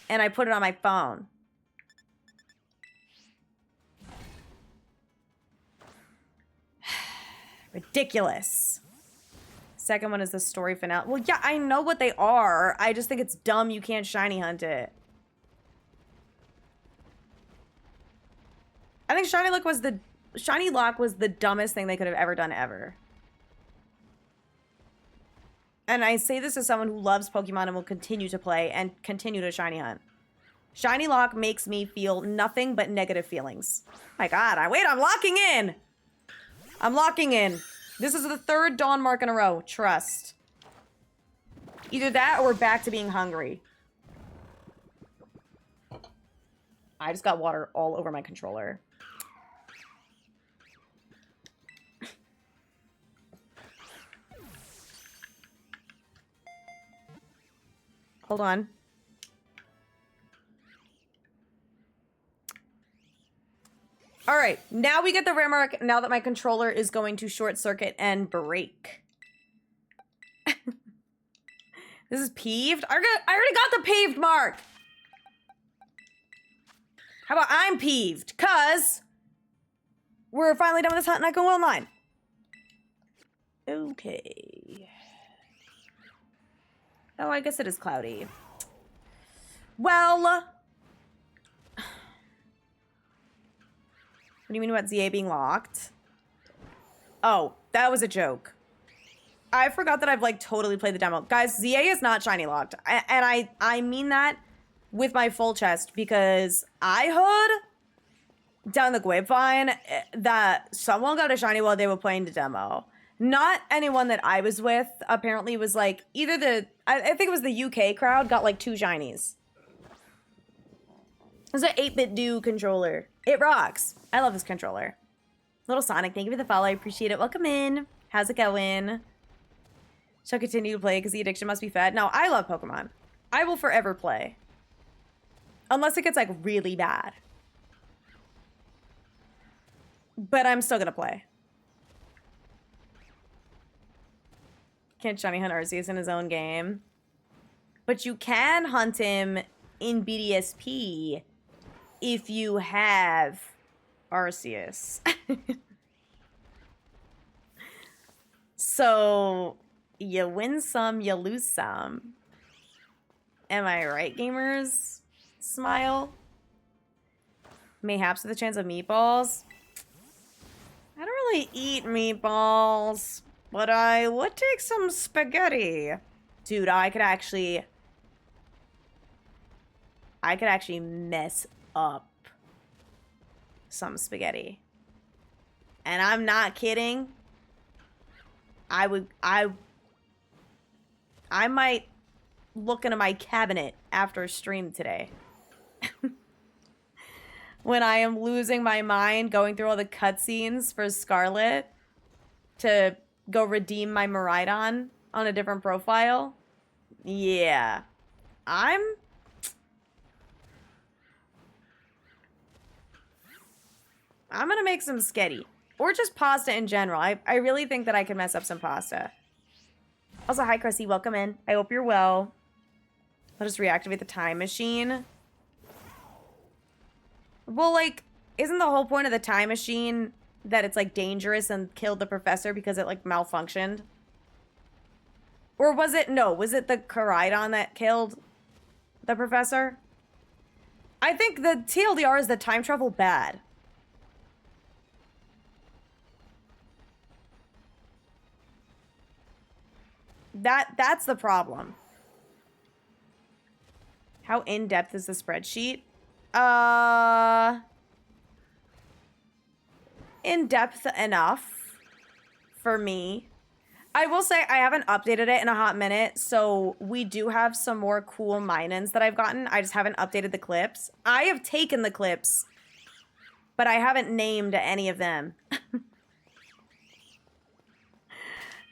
A: And I put it on my phone. Ridiculous. Second one is the story finale. Well, yeah, I know what they are. I just think it's dumb you can't shiny hunt it. I think Shiny Lock was the dumbest thing they could have ever done ever. And I say this as someone who loves Pokemon and will continue to play and continue to shiny hunt. Shiny Lock makes me feel nothing but negative feelings. My God, I'm locking in. I'm locking in. This is the 3rd Dawn mark in a row. Trust. Either that or we're back to being hungry. I just got water all over my controller. Hold on. All right, now we get the rare mark now that my controller is going to short circuit and break. This is peeved? I already got the paved mark. How about I'm peeved? Cause we're finally done with this hunt and I can go online. Okay. Oh, I guess it is cloudy. Well, what do you mean about ZA being locked? Oh, that was a joke. I forgot that I've like totally played the demo. Guys, ZA is not shiny locked. And I mean that with my full chest because I heard down the grapevine that someone got a shiny while they were playing the demo. Not anyone that I was with apparently was like either I think it was the UK crowd got like 2 shinies. It's an 8-bit do controller. It rocks. I love this controller. Little Sonic, thank you for the follow. I appreciate it. Welcome in. How's it going? Shall continue to play because the addiction must be fed. No, I love Pokemon. I will forever play. Unless it gets like really bad. But I'm still gonna play. Can't shiny hunt Arceus in his own game. But you can hunt him in BDSP if you have Arceus. So, you win some, you lose some. Am I right, gamers? Smile. Mayhaps with a chance of meatballs. I don't really eat meatballs. But I would take some spaghetti. Dude, I could actually mess up some spaghetti. And I'm not kidding. I might look into my cabinet after a stream today. When I am losing my mind going through all the cutscenes for Scarlet to go redeem my Miraidon on a different profile. Yeah. I'm gonna make some sketty. Or just pasta in general. I really think that I can mess up some pasta. Also, hi, Cressy. Welcome in. I hope you're well. I'll just reactivate the time machine. Well, like, isn't the whole point of the time machine that it's, like, dangerous and killed the professor because it, like, malfunctioned? Or was it... No, was it the Koraidon that killed the professor? I think the TLDR is that time travel bad. That's the problem. How in-depth is the spreadsheet? In-depth enough for me. I will say I haven't updated it in a hot minute, so we do have some more cool mine-ins that I've gotten. I just haven't updated the clips. I have taken the clips, but I haven't named any of them.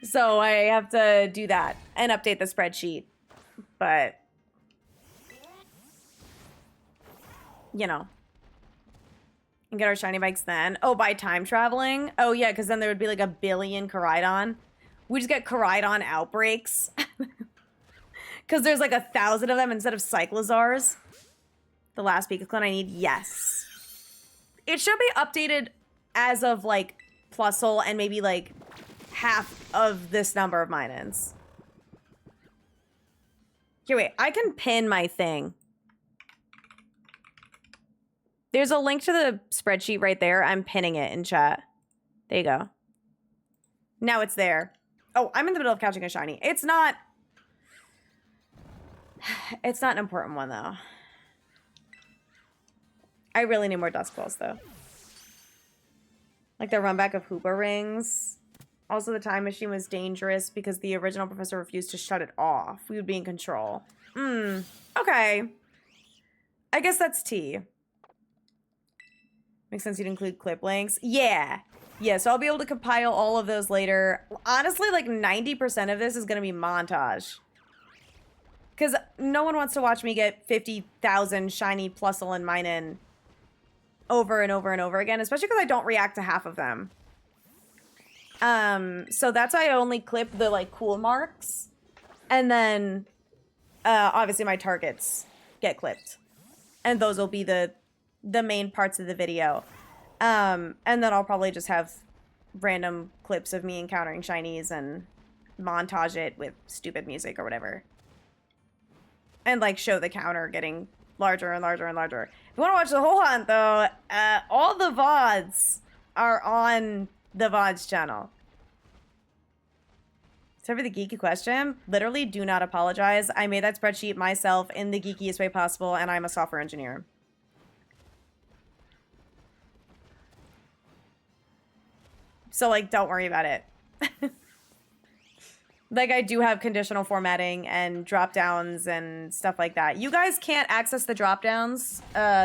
A: So I have to do that and update the spreadsheet. But, you know. And get our shiny bikes then. Oh, by time traveling? Oh, yeah, because then there would be like 1 billion Koraidon. We just get Koraidon outbreaks. Because there's like 1,000 of them instead of Cyclozars. The last Pikaclone I need? Yes. It should be updated as of like Plusle and maybe like half of this number of mine-ins. Here, wait. I can pin my thing. There's a link to the spreadsheet right there. I'm pinning it in chat. There you go. Now it's there. Oh, I'm in the middle of catching a shiny. It's not an important one, though. I really need more Dusk Balls, though. Like the run back of Hooper Rings. Also, the time machine was dangerous because the original professor refused to shut it off. We would be in control. Okay. I guess that's T. Makes sense you'd include clip links. Yeah. Yeah, so I'll be able to compile all of those later. Honestly, like 90% of this is going to be montage. Because no one wants to watch me get 50,000 shiny Plusle and Minun over and over and over again, especially because I don't react to half of them. So that's why I only clip the like cool marks, and then obviously my targets get clipped, and those will be the main parts of the video. And then I'll probably just have random clips of me encountering shinies and montage it with stupid music or whatever, and like show the counter getting larger and larger and larger. If you want to watch the whole hunt, though, all the VODs are on the VODs channel. So for the geeky question, literally do not apologize. I made that spreadsheet myself in the geekiest way possible, and I'm a software engineer. So, like, don't worry about it. Like, I do have conditional formatting and drop-downs and stuff like that. You guys can't access the drop-downs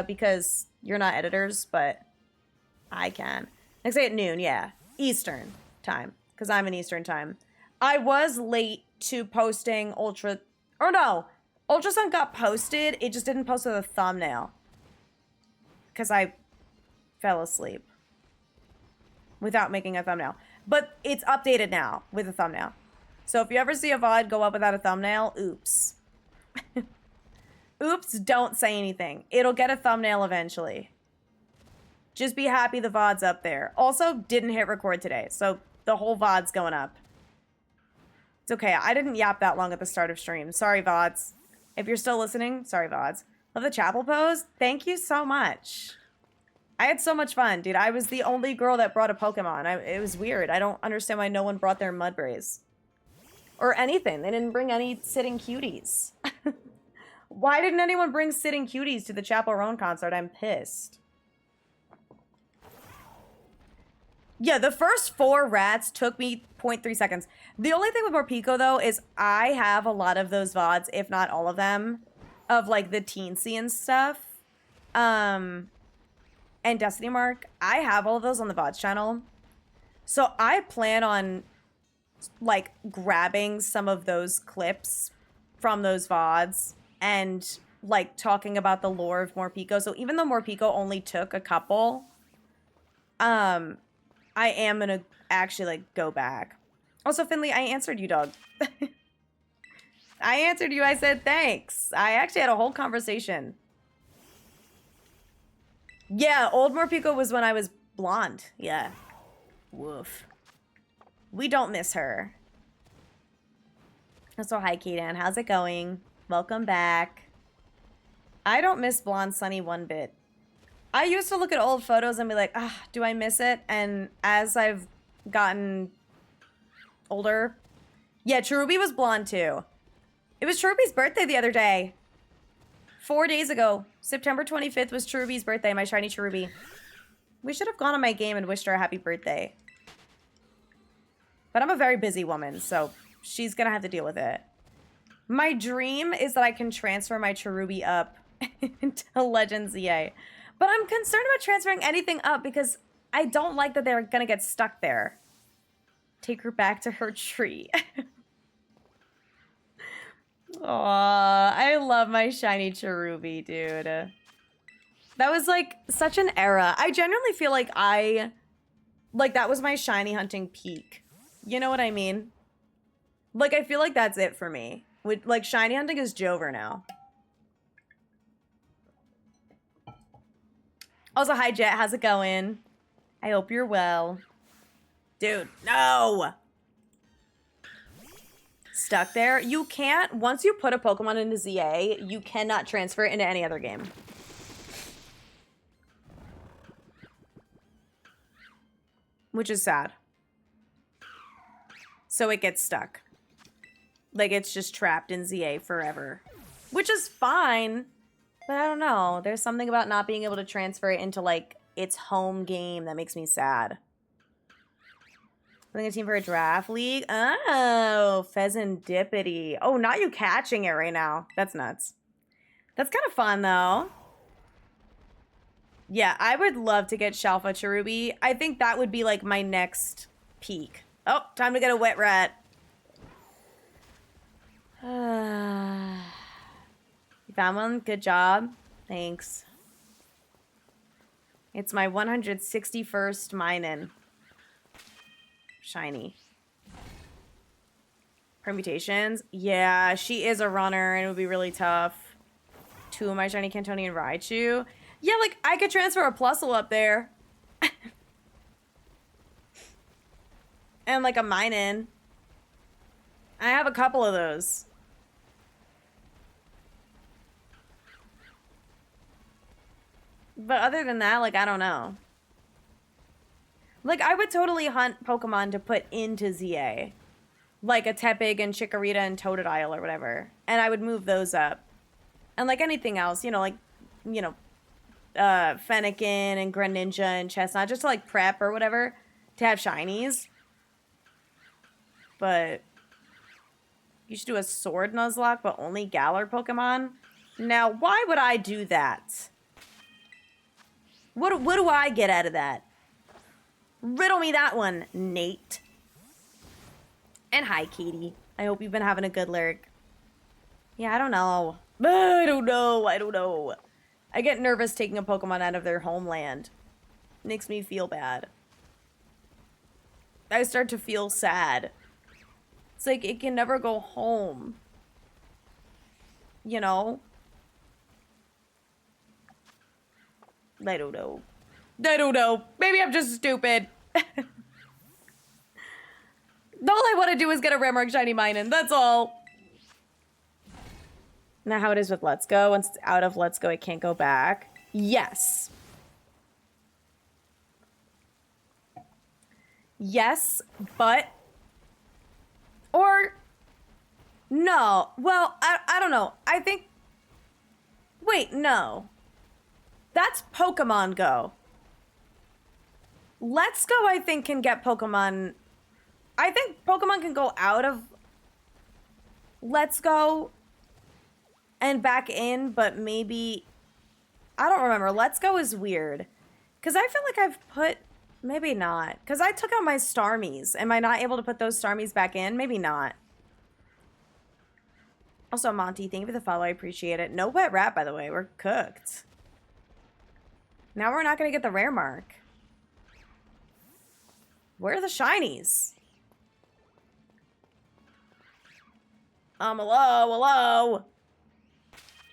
A: because you're not editors, but I can. Like, say at noon, yeah. Eastern time, because I'm in Eastern time. I was late to posting Ultra... Or no, Ultrasun got posted. It just didn't post with a thumbnail. Because I fell asleep without making a thumbnail. But it's updated now with a thumbnail. So if you ever see a VOD go up without a thumbnail, oops. Oops, don't say anything. It'll get a thumbnail eventually. Just be happy the VOD's up there. Also, didn't hit record today, so the whole VOD's going up. It's okay. I didn't yap that long at the start of stream. Sorry, VODs. If you're still listening, sorry, VODs. Love the chapel pose. Thank you so much. I had so much fun, dude. I was the only girl that brought a Pokemon. It was weird. I don't understand why no one brought their Mudbrays. Or anything. They didn't bring any sitting cuties. Why didn't anyone bring sitting cuties to the Chapel Roan concert? I'm pissed. Yeah, the first 4 rats took me 0.3 seconds. The only thing with Morpeko, though, is I have a lot of those VODs, if not all of them, of, like, the teensy and stuff. And Destiny Mark. I have all of those on the VODs channel. So I plan on like grabbing some of those clips from those VODs and like talking about the lore of Morpeko. So even though Morpeko only took a couple, I am gonna actually like go back. Also, Finley, I answered you, dog. I answered you. I said thanks. I actually had a whole conversation. Yeah, old Morpeko was when I was blonde. Yeah. Woof. We don't miss her. So hi, Kaden. How's it going? Welcome back. I don't miss blonde Sunny one bit. I used to look at old photos and be like, ah, do I miss it? And as I've gotten older, yeah, Cherubi was blonde too. It was Cherubi's birthday the other day. 4 days ago. September 25th was Cherubi's birthday, my shiny Cherubi. We should have gone on my game and wished her a happy birthday. But I'm a very busy woman, so she's gonna have to deal with it. My dream is that I can transfer my Cherubi up into Legends EA. But I'm concerned about transferring anything up because I don't like that they're gonna get stuck there. Take her back to her tree. Aw, I love my shiny Cherubi, dude. That was like such an era. I genuinely feel like that was my shiny hunting peak. You know what I mean? Like, I feel like that's it for me. Like, shiny hunting is Jover now. Also, hi, Jet. How's it going? I hope you're well. Dude, no! Stuck there. You can't, once you put a Pokemon into ZA, you cannot transfer it into any other game. which is sad. So it gets stuck. Like, it's just trapped in ZA forever. Which is fine. But I don't know. There's something about not being able to transfer it into, like, its home game that makes me sad. Putting a team for a draft league? Oh, Pheasantipity. Oh, not you catching it right now. That's nuts. That's kind of fun, though. Yeah, I would love to get Shalfa Cherubi. I think that would be, like, my next peak. Oh, time to get a wet rat. You found one? Good job. Thanks. It's my 161st mine-in. Shiny. Permutations? Yeah, she is a runner and it would be really tough. 2 of my shiny Cantonian Raichu. Yeah, like, I could transfer a Plusle up there. And, like, a mine-in. I have a couple of those. But other than that, like, I don't know. Like, I would totally hunt Pokemon to put into ZA. Like a Tepig and Chikorita and Totodile or whatever. And I would move those up. And like anything else, you know, like, you know, Fennekin and Greninja and Chestnut, just to like prep or whatever, to have shinies. But you should do a Sword Nuzlocke, but only Galar Pokemon? Now, why would I do that? What do I get out of that? Riddle me that one, Nate. And hi, Katie. I hope you've been having a good lyric. Yeah, I don't know. I don't know. I get nervous taking a Pokemon out of their homeland. Makes me feel bad. I start to feel sad. It's like it can never go home. You know? I don't know. Maybe I'm just stupid. All I want to do is get a Rammark Shiny Mine-in. That's all. Now how it is with Let's Go. Once it's out of Let's Go, it can't go back. Yes. Yes, but... Or... No. Well, I don't know. I think... Wait, no. That's Pokemon Go. Let's Go, I think, can get Pokemon... I think Pokemon can go out of Let's Go and back in, but maybe... I don't remember. Let's Go is weird. Because I feel like I've put... Maybe not. Because I took out my Starmies. Am I not able to put those Starmies back in? Maybe not. Also, Monty, thank you for the follow. I appreciate it. No wet rat, by the way. We're cooked. Now we're not going to get the rare mark. Where are the shinies? Hello.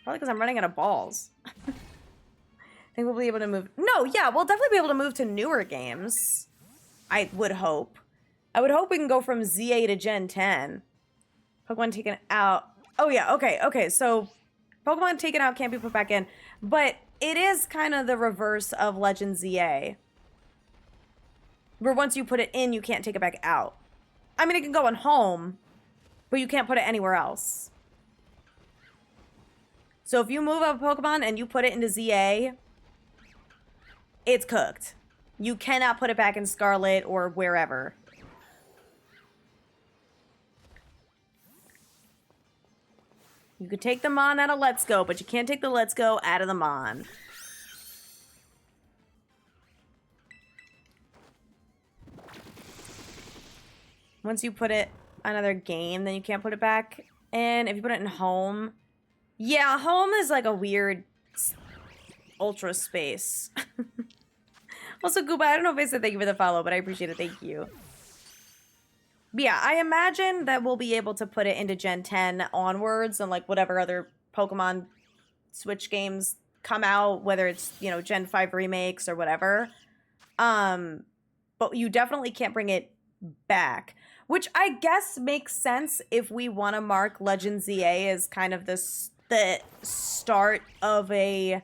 A: Probably because I'm running out of balls. I think we'll be able to move. No, yeah, we'll definitely be able to move to newer games. I would hope. I would hope we can go from ZA to Gen 10. Pokemon taken out. Oh, yeah, okay. So, Pokemon taken out can't be put back in. But it is kind of the reverse of Legend ZA. Where once you put it in, you can't take it back out. I mean, it can go on home, but you can't put it anywhere else. So if you move a Pokemon and you put it into ZA, it's cooked. You cannot put it back in Scarlet or wherever. You could take the Mon out of Let's Go, but you can't take the Let's Go out of the Mon. Once you put it another game, then you can't put it back in. If you put it in home. Yeah, home is like a weird ultra space. Also, Gooba, I don't know if I said thank you for the follow, but I appreciate it. Thank you. But yeah, I imagine that we'll be able to put it into Gen 10 onwards and like whatever other Pokemon Switch games come out, whether it's, you know, Gen 5 remakes or whatever. But you definitely can't bring it back. Which I guess makes sense if we want to mark Legend ZA as kind of the start of a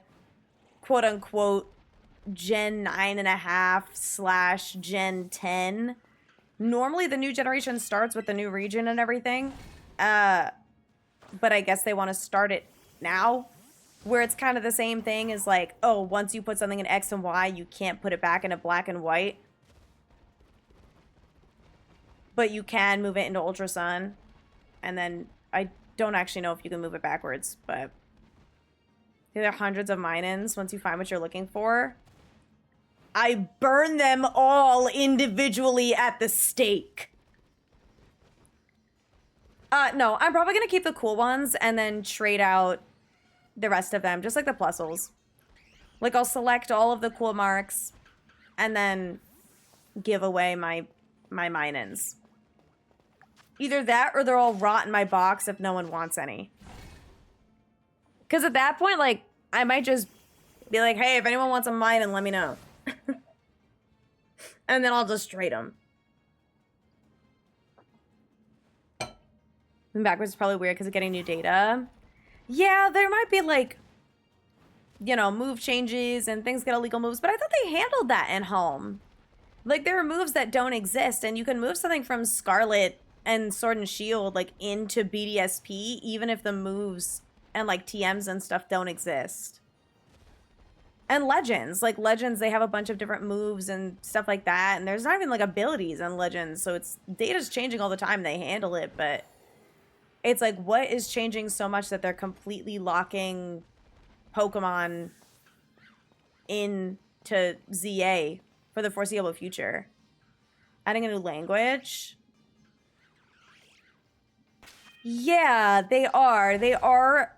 A: quote-unquote Gen 9.5 / Gen 10. Normally the new generation starts with the new region and everything. But I guess they want to start it now, where it's kind of the same thing as like, oh, once you put something in X and Y, you can't put it back into black and white. But you can move it into Ultra Sun. And then I don't actually know if you can move it backwards, but there are hundreds of mine-ins once you find what you're looking for. I burn them all individually at the stake. No, I'm probably gonna keep the cool ones and then trade out the rest of them, just like the plusles. Like, I'll select all of the cool marks and then give away my mine-ins. Either that or they'll all rot in my box if no one wants any. Because at that point, like, I might just be like, hey, if anyone wants a mine-in, let me know. And then I'll just trade them. And backwards is probably weird because of getting new data. Yeah, there might be, like, you know, move changes and things get illegal moves, but I thought they handled that in home. Like, there are moves that don't exist, and you can move something from Scarlet and Sword and Shield, like, into BDSP, even if the moves and, like, TMs and stuff don't exist. And Legends. Like, Legends, they have a bunch of different moves and stuff like that, and there's not even, like, abilities in Legends, so it's... Data's changing all the time, they handle it, but... It's like, what is changing so much that they're completely locking Pokemon into ZA for the foreseeable future? Adding a new language? Yeah, they are. They are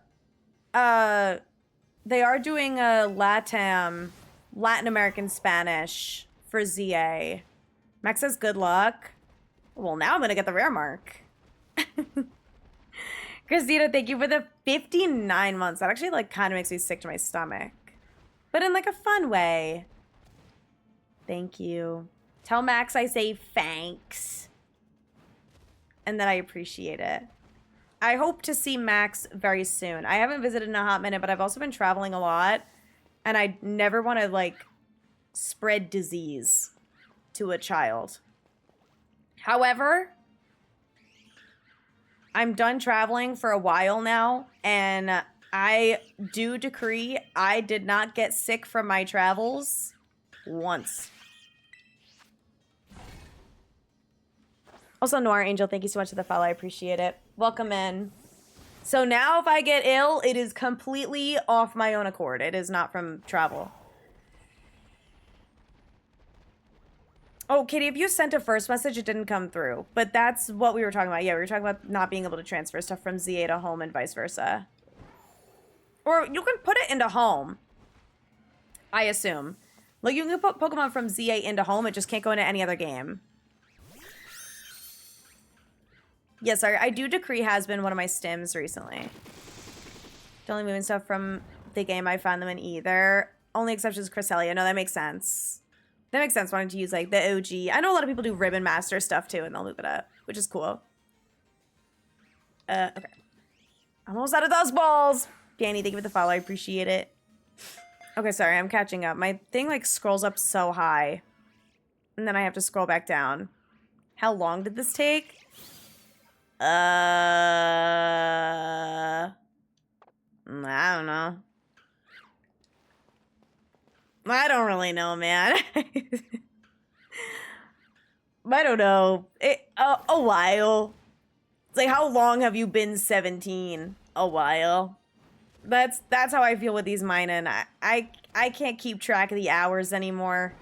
A: doing a Latin American Spanish for ZA. Max says good luck. Well, now I'm gonna get the rare mark. Christina, thank you for the 59 months. That actually, like, kind of makes me sick to my stomach. But in, like, a fun way. Thank you. Tell Max I say thanks. And that I appreciate it. I hope to see Max very soon. I haven't visited in a hot minute, but I've also been traveling a lot. And I never want to, like, spread disease to a child. However... I'm done traveling for a while now, and I do decree I did not get sick from my travels once. Also, Noir Angel, thank you so much for the follow. I appreciate it. Welcome in. So now if I get ill, it is completely off my own accord. It is not from travel. Oh, Katie, if you sent a first message, it didn't come through. But that's what we were talking about. Yeah, we were talking about not being able to transfer stuff from ZA to home and vice versa. Or you can put it into home, I assume. Like, you can put Pokemon from ZA into home, it just can't go into any other game. Yes, I do decree has been one of my stims recently. Only moving stuff from the game I found them in either. Only exception is Cresselia. No, that makes sense. That makes sense wanting to use, like, the OG. I know a lot of people do Ribbon Master stuff, too, and they'll move it up, which is cool. Okay. I'm almost out of those balls. Danny, thank you for the follow. I appreciate it. Okay, sorry. I'm catching up. My thing, like, scrolls up so high. And then I have to scroll back down. How long did this take? I don't know. I don't really know, man. I don't know. A while. It's like, how long have you been 17? A while. That's how I feel with these mine-in. I can't keep track of the hours anymore.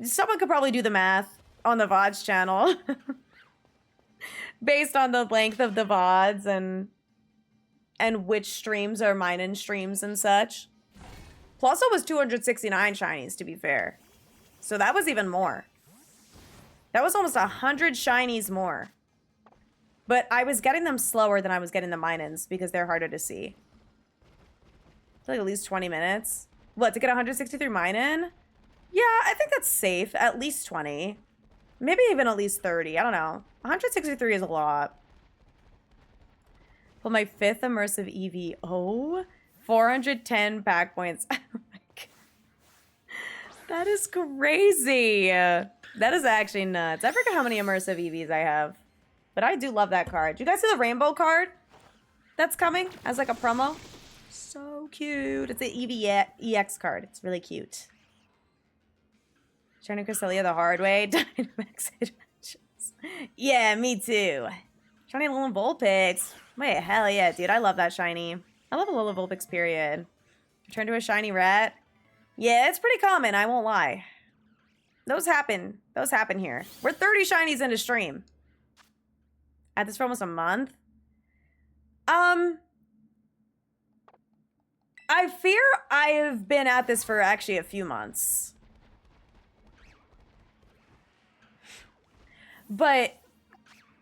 A: Someone could probably do the math on the VODs channel. Based on the length of the VODs and which streams are mine-in streams and such. Plus, it was 269 shinies, to be fair. So that was even more. That was almost 100 shinies more. But I was getting them slower than I was getting the mine-ins because they're harder to see. It's like at least 20 minutes. What, to get 163 mine-in? Yeah, I think that's safe. At least 20. Maybe even at least 30. I don't know. 163 is a lot. Well, my 5th immersive EV. Oh, 410 pack points. Oh my God. That is crazy. That is actually nuts. I forget how many immersive EVs I have. But I do love that card. Do you guys see the rainbow card that's coming as like a promo? So cute. It's an EX card. It's really cute. Trying to Cresselia the hard way. Dynamax Adventures. Yeah, me too. Shiny Alolan Vulpix. Wait, hell yeah, dude. I love that shiny. I love Alolan Vulpix, period. Turn to a shiny rat. Yeah, it's pretty common, I won't lie. Those happen. Those happen here. We're 30 shinies into stream. At this for almost a month. I fear I've been at this for actually a few months. But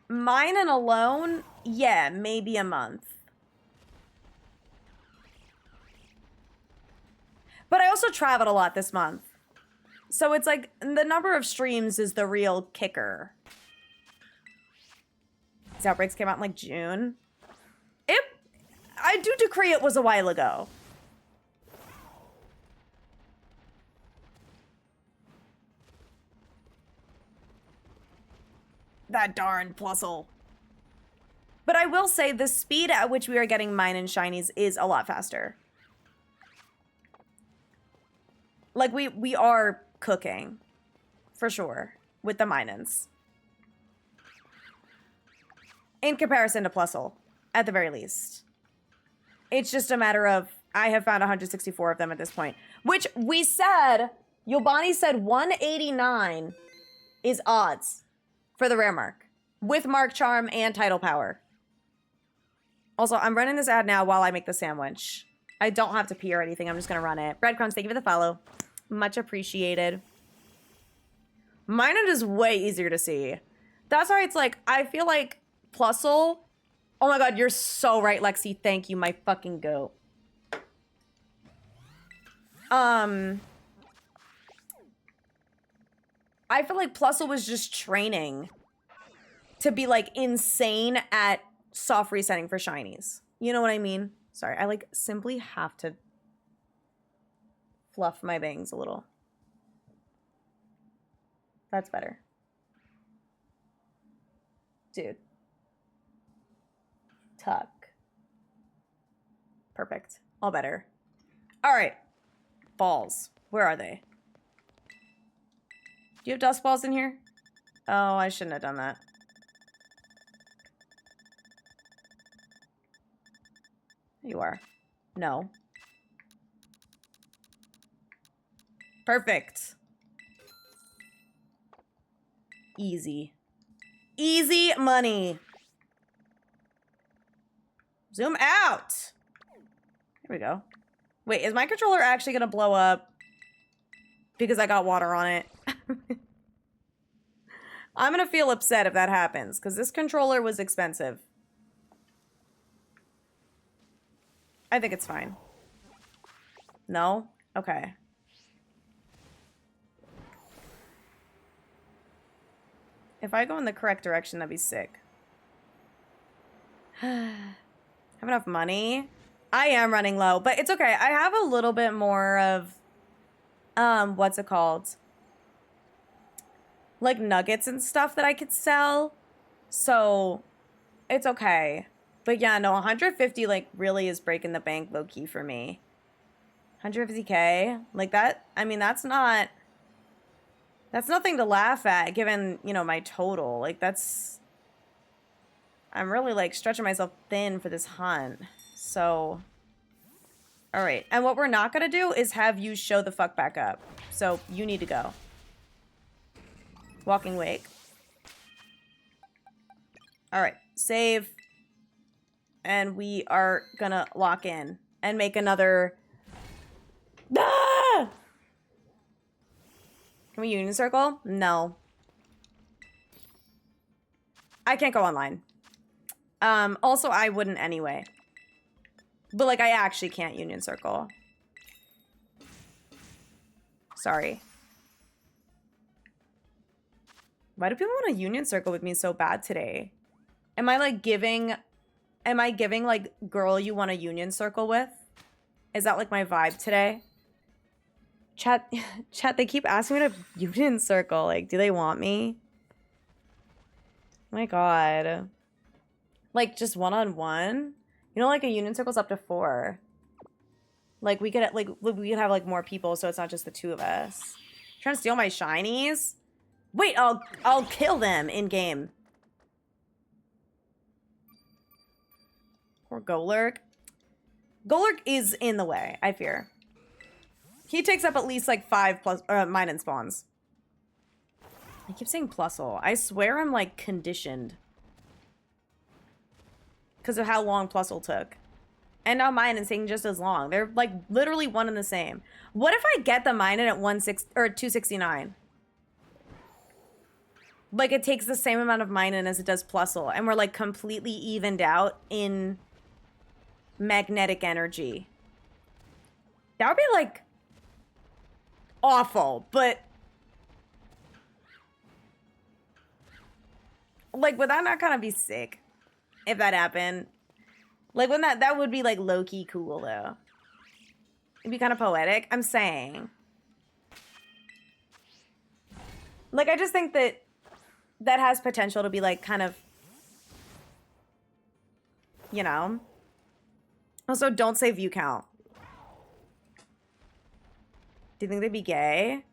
A: mine and alone, yeah, maybe a month. But I also traveled a lot this month. So it's like the number of streams is the real kicker. These outbreaks came out in like June. I do decree it was a while ago. That darn Plusle. But I will say the speed at which we are getting mine and shinies is a lot faster. Like we are cooking for sure with the Minans. In comparison to Plusle, at the very least. It's just a matter of, I have found 164 of them at this point. Which we said, Yobani said 189 is odds for the rare mark. With Mark Charm and Tidal Power. Also, I'm running this ad now while I make the sandwich. I don't have to pee or anything, I'm just gonna run it. Breadcrumbs, thank you for the follow. Much appreciated. Minot is way easier to see. That's why it's like, I feel like Plusle. Oh my god, you're so right, Lexi. Thank you, my fucking goat. I feel like Plusle was just training to be like insane at soft resetting for shinies. You know what I mean? Sorry, I like simply have to fluff my bangs a little. That's better. Dude. Tuck. Perfect. All better. All right. Balls. Where are they? Do you have dust balls in here? Oh, I shouldn't have done that. You are. No. Perfect. Easy. Easy money. Zoom out. Here we go. Wait, is my controller actually gonna blow up because I got water on it? I'm gonna feel upset if that happens because this controller was expensive. I think it's fine. No? Okay. If I go in the correct direction, that'd be sick. Have enough money? I am running low, but it's okay. I have a little bit more of, what's it called? Like nuggets and stuff that I could sell. So it's okay. But yeah, no, 150 like really is breaking the bank low key for me. 150K? Like that, I mean, that's nothing to laugh at given, you know, my total. Like I'm really like stretching myself thin for this hunt. So, all right. And what we're not going to do is have you show the fuck back up. So you need to go. Walking wake. All right. Save. And we are going to lock in and make another. Ah! Can we union circle? No. I can't go online. Also, I wouldn't anyway. But, like, I actually can't union circle. Sorry. Why do people want to union circle with me so bad today? Am I giving, like, girl you want to union circle with? Is that, like, my vibe today? Chat, chat, they keep asking me to Union Circle. Like, do they want me? Oh my god. Like, just one-on-one? You know, like, a Union Circle's up to 4. Like, we could have, like, more people, so it's not just the 2 of us. Trying to steal my shinies? Wait, I'll kill them in-game. Poor Golurk. Golurk is in the way, I fear. He takes up at least, like, 5 plus, mine and spawns. I keep saying plusle. I swear I'm, like, conditioned. Because of how long plusle took. And now mine is taking just as long. They're, like, literally one and the same. What if I get the mine in at 269? Like, it takes the same amount of mine in as it does plusle. And we're, like, completely evened out in magnetic energy. That would be, like, awful, but like, would that not kind of be sick if that happened? Like, wouldn't that would be like low-key cool though. It'd be kind of poetic. I'm saying, like, I just think that that has potential to be like kind of, you know. Also, don't say view count. Do you think they'd be gay?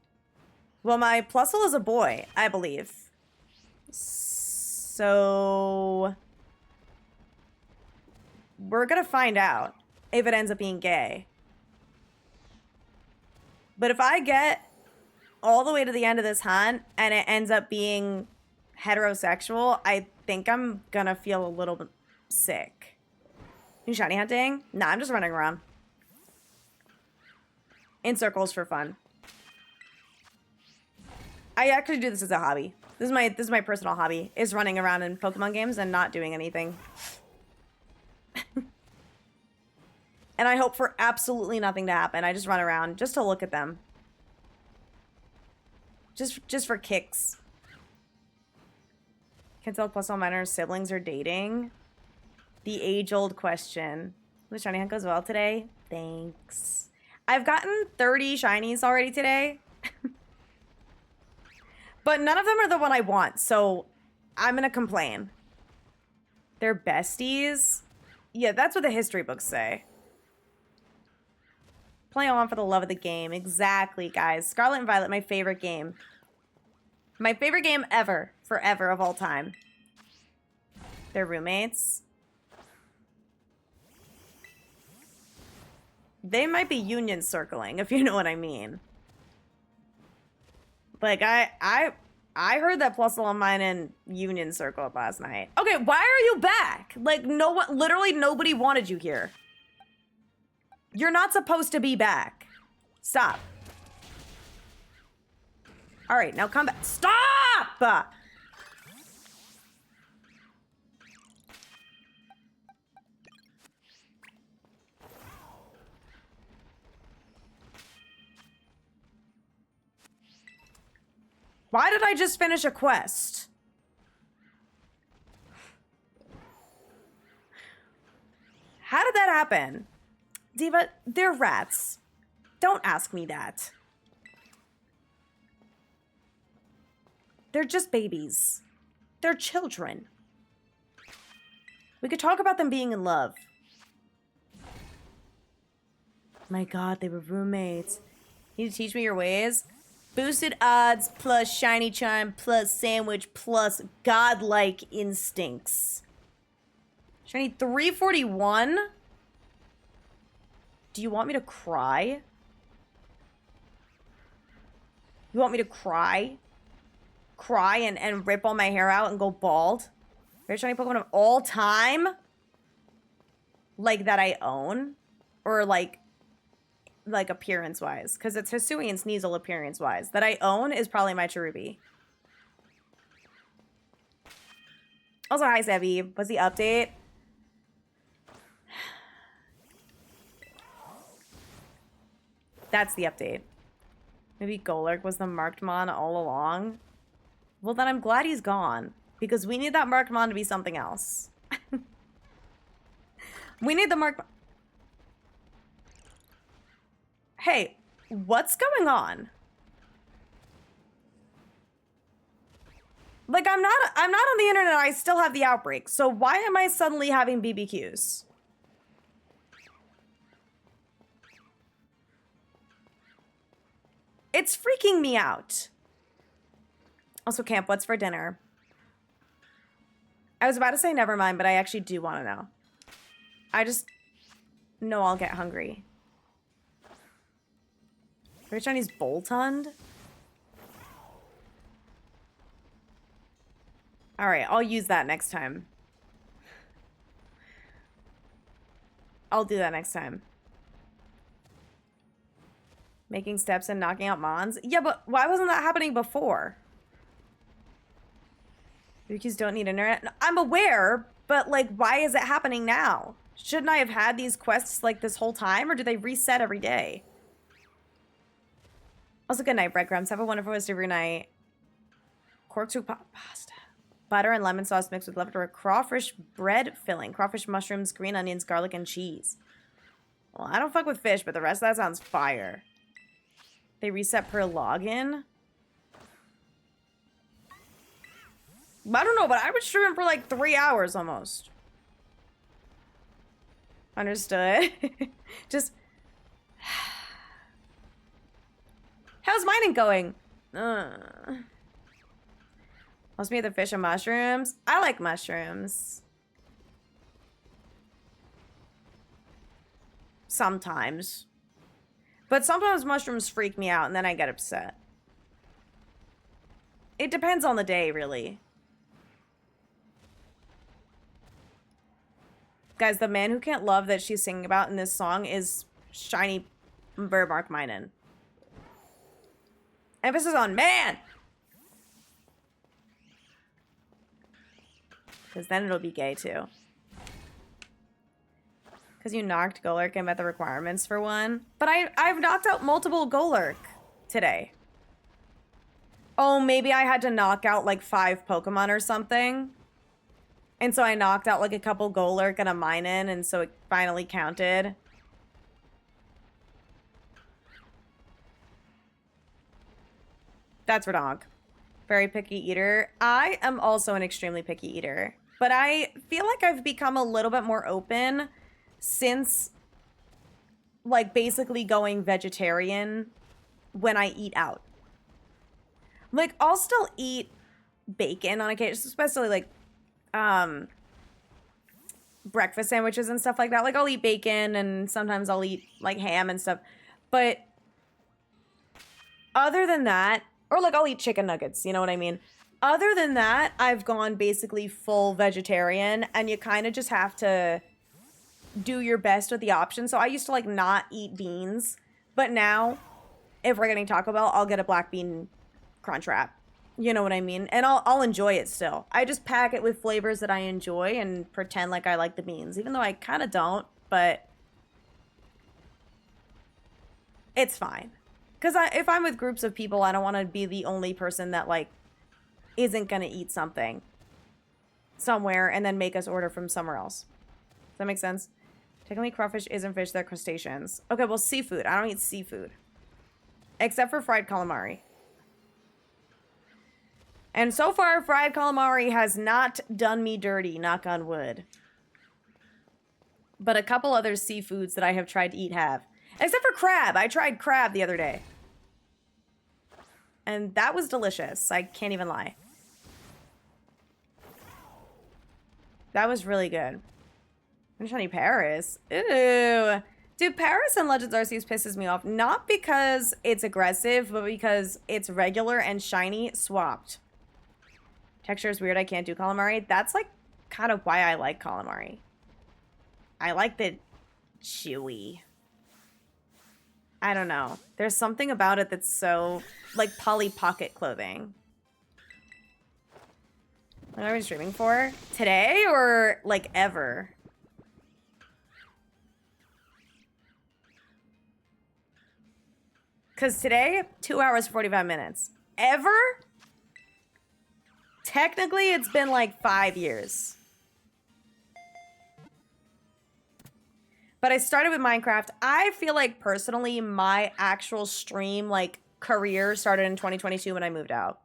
A: Well, my plusle is a boy, I believe. So we're gonna find out if it ends up being gay. But if I get all the way to the end of this hunt and it ends up being heterosexual, I think I'm gonna feel a little bit sick. You shiny hunting? Nah, I'm just running around. In circles for fun. I actually do this as a hobby. This is my personal hobby, is running around in Pokemon games and not doing anything. And I hope for absolutely nothing to happen. I just run around just to look at them. Just for kicks. Can tell plus all minor siblings are dating. The age-old question. The shiny hunt goes well today. Thanks. I've gotten 30 shinies already today. But none of them are the one I want, so I'm gonna complain. They're besties? Yeah, that's what the history books say. Play on for the love of the game. Exactly, guys. Scarlet and Violet, my favorite game. My favorite game ever. Forever of all time. They're roommates. They might be union circling, if you know what I mean. Like, I heard that Plusle on mine in union circled last night. Okay, why are you back? Like, no one, literally nobody wanted you here. You're not supposed to be back. Stop. All right, now come back. Stop! Why did I just finish a quest? How did that happen? Diva, they're rats. Don't ask me that. They're just babies. They're children. We could talk about them being in love. My god, they were roommates. You need to teach me your ways? Boosted odds plus shiny charm plus sandwich plus godlike instincts. Shiny 341? Do you want me to cry? You want me to cry? Cry and rip all my hair out and go bald? Favorite shiny Pokemon of all time? Like, that I own? Or like appearance-wise? Because it's Hisui and Sneasel appearance-wise. That I own is probably my Cherubi. Also, hi, Sebi. What's the update? That's the update. Maybe Golurk was the marked mon all along? Well, then I'm glad he's gone. Because we need that marked mon to be something else. We need the marked... Hey, What's going on? Like, I'm not on the internet. I still have the outbreak. So why am I suddenly having BBQs? It's freaking me out. Also, Camp, what's for dinner? I was about to say never mind, but I actually do want to know. I just know I'll get hungry. Are Chinese Boltund? Alright, I'll use that next time. I'll do that next time. Making steps and knocking out mons? Yeah, but why wasn't that happening before? Yukis don't need internet. I'm aware, but like, why is it happening now? Shouldn't I have had these quests like this whole time, or do they reset every day? Also, good night, breadcrumbs. Have a wonderful rest of your night. Corkscrew pasta. Butter and lemon sauce mixed with leftover crawfish bread filling. Crawfish, mushrooms, green onions, garlic, and cheese. Well, I don't fuck with fish, but the rest of that sounds fire. They reset per login. I don't know, but I was streaming for like 3 hours almost. Understood. Just... How's mining going? Must be the fish and mushrooms. I like mushrooms. Sometimes. But sometimes mushrooms freak me out and then I get upset. It depends on the day, really. Guys, the man who can't love that she's singing about in this song is shiny Burmark Minen. Emphasis on man! Because then it'll be gay, too. Because you knocked Golurk and met the requirements for one. But I've knocked out multiple Golurk today. Oh, maybe I had to knock out like 5 Pokemon or something. And so I knocked out like a couple Golurk and a Minen, and so it finally counted. That's Redonk. Very picky eater. I am also an extremely picky eater. But I feel like I've become a little bit more open since, like, basically going vegetarian when I eat out. Like, I'll still eat bacon on occasion, especially, like, breakfast sandwiches and stuff like that. Like, I'll eat bacon and sometimes I'll eat, like, ham and stuff. But other than that, or, like, I'll eat chicken nuggets, you know what I mean? Other than that, I've gone basically full vegetarian, and you kind of just have to do your best with the options. So I used to, like, not eat beans, but now, if we're getting Taco Bell, I'll get a black bean crunch wrap. You know what I mean? And I'll enjoy it still. I just pack it with flavors that I enjoy and pretend like I like the beans, even though I kind of don't, but it's fine. Because if I'm with groups of people, I don't want to be the only person that, like, isn't going to eat something somewhere and then make us order from somewhere else. Does that make sense? Technically, crawfish isn't fish, they're crustaceans. Okay, well, seafood. I don't eat seafood. Except for fried calamari. And so far, fried calamari has not done me dirty, knock on wood. But a couple other seafoods that I have tried to eat have. Except for crab. I tried crab the other day. And that was delicious. I can't even lie. That was really good. I'm trying Paris. Ew. Dude, Paris and Legends Arceus pisses me off. Not because it's aggressive, but because it's regular and shiny swapped. Texture is weird. I can't do calamari. That's, like, kind of why I like calamari. I like the chewy. I don't know. There's something about it that's so, like, Polly Pocket clothing. What are we streaming for? Today or, like, ever? Because today, 2 hours, 45 minutes. Ever? Technically, it's been, like, 5 years. But I started with Minecraft. I feel like personally my actual stream like career started in 2022 when I moved out.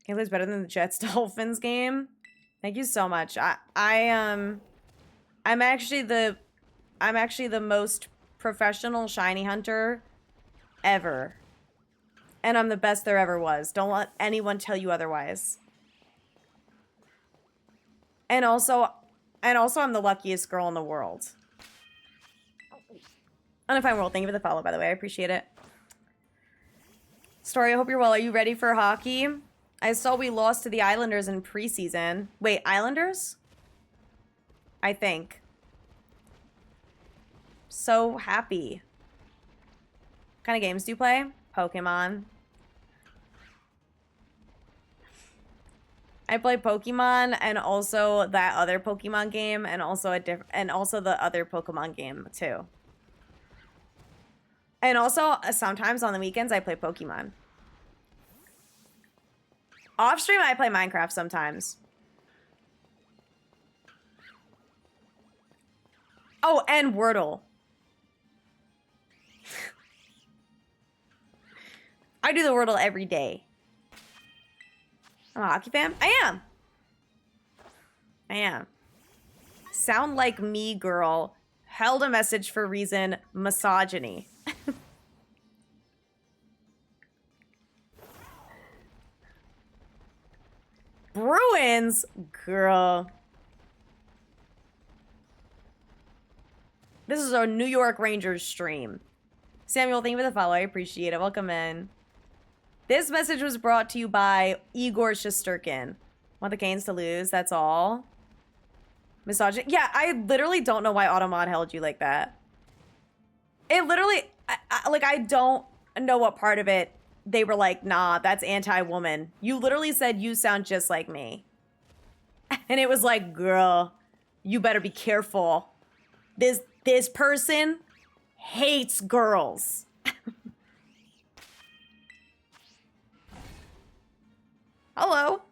A: Gameplay's better than the Jets Dolphins game. Thank you so much. I'm actually the most professional shiny hunter ever. And I'm the best there ever was. Don't let anyone tell you otherwise. And also I'm the luckiest girl in the world. Undefined World, thank you for the follow, by the way. I appreciate it. Story, I hope you're well. Are you ready for hockey? I saw we lost to the Islanders in preseason. Wait, Islanders? I think. So happy. What kind of games do you play? Pokemon. I play Pokemon and also that other Pokemon game and also the other Pokemon game too. And also sometimes on the weekends I play Pokemon. Off stream I play Minecraft sometimes. Oh, and Wordle. I do the Wordle every day. I'm a hockey fan? I am. Sound like me, girl. Held a message for reason. Misogyny. Bruins? Girl. This is our New York Rangers stream. Samuel, thank you for the follow. I appreciate it. Welcome in. This message was brought to you by Igor Shesterkin. Want the Canes to lose, that's all. Misogyny. Yeah, I literally don't know why Automod held you like that. It literally, I don't know what part of it they were like, nah, that's anti-woman. You literally said you sound just like me. And it was like, girl, you better be careful. This person hates girls. Hello.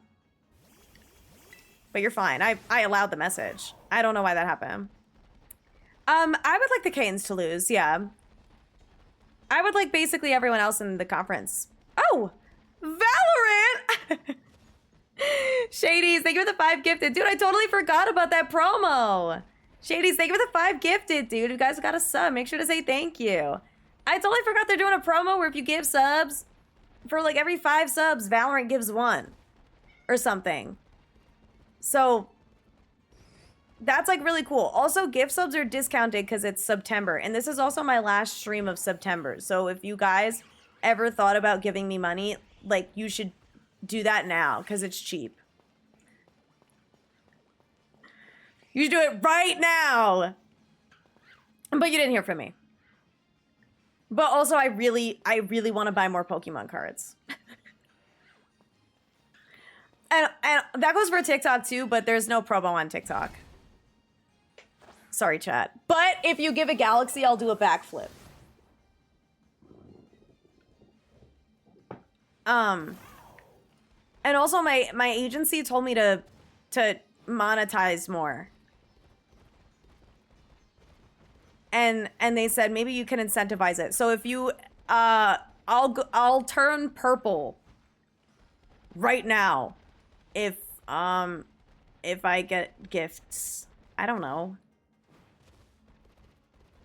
A: But you're fine. I allowed the message. I don't know why that happened. I would like the Canes to lose, yeah. I would like basically everyone else in the conference. Oh! Valorant! Shadies, thank you for the 5 gifted. Dude, I totally forgot about that promo. Shadies, thank you for the 5 gifted, dude. You guys got a sub. Make sure to say thank you. I totally forgot they're doing a promo where if you give subs, for like every 5 subs, Valorant gives 1. Or something. So, that's like really cool. Also, gift subs are discounted because it's September. And this is also my last stream of September. So if you guys ever thought about giving me money, like you should do that now because it's cheap. You should do it right now. But you didn't hear from me. But also I really want to buy more Pokemon cards. And that goes for TikTok too, but there's no promo on TikTok. Sorry, chat. But if you give a galaxy, I'll do a backflip. And also my agency told me to monetize more. And they said maybe you can incentivize it. So if you I'll turn purple right now if I get gifts. I don't know.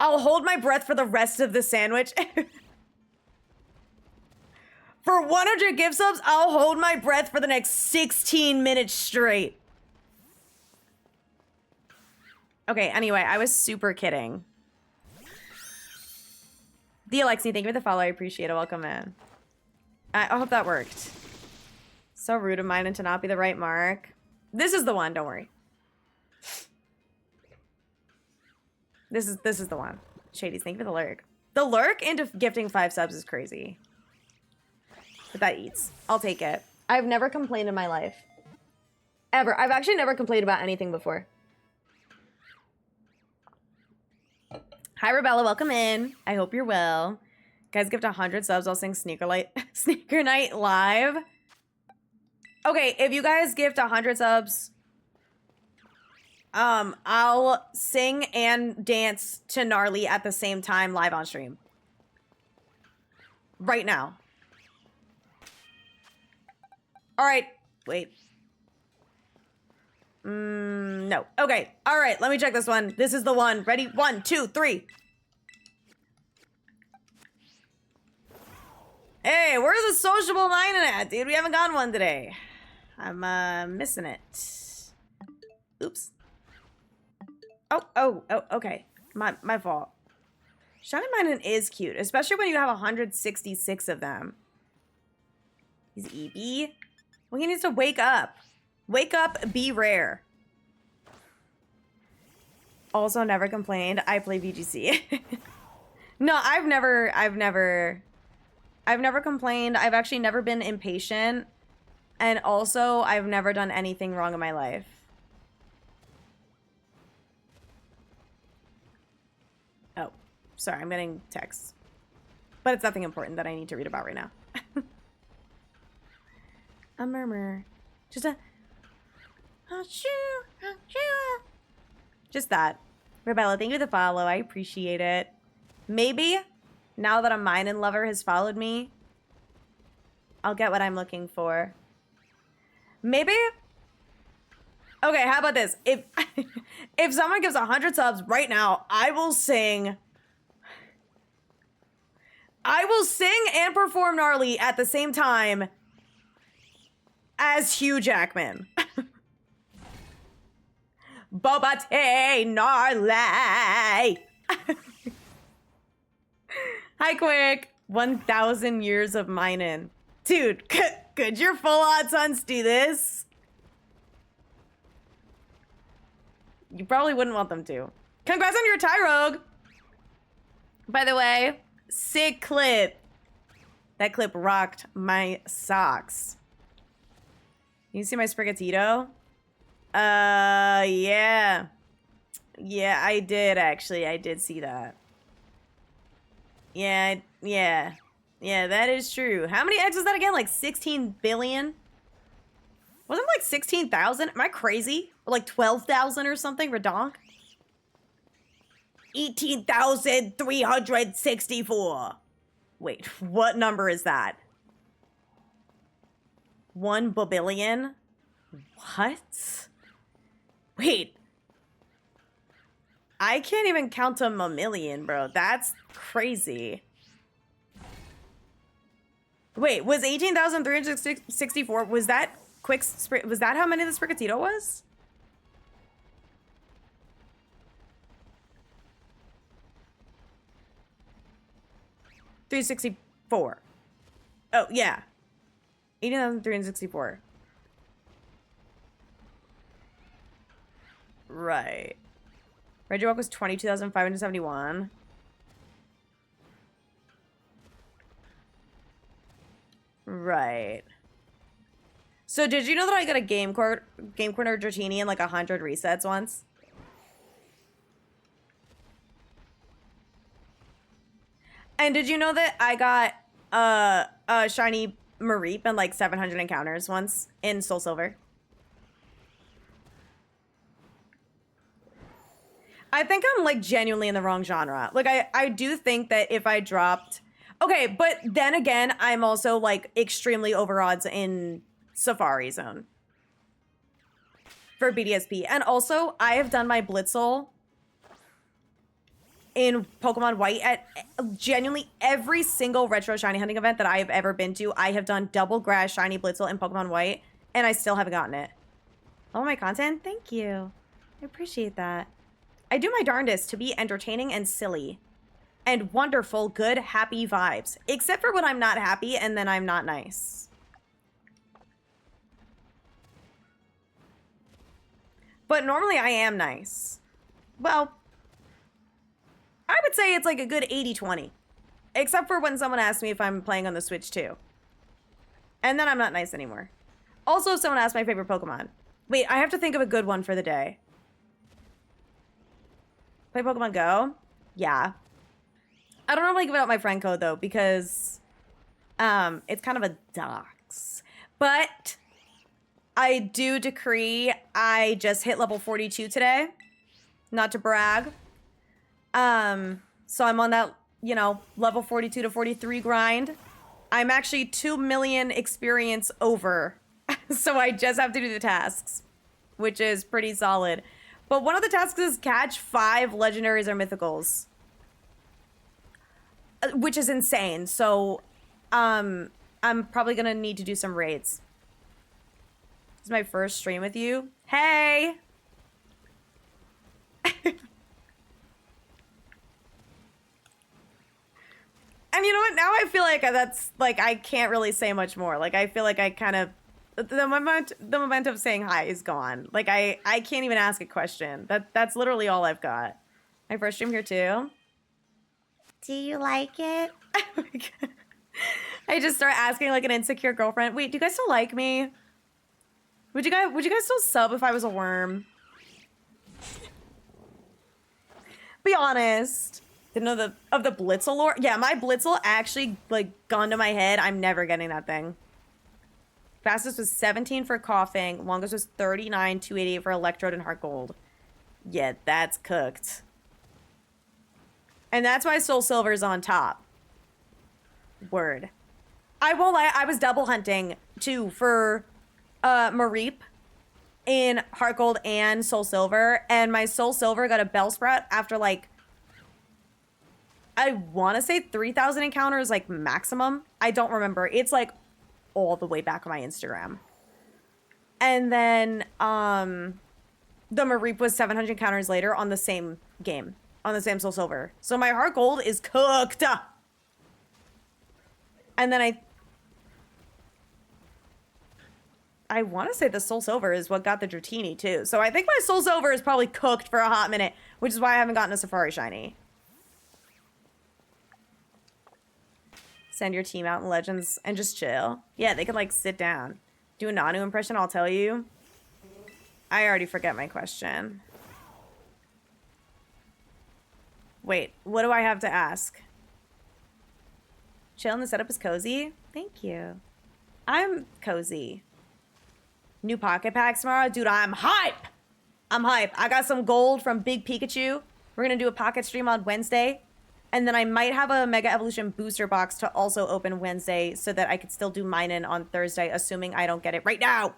A: I'll hold my breath for the rest of the sandwich. For 100 gift subs, I'll hold my breath for the next 16 minutes straight. Okay, anyway, I was super kidding. The Alexi, thank you for the follow. I appreciate it. Welcome in. I hope that worked. So rude of mine and to not be the right mark. This is the one, don't worry. This is the one. Shadies, thank you for the lurk. The lurk into gifting 5 subs is crazy. But that eats. I'll take it. I've never complained in my life. Ever. I've actually never complained about anything before. Hi, Rebella. Welcome in. I hope you're well. Guys, gift 100 subs. I'll sing Sneaker Night live. Okay, if you guys gift 100 subs, I'll sing and dance to Gnarly at the same time live on stream. Right now. All right. Wait. No. Okay. All right. Let me check this one. This is the one. Ready? 1, 2, 3. Hey, where's the sociable mining at, dude? We haven't gotten one today. I'm missing it. Oops. Oh, okay. My fault. Shiny mining is cute, especially when you have 166 of them. He's EB. Well, he needs to wake up. Wake up, be rare. Also, never complained. I play VGC. No, I've never complained. I've actually never been impatient. And also, I've never done anything wrong in my life. Oh, sorry, I'm getting texts. But it's nothing important that I need to read about right now. A murmur. Just a... Just that. Rebella, thank you for the follow. I appreciate it. Maybe, now that a Minin lover has followed me, I'll get what I'm looking for. Maybe... Okay, how about this? If if someone gives 100 subs right now, I will sing and perform Gnarly at the same time as Hugh Jackman. Bobate Gnarly. Hi, Quick. 1,000 years of mining. Dude, could your full-on sons do this? You probably wouldn't want them to. Congrats on your Tyrogue! By the way, sick clip. That clip rocked my socks. You see my Sprigatito? Yeah. Yeah, I did, actually. I did see that. Yeah. Yeah, that is true. How many eggs is that again? Like 16 billion? Wasn't it like 16,000? Am I crazy? Or like 12,000 or something? Redonk? 18,364. Wait, what number is that? 1 billion? What? Wait. I can't even count to a million, bro. That's crazy. Wait, was 18,364, was that was that how many the Sprigatito was? $364. Oh, yeah. 18,364. Right. Regirock was 22,571. Right. So did you know that I got a game corner Dratini in like 100 resets once? And did you know that I got a shiny Mareep and like 700 encounters once in Soul Silver? I think I'm like genuinely in the wrong genre. Like I do think that if I dropped... Okay, but then again, I'm also like extremely over odds in Safari Zone for BDSP. And also, I have done my Blitzel in Pokemon White at genuinely every single retro shiny hunting event that I have ever been to. I have done double grass shiny Blitzel in Pokemon White, and I still haven't gotten it. All my content? Thank you. I appreciate that. I do my darndest to be entertaining and silly. And wonderful, good, happy vibes. Except for when I'm not happy and then I'm not nice. But normally I am nice. Well, I would say it's like a good 80-20. Except for when someone asks me if I'm playing on the Switch too. And then I'm not nice anymore. Also, if someone asks my favorite Pokemon. Wait, I have to think of a good one for the day. Play Pokemon Go? Yeah. I don't normally give out my friend code though, because it's kind of a dox. But I do decree I just hit level 42 today. Not to brag. So I'm on that, you know, level 42 to 43 grind. I'm actually 2 million experience over. So I just have to do the tasks, which is pretty solid. But one of the tasks is catch 5 legendaries or mythicals, which is insane. So, I'm probably gonna need to do some raids. This is my first stream with you. Hey! And you know what? Now I feel like that's, like, I can't really say much more. Like, I feel like I kind of... The moment of saying hi is gone. Like, I can't even ask a question. That's literally all I've got. My first stream here, too. Do you like it? I just start asking, like, an insecure girlfriend. Wait, do you guys still like me? Would you guys still sub if I was a worm? Be honest. Didn't know of the Blitzel lore? Yeah, my Blitzel actually, like, gone to my head. I'm never getting that thing. Fastest was 17 for coughing. Longest was 39, 288 for electrode and heart gold. Yeah, that's cooked. And that's why Soul Silver's on top. Word. I won't lie, I was double hunting, too, for Mareep in heart gold and Soul Silver. And my Soul Silver got a Bellsprout after, like, I want to say 3,000 encounters, like, maximum. I don't remember. It's, like, all the way back on my Instagram. And then, the Mareep was 700 encounters later on the same game. On the same Soul Silver. So my heart gold is cooked. And then I want to say the Soul Silver is what got the Dratini, too. So I think my Soul Silver is probably cooked for a hot minute, which is why I haven't gotten a Safari Shiny. Send your team out in Legends and just chill. Yeah, they could, like, sit down. Do a Nanu impression, I'll tell you. I already forget my question. Wait, what do I have to ask? Chill and the setup is cozy? Thank you. I'm cozy. New pocket packs tomorrow? Dude, I'm hype! I'm hype. I got some gold from Big Pikachu. We're gonna do a pocket stream on Wednesday. And then I might have a Mega Evolution booster box to also open Wednesday so that I could still do mine in on Thursday, assuming I don't get it right now.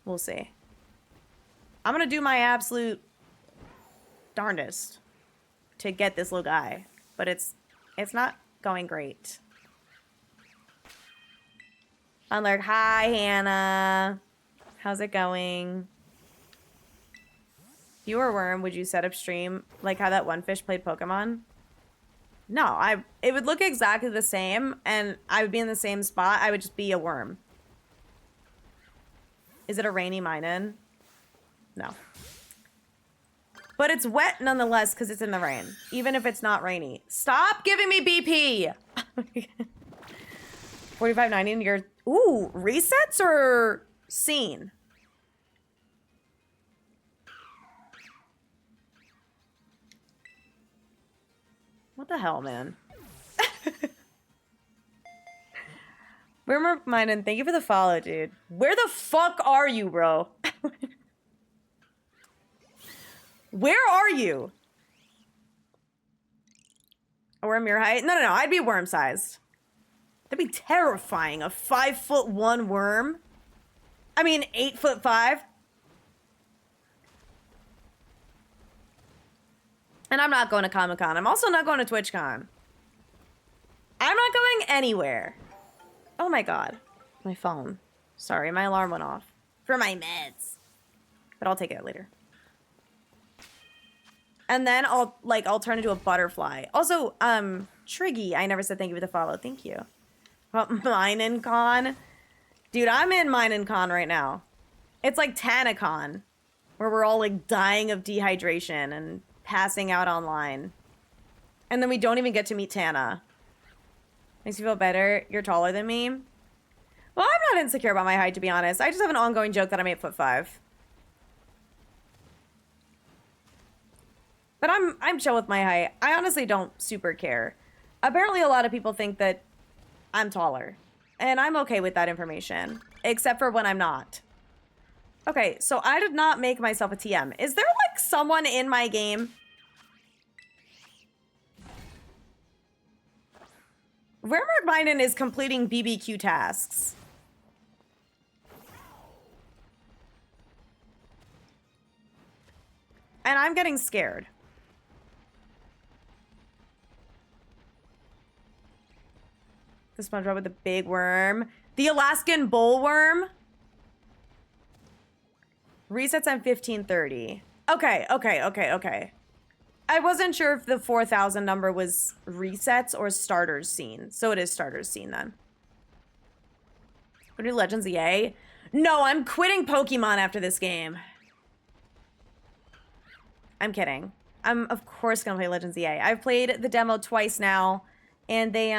A: We'll see. I'm gonna do my absolute darndest to get this little guy, but it's not going great. Unlurk, hi Hannah. How's it going? If you were a worm, would you set up stream like how that one fish played Pokemon? No, it would look exactly the same and I would be in the same spot. I would just be a worm. Is it a rainy mine-in? No. But it's wet nonetheless because it's in the rain, even if it's not rainy. Stop giving me BP! 45.90 in your... Ooh, resets or scene? What the hell, man? Rumor mine, and thank you for the follow, dude. Where the fuck are you, bro? Where are you? A worm your height? No, I'd be worm-sized. That'd be terrifying. A 5'1" worm? I mean, 8'5". And I'm not going to Comic-Con. I'm also not going to TwitchCon. I'm not going anywhere. Oh my god. My phone. Sorry, my alarm went off. For my meds. But I'll take it later. And then I'll turn into a butterfly. Also, Triggy, I never said thank you for the follow. Thank you. Well, Minecon. Dude, I'm in Minecon right now. It's like TanaCon, where we're all like dying of dehydration and passing out online. And then we don't even get to meet Tana. Makes you feel better. You're taller than me. Well, I'm not insecure about my height, to be honest. I just have an ongoing joke that I'm 8'5". But I'm chill with my height. I honestly don't super care. Apparently a lot of people think that I'm taller. And I'm okay with that information. except for when I'm not. Okay, so I did not make myself a TM. Is there like someone in my game? Raremark Biden is completing BBQ tasks. And I'm getting scared. The SpongeBob with the big worm. The Alaskan bullworm. Resets on 1530. Okay. I wasn't sure if the 4,000 number was resets or starters scene. So it is starters scene then. What do Legends EA? No, I'm quitting Pokemon after this game. I'm kidding. I'm of course gonna play Legends EA. I've played the demo twice now, and they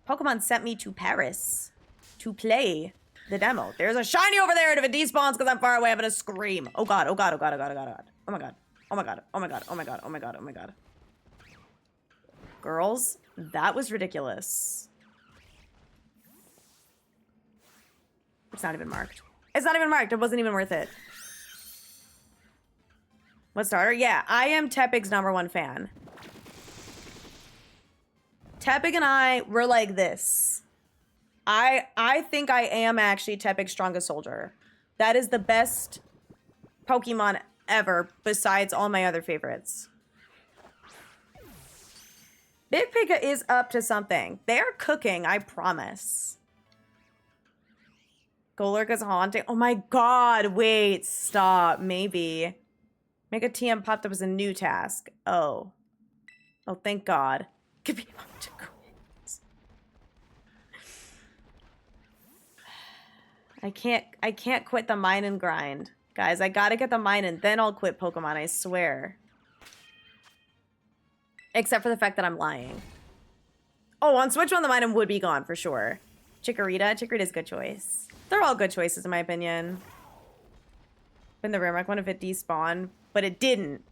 A: Pokemon sent me to Paris to play the demo. There's a shiny over there, and if it despawns because I'm far away, I'm gonna scream. Oh god, oh god, oh god, oh god, oh god, oh god. Oh my god. Oh my god, oh my god, oh my god, oh my god, oh my god. Girls, that was ridiculous. It's not even marked. It's not even marked. It wasn't even worth it. What starter? Yeah, I am Tepig's #1 fan. Tepig and I were like this. I think I am actually Tepig's strongest soldier. That is the best Pokemon ever, besides all my other favorites. Big Pika is up to something. They're cooking, I promise. Golurka's haunting. Oh my god, wait, stop, maybe. Make a TM popped up as a new task. Oh. Oh, thank god. Could be up to quit. I can't quit the mine and grind. Guys, I gotta get the mine and then I'll quit Pokemon, I swear. Except for the fact that I'm lying. Oh, on Switch 1, the mine would be gone for sure. Chikorita. Chikorita's a good choice. They're all good choices in my opinion. In the Raremark one, if it despawned, but it didn't.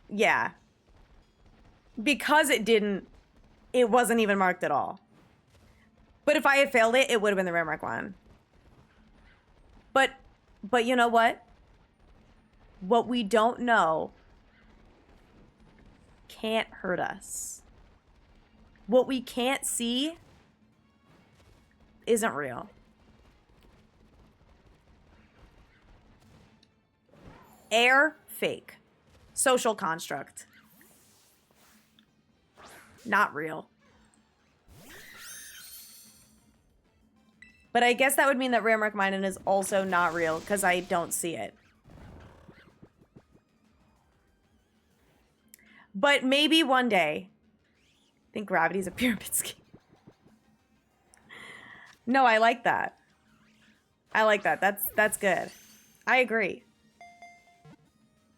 A: Yeah. Because it didn't, it wasn't even marked at all. But if I had failed it, it would have been the Raremark one. But you know what? What we don't know can't hurt us. What we can't see isn't real. Air, fake. Social construct. Not real. But I guess that would mean that Raremark Minen is also not real, because I don't see it. But maybe one day. I think gravity's a pyramid scheme. No, I like that. I like that. That's good. I agree.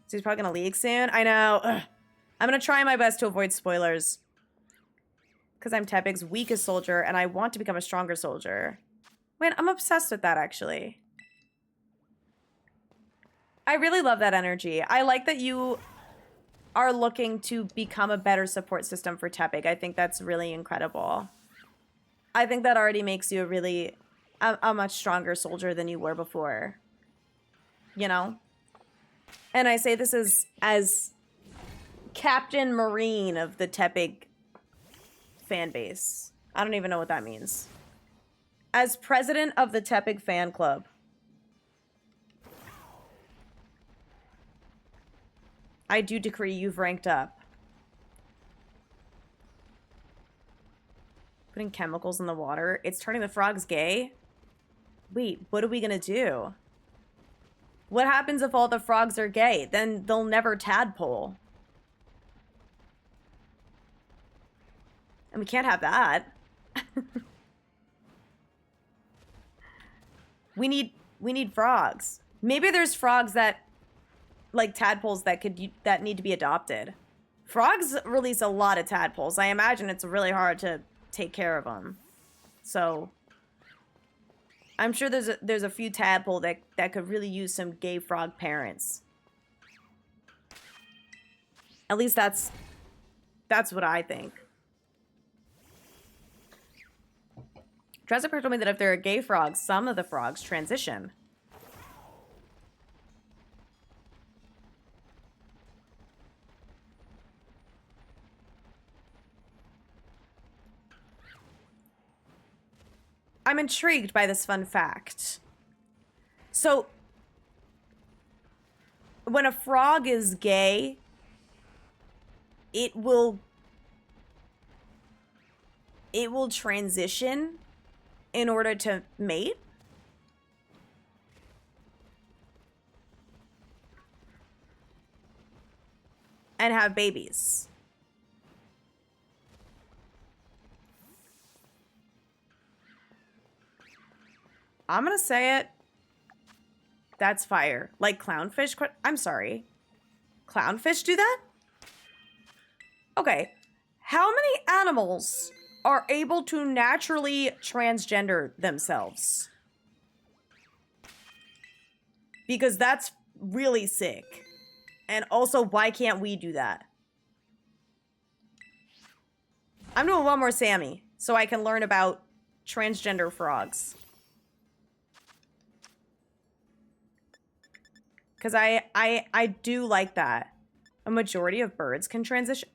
A: So he's probably gonna leak soon. I know. Ugh. I'm gonna try my best to avoid spoilers. Because I'm Tepig's weakest soldier, and I want to become a stronger soldier. Wait, I'm obsessed with that, actually. I really love that energy. I like that you are looking to become a better support system for Tepig. I think that's really incredible. I think that already makes you a much stronger soldier than you were before. You know? And I say this as Captain Marine of the Tepig fan base. I don't even know what that means. As president of the Tepig fan club. I do decree you've ranked up. Putting chemicals in the water. It's turning the frogs gay? Wait, what are we gonna do? What happens if all the frogs are gay? Then they'll never tadpole. And we can't have that. We need frogs. Maybe there's frogs that, like tadpoles that need to be adopted. Frogs release a lot of tadpoles. I imagine it's really hard to take care of them. So I'm sure there's a few tadpole that could really use some gay frog parents. At least that's what I think. Jurassic Park told me that if there are gay frogs, some of the frogs transition. I'm intrigued by this fun fact. So, when a frog is gay, it will transition in order to mate? And have babies. I'm gonna say it. That's fire. Like clownfish? I'm sorry. Clownfish do that? Okay. How many animals are able to naturally transgender themselves? Because that's really sick. And also, why can't we do that? I'm doing one more Sammy so I can learn about transgender frogs. Because I do like that. A majority of birds can transition.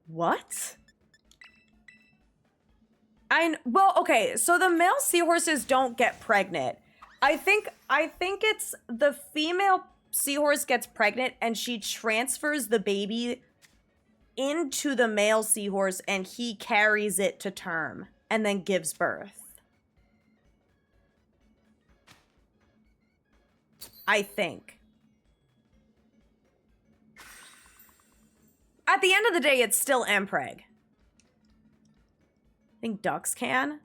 A: What? Well, okay, so the male seahorses don't get pregnant. I think it's the female seahorse gets pregnant and she transfers the baby into the male seahorse and he carries it to term and then gives birth. I think. At the end of the day, it's still impreg. I think ducks can.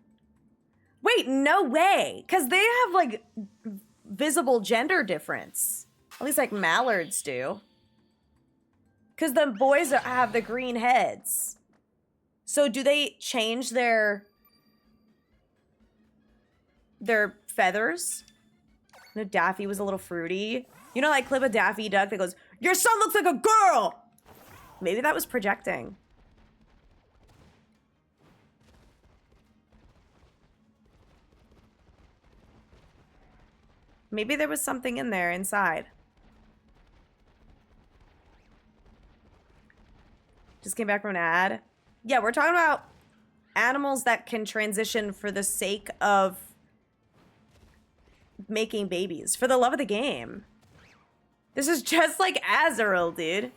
A: Wait, no way. Because they have, like, visible gender difference. At least, like, mallards do. Because the boys have the green heads. So do they change their feathers? You know, Daffy was a little fruity. You know, like, clip of Daffy Duck that goes, "Your son looks like a girl!" Maybe that was projecting. Maybe there was something in there inside. Just came back from an ad. Yeah, we're talking about animals that can transition for the sake of making babies. For the love of the game. This is just like Azrael, dude.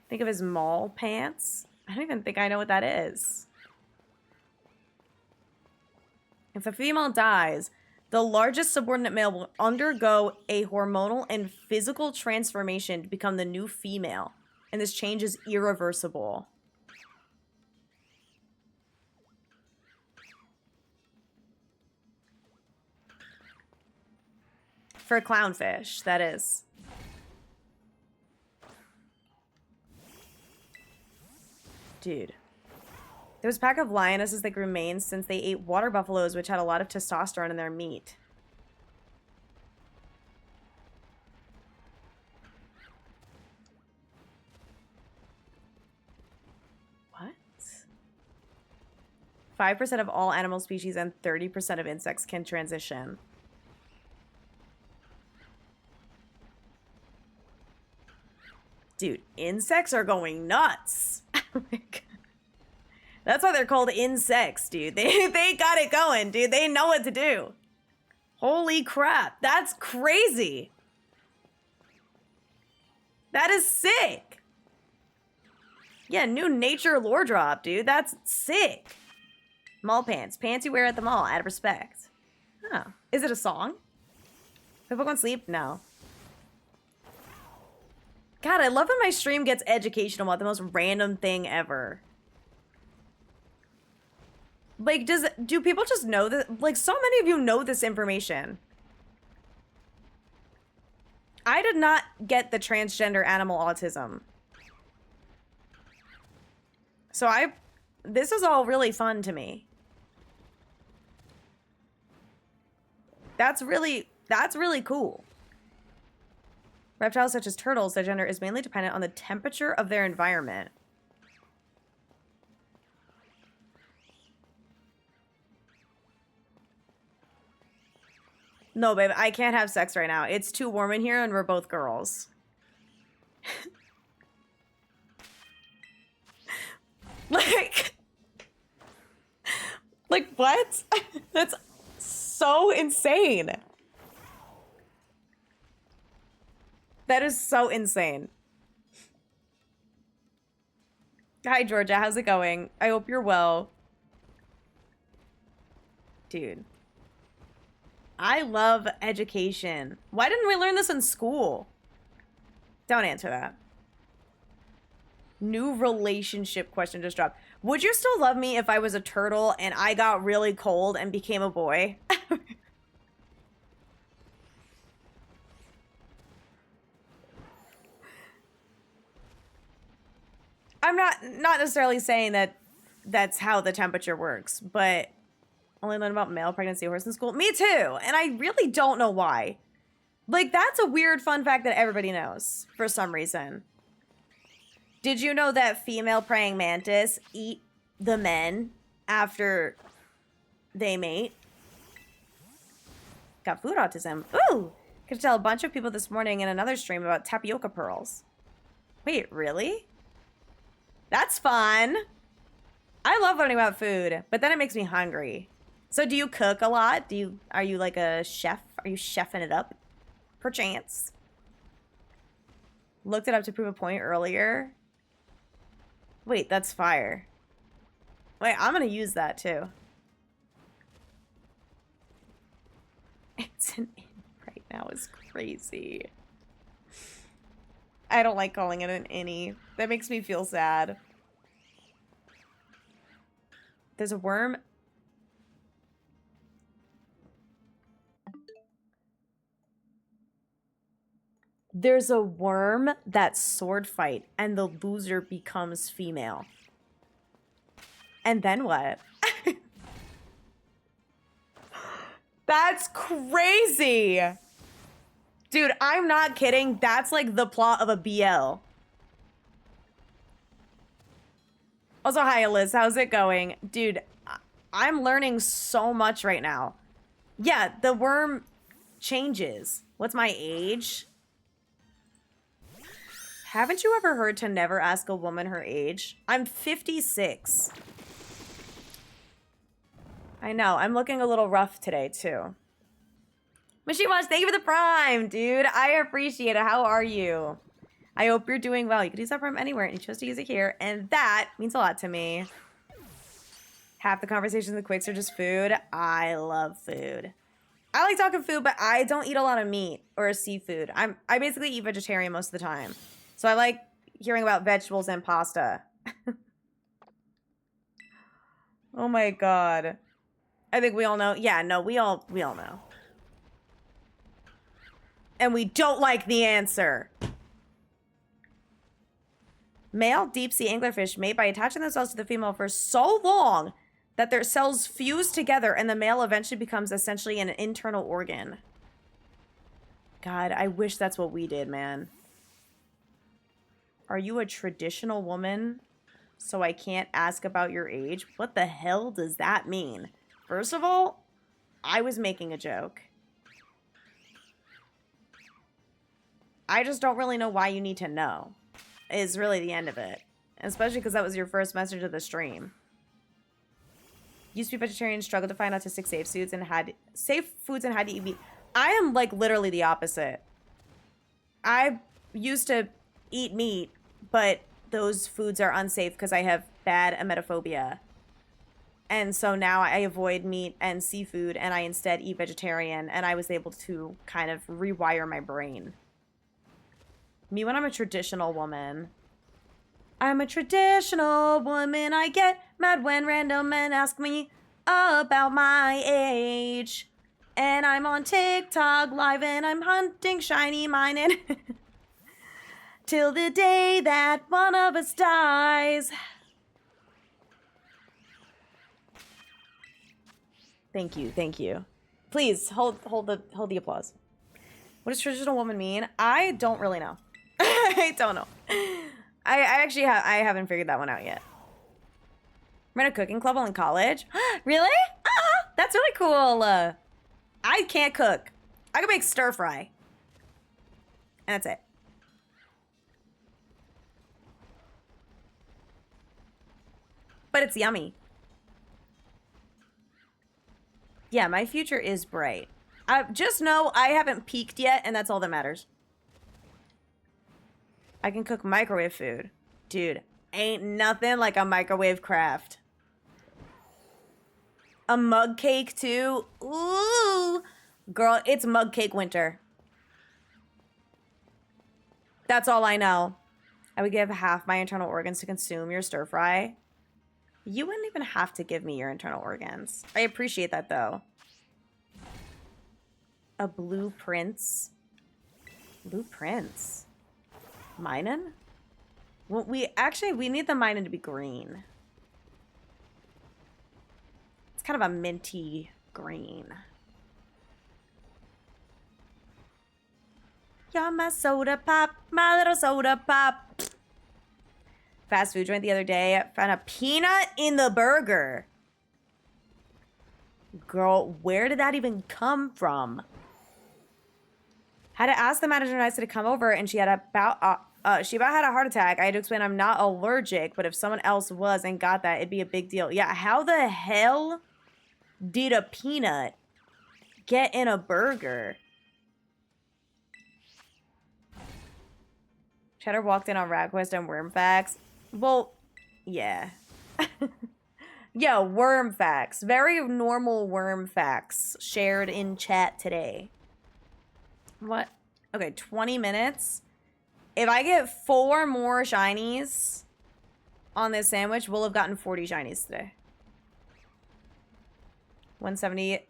A: Think of his mall pants. I don't even think I know what that is. If a female dies, the largest subordinate male will undergo a hormonal and physical transformation to become the new female. And this change is irreversible. For clownfish, that is. Dude. There was a pack of lionesses that grew manes since they ate water buffaloes, which had a lot of testosterone in their meat. What? 5% of all animal species and 30% of insects can transition. Dude, insects are going nuts. Oh my God. That's why they're called insects, dude. They got it going, dude. They know what to do. Holy crap. That's crazy. That is sick. Yeah, new nature lore drop, dude. That's sick. Mall pants. Pants you wear at the mall, out of respect. Huh. Is it a song? Did Pokemon sleep? No. God, I love that my stream gets educational about the most random thing ever. Like, do people just know that? Like, so many of you know this information. I did not get the transgender animal autism. So this is all really fun to me. That's really cool. Reptiles such as turtles, their gender is mainly dependent on the temperature of their environment. No, babe, I can't have sex right now. It's too warm in here and we're both girls. Like what? That's so insane. That is so insane. Hi, Georgia. How's it going? I hope you're well. Dude. I love education. Why didn't we learn this in school? Don't answer that. New relationship question just dropped. Would you still love me if I was a turtle and I got really cold and became a boy? I'm not necessarily saying that that's how the temperature works, but only learned about male pregnancy horse in school. Me too. And I really don't know why. Like, that's a weird fun fact that everybody knows for some reason. Did you know that female praying mantis eat the men after they mate? Got food autism. Ooh! Could tell a bunch of people this morning in another stream about tapioca pearls. Wait, really? That's fun. I love learning about food, but then it makes me hungry. So do you cook a lot? Are you like a chef? Are you chefing it up? Perchance. Looked it up to prove a point earlier. Wait, that's fire. Wait, I'm gonna use that too. It's an in right now is crazy. I don't like calling it an innie. That makes me feel sad. There's a worm. There's a worm that sword fight and the loser becomes female. And then what? That's crazy. Dude, I'm not kidding. That's like the plot of a BL. Also, hi, Liz. How's it going? Dude, I'm learning so much right now. Yeah, the worm changes. What's my age? Haven't you ever heard to never ask a woman her age? I'm 56. I know. I'm looking a little rough today, too. Mashiwash, thank you for the prime, dude. I appreciate it. How are you? I hope you're doing well. You could use that prime anywhere, and you chose to use it here, and that means a lot to me. Half the conversations in the quicks are just food. I love food. I like talking food, but I don't eat a lot of meat or seafood. I basically eat vegetarian most of the time. So I like hearing about vegetables and pasta. Oh my god. I think we all know. Yeah, no, we all know. And we don't like the answer. Male deep-sea anglerfish mate by attaching themselves to the female for so long that their cells fuse together and the male eventually becomes essentially an internal organ. God, I wish that's what we did, man. Are you a traditional woman? So I can't ask about your age? What the hell does that mean? First of all, I was making a joke. I just don't really know why you need to know. Is really the end of it. Especially because that was your first message of the stream. Used to be vegetarian, struggled to find autistic safe foods and had to eat meat. I am like literally the opposite. I used to eat meat, but those foods are unsafe because I have bad emetophobia. And so now I avoid meat and seafood and I instead eat vegetarian, and I was able to kind of rewire my brain. Me when I'm a traditional woman. I'm a traditional woman. I get mad when random men ask me about my age. And I'm on TikTok live and I'm hunting shiny mine till the day that one of us dies. Thank you, thank you. Please hold the applause. What does traditional woman mean? I don't really know. I don't know. I actually haven't figured that one out yet. I'm in a cooking club while in college. Really? That's really cool. I can't cook. I can make stir fry. And that's it. But it's yummy. Yeah, my future is bright. Just know I haven't peaked yet, and that's all that matters. I can cook microwave food. Dude, ain't nothing like a microwave craft. A mug cake, too. Ooh. Girl, it's mug cake winter. That's all I know. I would give half my internal organs to consume your stir fry. You wouldn't even have to give me your internal organs. I appreciate that, though. A blue prince. Blue prince. Minin? Well, we need the minin to be green. It's kind of a minty green. You're my soda pop, my little soda pop. Fast food joint the other day, found a peanut in the burger. Girl, where did that even come from? Had to ask the manager nicely to come over, and she about had a heart attack. I had to explain I'm not allergic, but if someone else was and got that, it'd be a big deal. Yeah, how the hell did a peanut get in a burger? Cheddar walked in on Ragquist and Worm Facts. Well, yeah. Yeah, worm facts. Very normal worm facts shared in chat today. What? Okay, 20 minutes. If I get 4 more shinies on this sandwich, we'll have gotten 40 shinies today. 170.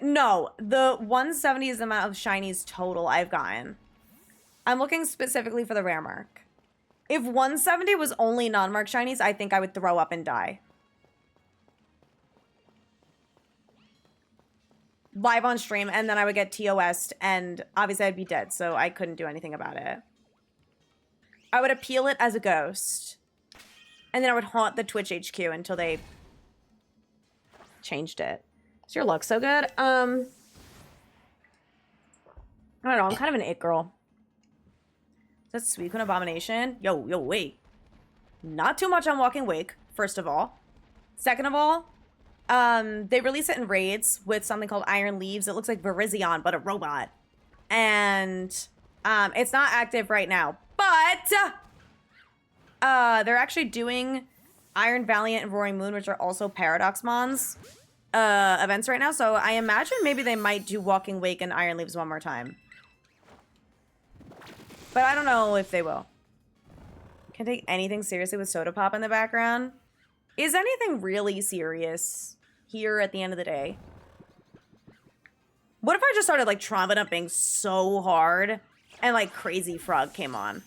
A: No, the 170 is the amount of shinies total I've gotten. I'm looking specifically for the rare mark. If 170 was only non-mark shinies, I think I would throw up and die. Live on stream, and then I would get TOS'd, and obviously I'd be dead, so I couldn't do anything about it. I would appeal it as a ghost, and then I would haunt the Twitch HQ until they changed it. Is your luck so good? I don't know, I'm kind of an it girl. That's Suicune Abomination. Yo, wait. Not too much on Walking Wake, first of all. Second of all, they release it in raids with something called Iron Leaves. It looks like Virizion, but a robot. And it's not active right now. But they're actually doing Iron Valiant and Roaring Moon, which are also Paradox Mons events right now. So I imagine maybe they might do Walking Wake and Iron Leaves one more time. But I don't know if they will. Can't take anything seriously with Soda Pop in the background. Is anything really serious here at the end of the day? What if I just started, like, tromping up being so hard and, like, Crazy Frog came on?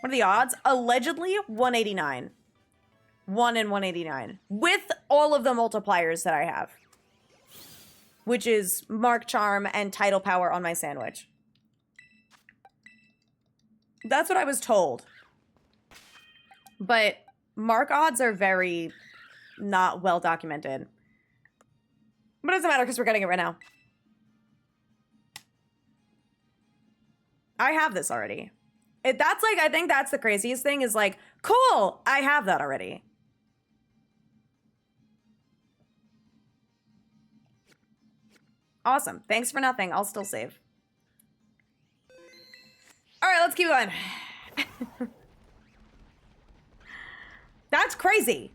A: What are the odds? Allegedly, 189. 1 in 189. With all of the multipliers that I have. Which is Mark Charm and Tidal Power on my sandwich. That's what I was told. But mark odds are very not well documented. But it doesn't matter because we're getting it right now. I have this already. That's like, I think that's the craziest thing is like, cool, I have that already. Awesome. Thanks for nothing. I'll still save. All right, let's keep going. That's crazy.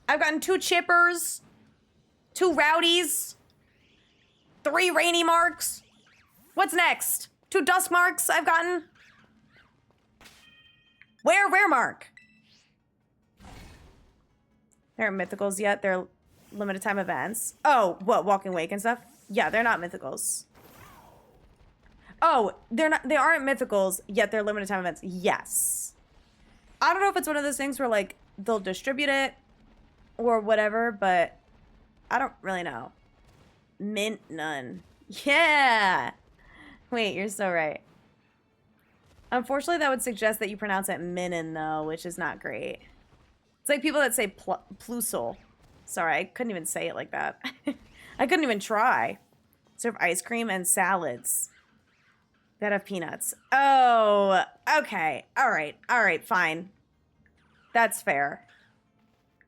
A: I've gotten 2 chippers, 2 rowdies, 3 rainy marks. What's next? 2 dusk marks I've gotten. Where rare mark? They aren't mythicals yet. They're limited time events. Oh, what, Walking Wake and stuff? Yeah, they're not mythicals. Oh, they aren't mythicals, yet they're limited time events. Yes. I don't know if it's one of those things where, like, they'll distribute it or whatever, but I don't really know. Mint none. Yeah. Wait, you're so right. Unfortunately, that would suggest that you pronounce it minin, though, which is not great. It's like people that say plusol. Sorry, I couldn't even say it like that. I couldn't even try. Serve ice cream and salads that have peanuts. Oh, okay. All right, fine. That's fair.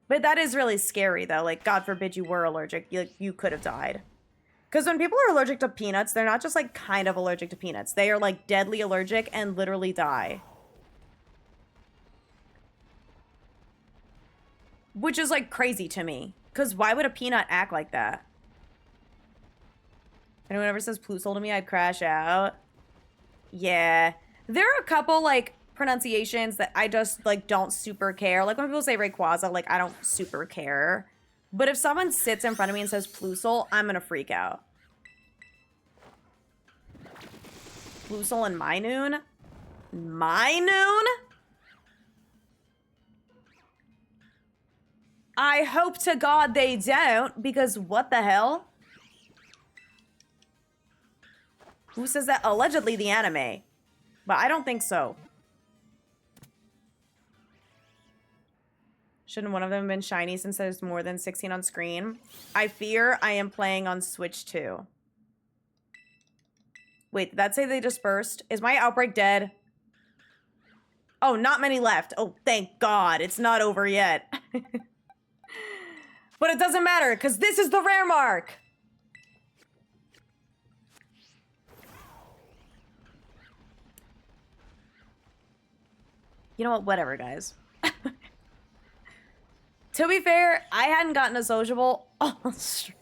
A: But that is really scary, though. Like, God forbid you were allergic. You could have died. Because when people are allergic to peanuts, they're not just, like, kind of allergic to peanuts. They are, like, deadly allergic and literally die. Which is, like, crazy to me. Because why would a peanut act like that? Anyone ever says Plusol to me, I'd crash out. Yeah. There are a couple, like, pronunciations that I just, like, don't super care. Like, when people say Rayquaza, like, I don't super care. But if someone sits in front of me and says Plusol, I'm gonna freak out. Plusol and Minoon? Minoon? I hope to God they don't, because what the hell? Who says that? Allegedly the anime. But I don't think so. Shouldn't one of them have been shiny since there's more than 16 on screen? I fear I am playing on Switch 2. Wait, did that say they dispersed? Is my outbreak dead? Oh, not many left. Oh, thank God. It's not over yet. But it doesn't matter, because this is the rare mark. You know what? Whatever, guys. To be fair, I hadn't gotten a sociable all stream.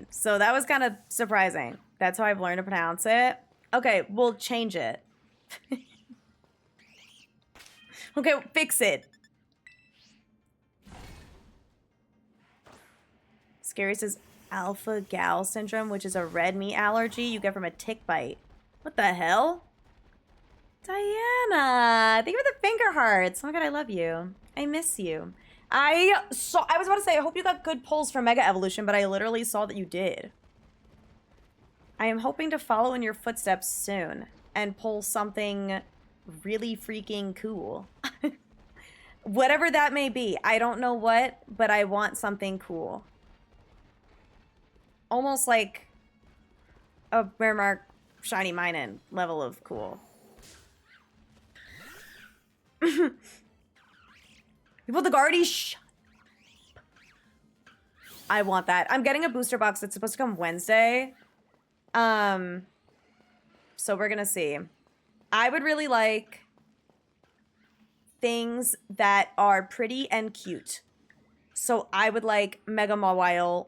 A: So that was kind of surprising. That's how I've learned to pronounce it. Okay, we'll change it. Okay, fix it. Scary says alpha-gal syndrome, which is a red meat allergy you get from a tick bite. What the hell? Diana, thank you for the finger hearts. Oh my God, I love you. I miss you. I was about to say, I hope you got good pulls for Mega Evolution, but I literally saw that you did. I am hoping to follow in your footsteps soon and pull something really freaking cool. Whatever that may be. I don't know what, but I want something cool. Almost like a Rare Mark Shiny Minun level of cool. People, the Guardy, shut up. I want that. I'm getting a booster box that's supposed to come Wednesday. So we're gonna see. I would really like things that are pretty and cute. So I would like Mega Mawile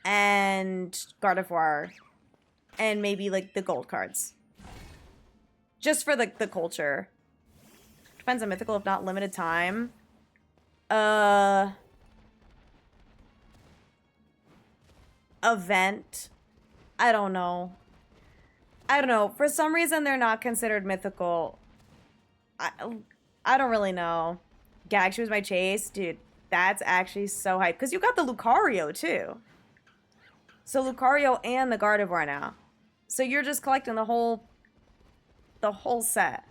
A: and Gardevoir and maybe like the gold cards. Just for like the culture. Depends on mythical, if not limited time. Event. I don't know. For some reason, they're not considered mythical. I don't really know. Gagshi was my chase. Dude, that's actually so hype. Because you got the Lucario, too. So Lucario and the Gardevoir now. So you're just collecting the whole set.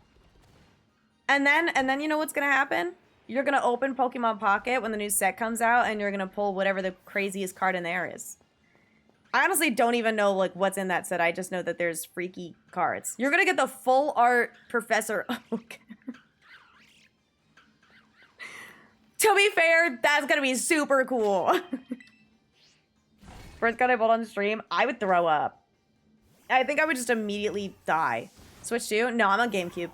A: And then you know what's gonna happen? You're gonna open Pokemon Pocket when the new set comes out, and you're gonna pull whatever the craziest card in there is. I honestly don't even know like what's in that set. I just know that there's freaky cards. You're gonna get the full art Professor Oak. To be fair, that's gonna be super cool. First card I pulled on stream, I would throw up. I think I would just immediately die. Switch to? No, I'm on GameCube.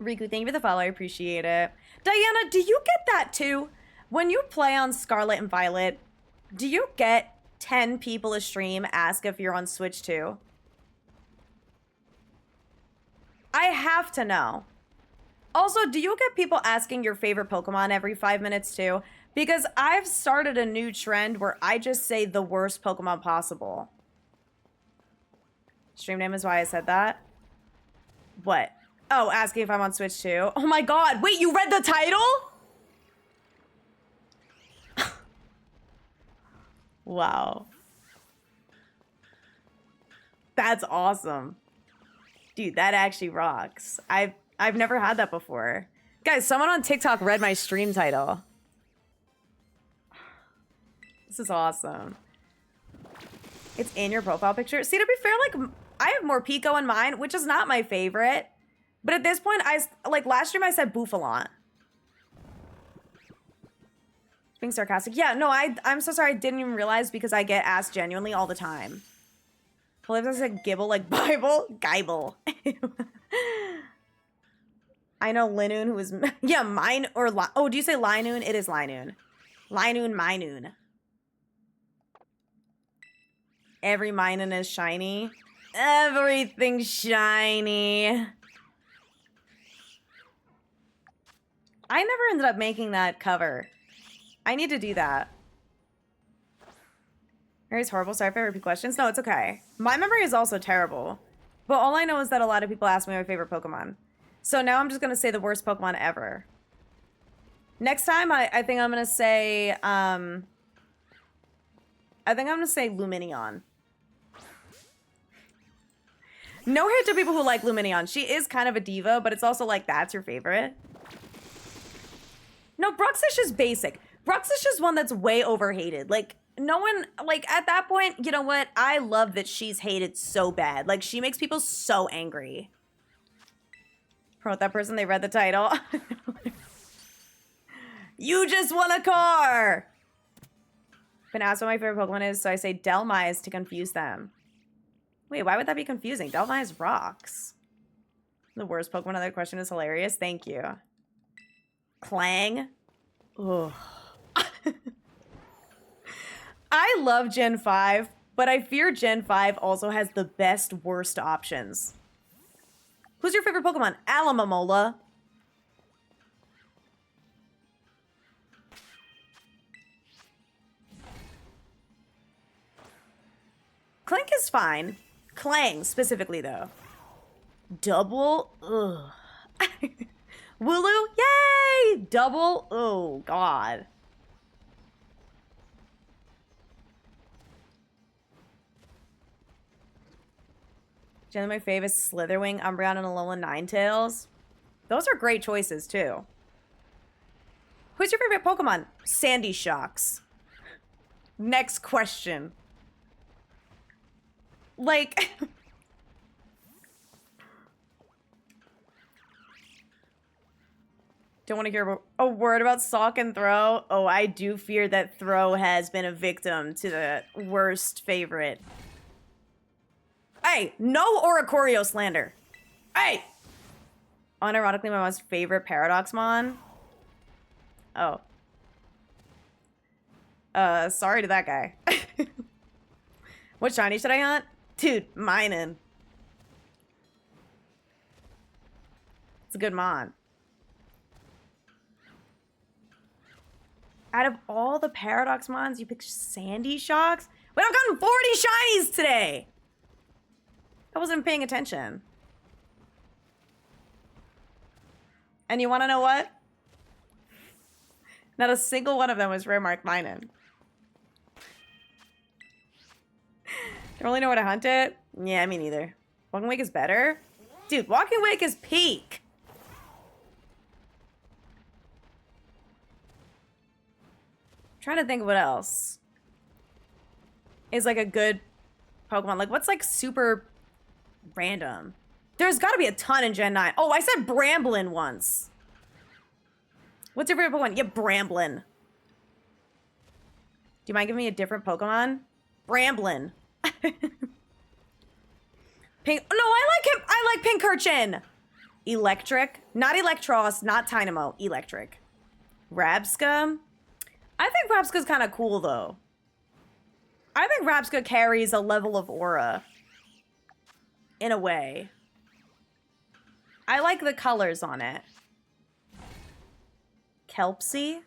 A: Riku, thank you for the follow. I appreciate it. Diana, do you get that too? When you play on Scarlet and Violet, do you get 10 people a stream ask if you're on Switch too? I have to know. Also, do you get people asking your favorite Pokemon every 5 minutes too? Because I've started a new trend where I just say the worst Pokemon possible. Stream name is why I said that. What? Oh, asking if I'm on Switch too. Oh my God, wait, you read the title? Wow. That's awesome. Dude, that actually rocks. I've never had that before. Guys, someone on TikTok read my stream title. This is awesome. It's in your profile picture. See, to be fair, like, I have more Pico in mine, which is not my favorite. But at this point, like, last stream I said Bouffalon. Being sarcastic. Yeah, no, I'm so sorry. I didn't even realize because I get asked genuinely all the time. Well, if I said Gibble, like Bible, Gibble. I know Linoon, who is, yeah, mine, or, oh, do you say Linoon? It is Linoon. Linoon, Minoon. Every Minoon is shiny. Everything's shiny. I never ended up making that cover. I need to do that. Memory's horrible. Sorry if I repeat questions. No, it's okay. My memory is also terrible. But all I know is that a lot of people ask me my favorite Pokemon. So now I'm just going to say the worst Pokemon ever. Next time, I think I'm going to say... I think I'm going to say Lumineon. No hate to people who like Lumineon. She is kind of a diva, but it's also like, that's your favorite. No, Bruxish is basic. Bruxish is one that's way overhated. Like, no one, like, at that point, you know what? I love that she's hated so bad. Like, she makes people so angry. Promote that person, they read the title. You just won a car! Been asked what my favorite Pokemon is, so I say Delmise to confuse them. Wait, why would that be confusing? Delmise rocks. The worst Pokemon. Another question is hilarious. Thank you. Clang. Ugh. I love Gen 5, but I fear Gen 5 also has the best worst options. Who's your favorite Pokemon? Alamamola. Clink is fine. Clang, specifically, though. Double? Ugh. Wooloo? Yay! Double? Oh, God. Generally, my favorite is Slitherwing, Umbreon, and Alolan Ninetales. Those are great choices, too. Who's your favorite Pokemon? Sandy Shocks. Next question. Like... Don't want to hear a word about Sock and Throw. Oh, I do fear that Throw has been a victim to the worst favorite. Hey, no Oricorio slander. Hey! Unironically, my most favorite Paradoxmon. Oh. Sorry to that guy. What shiny should I hunt? Dude, Minun. It's a good mon. Out of all the Paradoxmons, you picked Sandy Shocks? Wait, I've gotten 40 shinies today! I wasn't paying attention. And you want to know what? Not a single one of them was Rare Mark Minun. Don't really know where to hunt it? Yeah, me neither. Walking Wake is better? Dude, Walking Wake is peak! Trying to think of what else is like a good Pokemon. Like, what's like super random? There's got to be a ton in Gen 9. Oh, I said Bramblin once. What's your favorite Pokemon? Yeah, Bramblin. Do you mind giving me a different Pokemon? Bramblin. Pink. No, I like him. I like Pincurchin. Electric. Not Electros. Not Tynamo. Electric. Rabsca. I think Rabsca's kind of cool, though. I think Rabsca carries a level of aura. In a way. I like the colors on it. Kelpsy?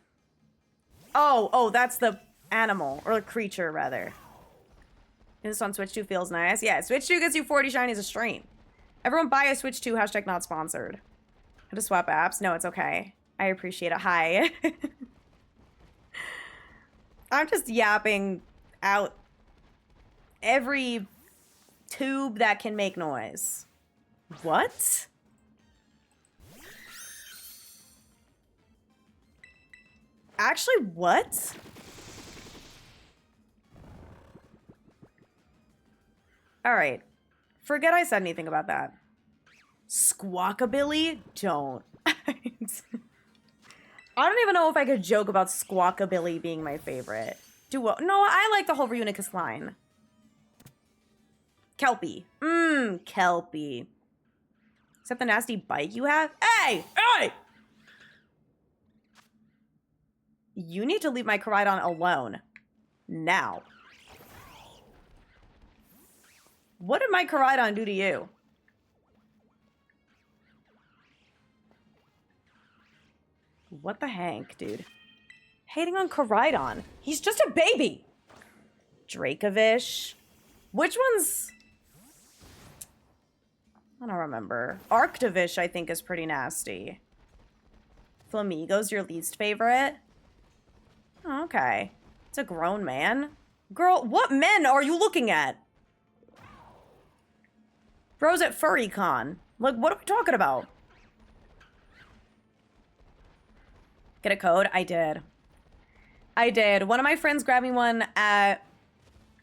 A: Oh, that's the animal. Or the creature, rather. This on Switch 2 feels nice. Yeah, Switch 2 gets you 40 shinies a stream. Everyone buy a Switch 2, hashtag not sponsored. How to swap apps? No, it's okay. I appreciate it. Hi. I'm just yapping out every tube that can make noise. What? Actually, what? All right. Forget I said anything about that. Squawkabilly? Don't. I don't even know if I could joke about Squawkabilly being my favorite. No, I like the whole Reunicus line. Kelpie. Kelpie. Except the nasty bike you have? Hey! Hey! You need to leave my Koridon alone. Now. What did my Koridon do to you? What the hank, dude? Hating on Koridon. He's just a baby. Dracovish. Which one's... I don't remember. Arctovish, I think, is pretty nasty. Flamigo's your least favorite? Oh, okay. It's a grown man. Girl, what men are you looking at? Bro's at FurryCon. Like, what are we talking about? Get a code? I did. One of my friends grabbed me one at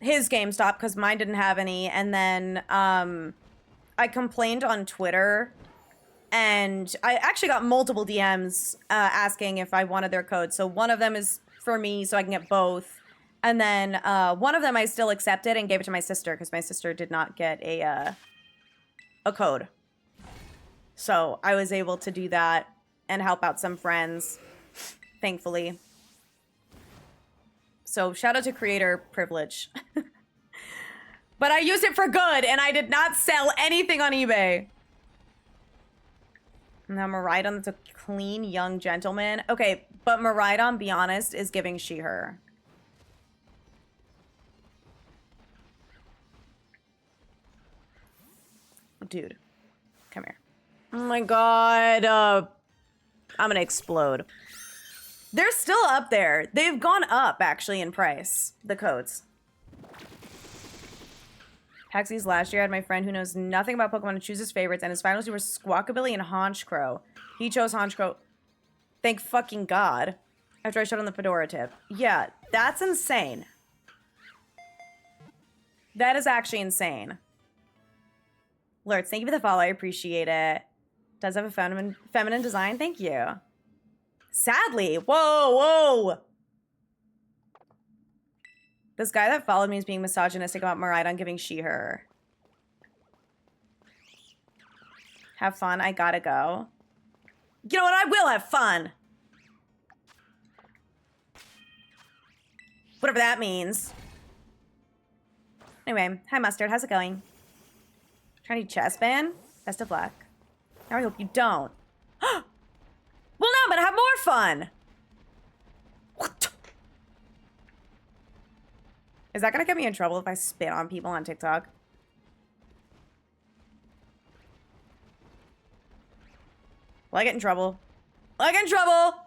A: his GameStop because mine didn't have any. And then I complained on Twitter. And I actually got multiple DMs asking if I wanted their code. So one of them is for me so I can get both. And then one of them I still accepted and gave it to my sister because my sister did not get a code. So I was able to do that and help out some friends, thankfully. So shout out to creator privilege. But I used it for good and I did not sell anything on eBay. Now Miraidon, that's a clean young gentleman. Okay, but Miraidon, be honest, is giving she-her. Dude, come here. Oh my god. I'm gonna explode. They're still up there. They've gone up, actually, in price. The codes. Paxies last year, I had my friend who knows nothing about Pokemon to choose his favorites, and his finals were Squawkabilly and Honchkrow. He chose Honchkrow. Thank fucking God. After I showed him the Fedora tip. Yeah, that's insane. That is actually insane. Lurtz, thank you for the follow. I appreciate it. Does have a feminine design. Thank you. Sadly. Whoa. This guy that followed me is being misogynistic about Miraidon giving she-her. Have fun. I gotta go. You know what? I will have fun. Whatever that means. Anyway, hi Mustard. How's it going? Trying to chest ban? Best of luck. Now I hope you don't. Well, now I'm gonna have more fun. What? Is that gonna get me in trouble if I spit on people on TikTok? Will I get in trouble? Will I get in trouble?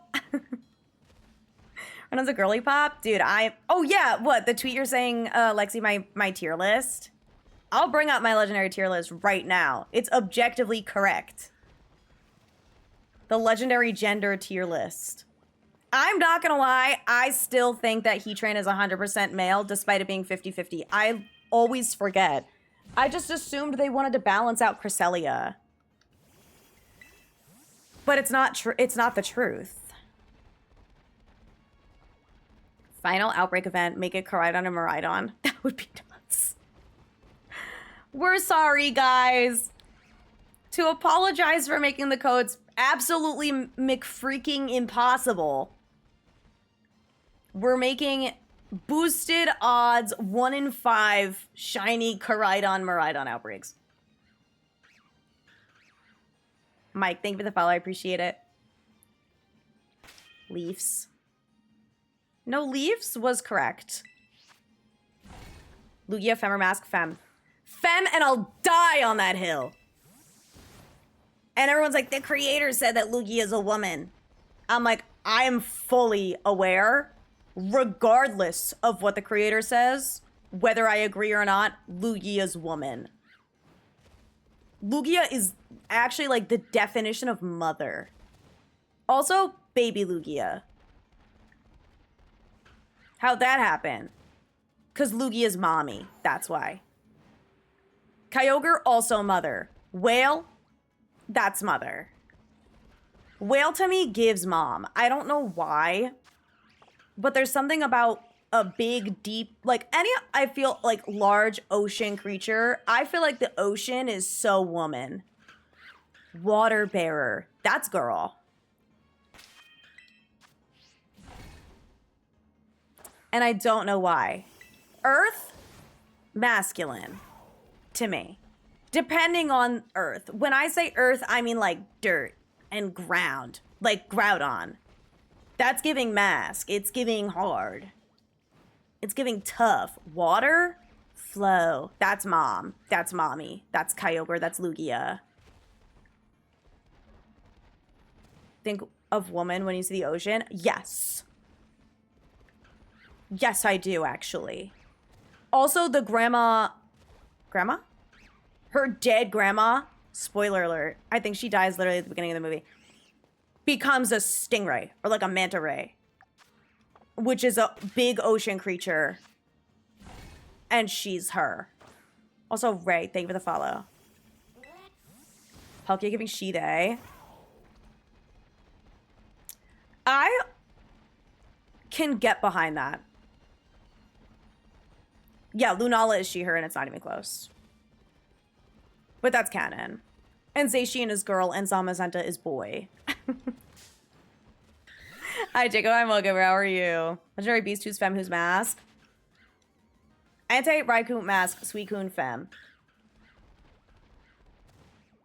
A: Reynolds a girly pop? Dude, oh yeah, what? The tweet you're saying, Lexi, my tier list? I'll bring up my legendary tier list right now. It's objectively correct. The legendary gender tier list. I'm not gonna lie, I still think that Heatran is 100% male, despite it being 50-50. I always forget. I just assumed they wanted to balance out Cresselia. But it's not the truth. Final outbreak event, make it Koridon and Miraidon. That would be nuts. We're sorry, guys. To apologize for making the codes absolutely McFreaking impossible. We're making boosted odds 1 in 5 shiny Koridon Miraidon outbreaks. Mike, thank you for the follow. I appreciate it. Leafs. No, Leafs was correct. Lugia, Fem or Mask? Fem. Fem, and I'll die on that hill. And everyone's like, the creator said that Lugia is a woman. I'm like, I am fully aware, regardless of what the creator says, whether I agree or not, Lugia's woman. Lugia is actually like the definition of mother. Also, baby Lugia. How'd that happen? Because Lugia's mommy. That's why. Kyogre, also mother. Whale, that's mother. Whale to me gives mom. I don't know why, but there's something about a big, deep, like I feel like large ocean creature. I feel like the ocean is so woman. Water bearer, that's girl. And I don't know why. Earth, masculine to me. Depending on earth. When I say earth, I mean like dirt and ground. Like Groudon. That's giving mask. It's giving hard. It's giving tough. Water, flow. That's mom. That's mommy. That's Kyogre. That's Lugia. Think of woman when you see the ocean? Yes. Yes, I do, actually. Also, the grandma... Grandma? Her dead grandma, spoiler alert, I think she dies literally at the beginning of the movie, becomes a stingray, or like a manta ray, which is a big ocean creature. And she's her. Also, Ray, thank you for the follow. Palkia giving she-they. I can get behind that. Yeah, Lunala is she-her, and it's not even close. But that's canon. And Zacian is girl, and Zamazenta is boy. Hi, Jacob. I'm Wilgo. How are you? Legendary Beast, who's femme, who's mask? Anti-Raikou mask, Suicune femme.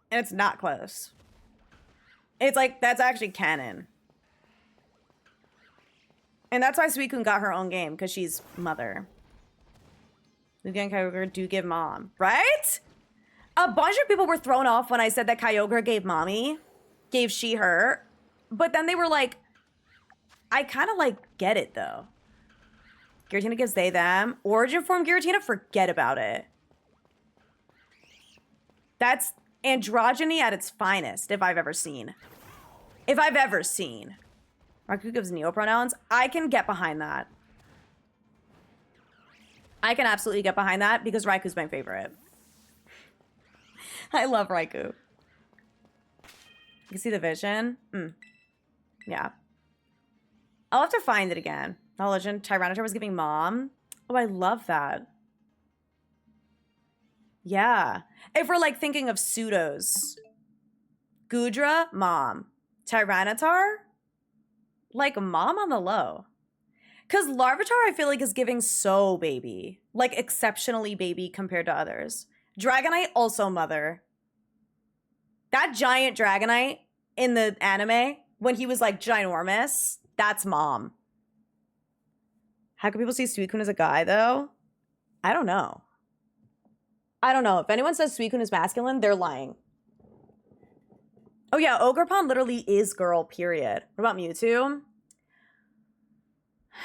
A: And it's not close. It's like, that's actually canon. And that's why Suicune got her own game, because she's mother. Lugia and Kyogre do give mom, right? A bunch of people were thrown off when I said that Kyogre gave mommy, gave she her, but then they were like, I kind of like get it though. Giratina gives they them. Origin form Giratina, forget about it. That's androgyny at its finest, if I've ever seen. If I've ever seen. Raikou gives neopronouns. I can get behind that. I can absolutely get behind that because Raikou's my favorite. I love Raikou. You can see the vision. Yeah. I'll have to find it again. Oh, Legend Tyranitar was giving mom. Oh, I love that. Yeah. If we're like thinking of pseudos. Gudra, mom. Tyranitar, like mom on the low. Because Larvitar, I feel like, is giving so baby. Like, exceptionally baby compared to others. Dragonite, also mother. That giant Dragonite in the anime, when he was, like, ginormous, that's mom. How can people see Suicune as a guy, though? I don't know. I don't know. If anyone says Suicune is masculine, they're lying. Oh, yeah, Ogerpon literally is girl, period. What about Mewtwo?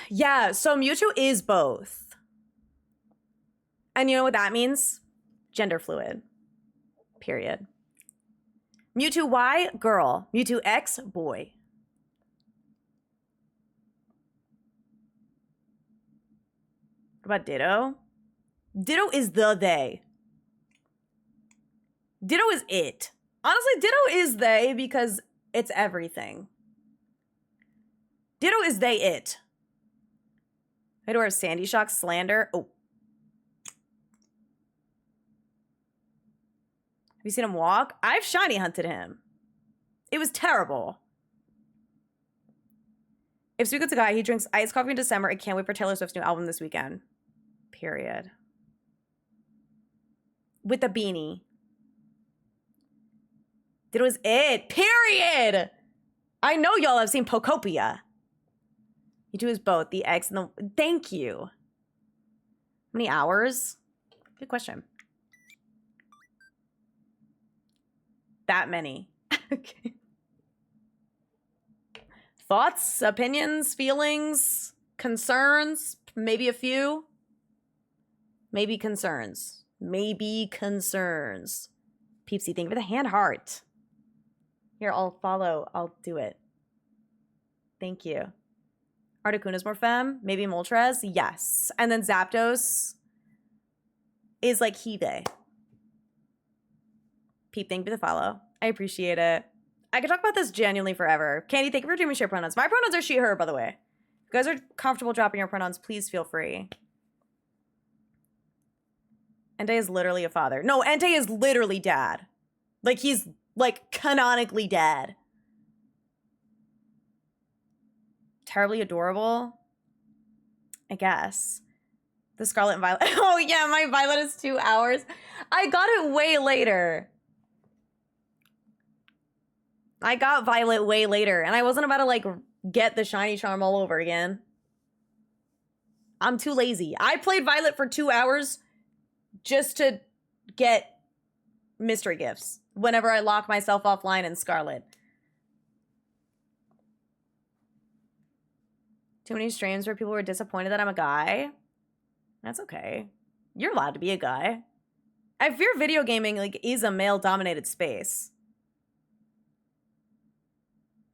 A: Yeah, so Mewtwo is both. And you know what that means? Gender fluid. Period. Mewtwo Y, girl. Mewtwo X, boy. What about Ditto? Ditto is the they. Ditto is it. Honestly, Ditto is they because it's everything. Ditto is they it. I do our Sandy Shock slander. Oh. Have you seen him walk? I've shiny hunted him. It was terrible. If Suiku's a guy, he drinks iced coffee in December. I can't wait for Taylor Swift's new album this weekend. Period. With a beanie. It was it. Period. I know y'all have seen Pocopia. You do is both the X and the... Thank you. How many hours? Good question. That many. Okay. Thoughts, opinions, feelings, concerns? Maybe a few? Maybe concerns. Maybe concerns. Peepsy, thank you for the hand heart. Here, I'll follow. I'll do it. Thank you. Articuna's more femme. Maybe Moltres. Yes. And then Zapdos is like he, they. Peep, thank you for the follow. I appreciate it. I could talk about this genuinely forever. Candy, thank you for doing share pronouns. My pronouns are she, her, by the way. If you guys are comfortable dropping your pronouns, please feel free. Entei is literally a father. No, Entei is literally dad. Like, he's, like, canonically dad. Terribly adorable. I guess. The Scarlet and Violet. Oh, yeah, my Violet is 2 hours. I got it way later. I got Violet way later, and I wasn't about to, like, get the shiny charm all over again. I'm too lazy. I played Violet for 2 hours just to get mystery gifts whenever I lock myself offline in Scarlet. Too many streams where people were disappointed that I'm a guy. That's okay. You're allowed to be a guy. I fear video gaming, like, is a male-dominated space.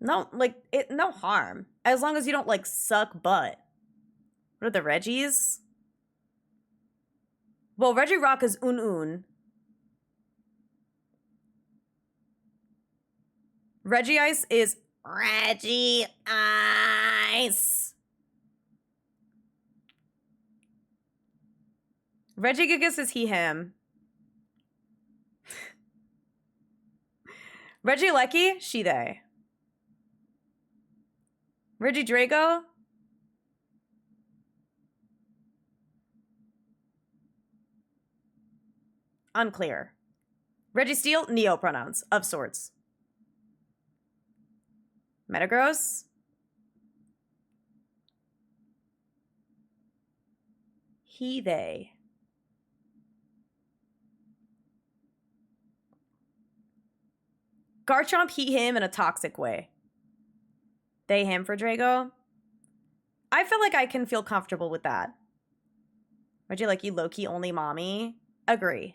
A: No, like, no harm. As long as you don't, like, suck butt. What are the Reggies? Well, Reggie Rock is un. Reggie Ice is Reggie Ice. Reggie Gigas is he, him. Reggie Lecky, she, they. Reggie Drago? Unclear. Reggie Steele, neo pronouns of sorts. Metagross? He, they. Garchomp, he, him in a toxic way. They, him for Drago. I feel like I can feel comfortable with that. Reggie Lucky, low-key, only mommy. Agree.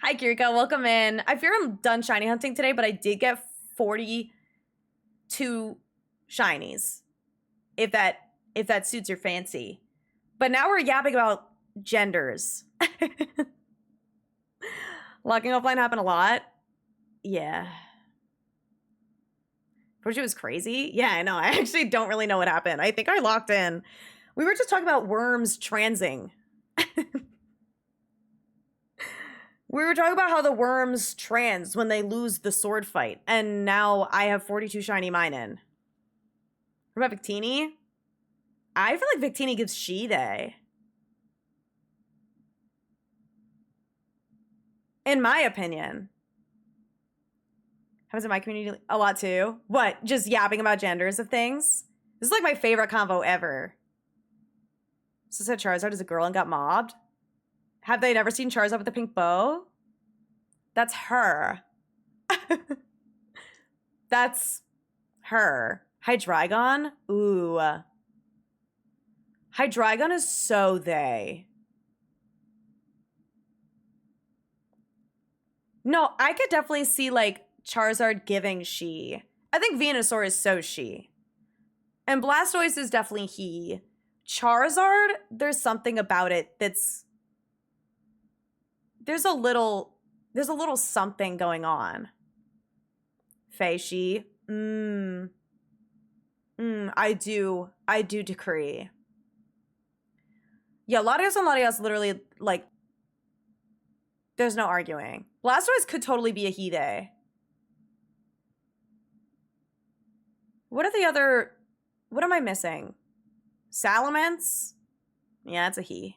A: Hi, Kirika. Welcome in. I fear I'm done shiny hunting today, but I did get 42 shinies. If that suits your fancy. But now we're yapping about genders. Locking offline happened a lot. Yeah. Which was crazy. Yeah, I know. I actually don't really know what happened. I think I locked in. We were just talking about worms transing. We were talking about how the worms trans when they lose the sword fight. And now I have 42 shiny mine in. What about Victini? I feel like Victini gives she, they. In my opinion. Happens in my community a lot too. What? Just yapping about genders of things? This is like my favorite convo ever. So said Charizard is a girl and got mobbed. Have they never seen Charizard with the pink bow? That's her. That's her. Hydreigon? Ooh. Hydreigon is so they. No, I could definitely see like Charizard giving she. I think Venusaur is so she. And Blastoise is definitely he. Charizard, there's something about it that's... There's a little something going on. Fae, she. I do decree. Yeah, Latios and Latios literally, like, there's no arguing. Blastoise could totally be a he, they. What are the other... What am I missing? Salamence? Yeah, it's a he.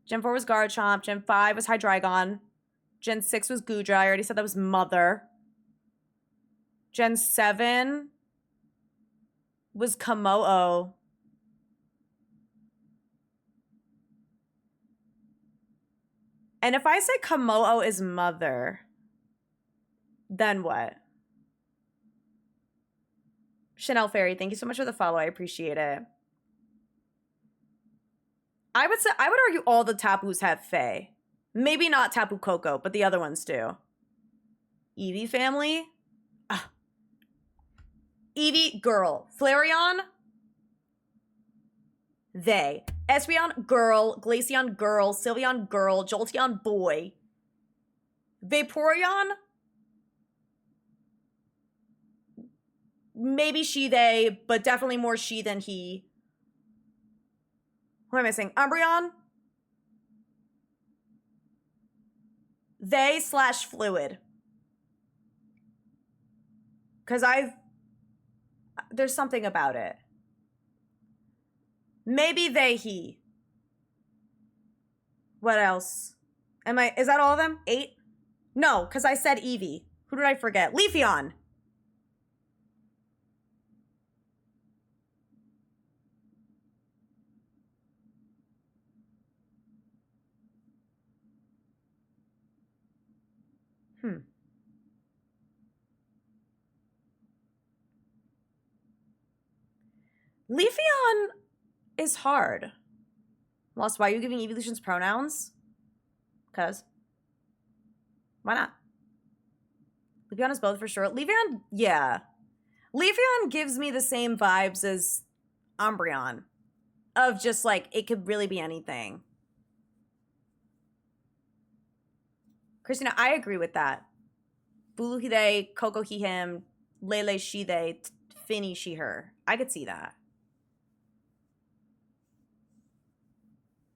A: Gen 4 was Garchomp. Gen 5 was Hydreigon. Gen 6 was Goodra. I already said that was Mother. Gen 7 was Komodo. And if I say Komodo is Mother, then what? Chanel Fairy, thank you so much for the follow. I appreciate it. I would argue all the Tapus have Fae. Maybe not Tapu Koko, but the other ones do. Eevee family? Ah. Eevee, girl. Flareon? They. Espeon, girl. Glaceon, girl. Sylveon, girl. Jolteon, boy. Vaporeon, maybe she, they, but definitely more she than he. Who am I missing? Umbreon, they / fluid. Because there's something about it. Maybe they, he. What else? Is that all of them? 8? No, because I said Eevee. Who did I forget? Leafeon. Leafeon is hard. Lost, why are you giving evolutions pronouns? Because. Why not? Leafeon is both for sure. Leafeon, yeah. Leafeon gives me the same vibes as Umbreon. Of just like, it could really be anything. Christina, I agree with that. Bulu he they, Coco he him, Lele she they, Finny she her. I could see that.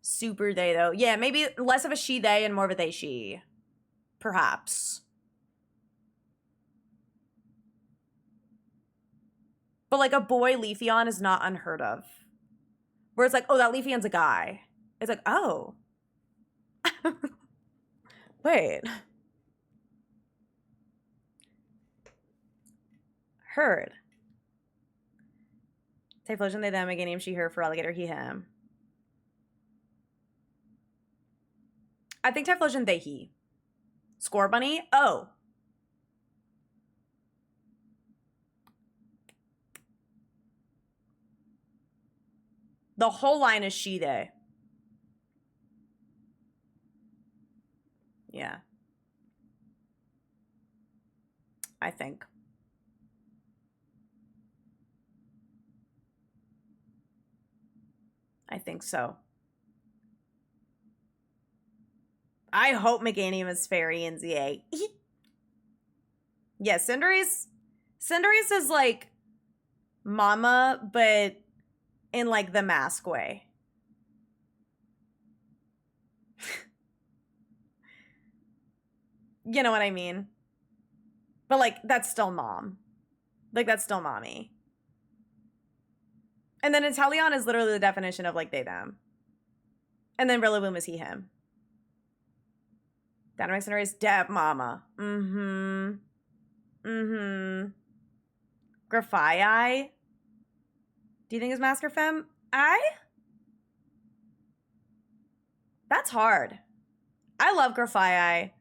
A: Super they though. Yeah, maybe less of a she they and more of a they she. Perhaps. But like a boy Leafeon is not unheard of. Where it's like, oh, that Leafeon's a guy. It's like, oh. Wait. Heard. Typhlosion, they, them, again, name she, her, for alligator, he, him. I think Typhlosion, they, he. Score bunny? Oh. The whole line is she, they. Yeah. I think. I think so. I hope Meganium is fairy in ZA. Yeah, Cinderace is like mama, but in like the mask way. You know what I mean? But like, that's still mom. Like, that's still mommy. And then Inteleon is literally the definition of like they, them. And then Rillaboom is he, him. Dynamax Cinderace, Deb Mama. Grafai. Do you think is Masker Femme? That's hard. I love Grafai.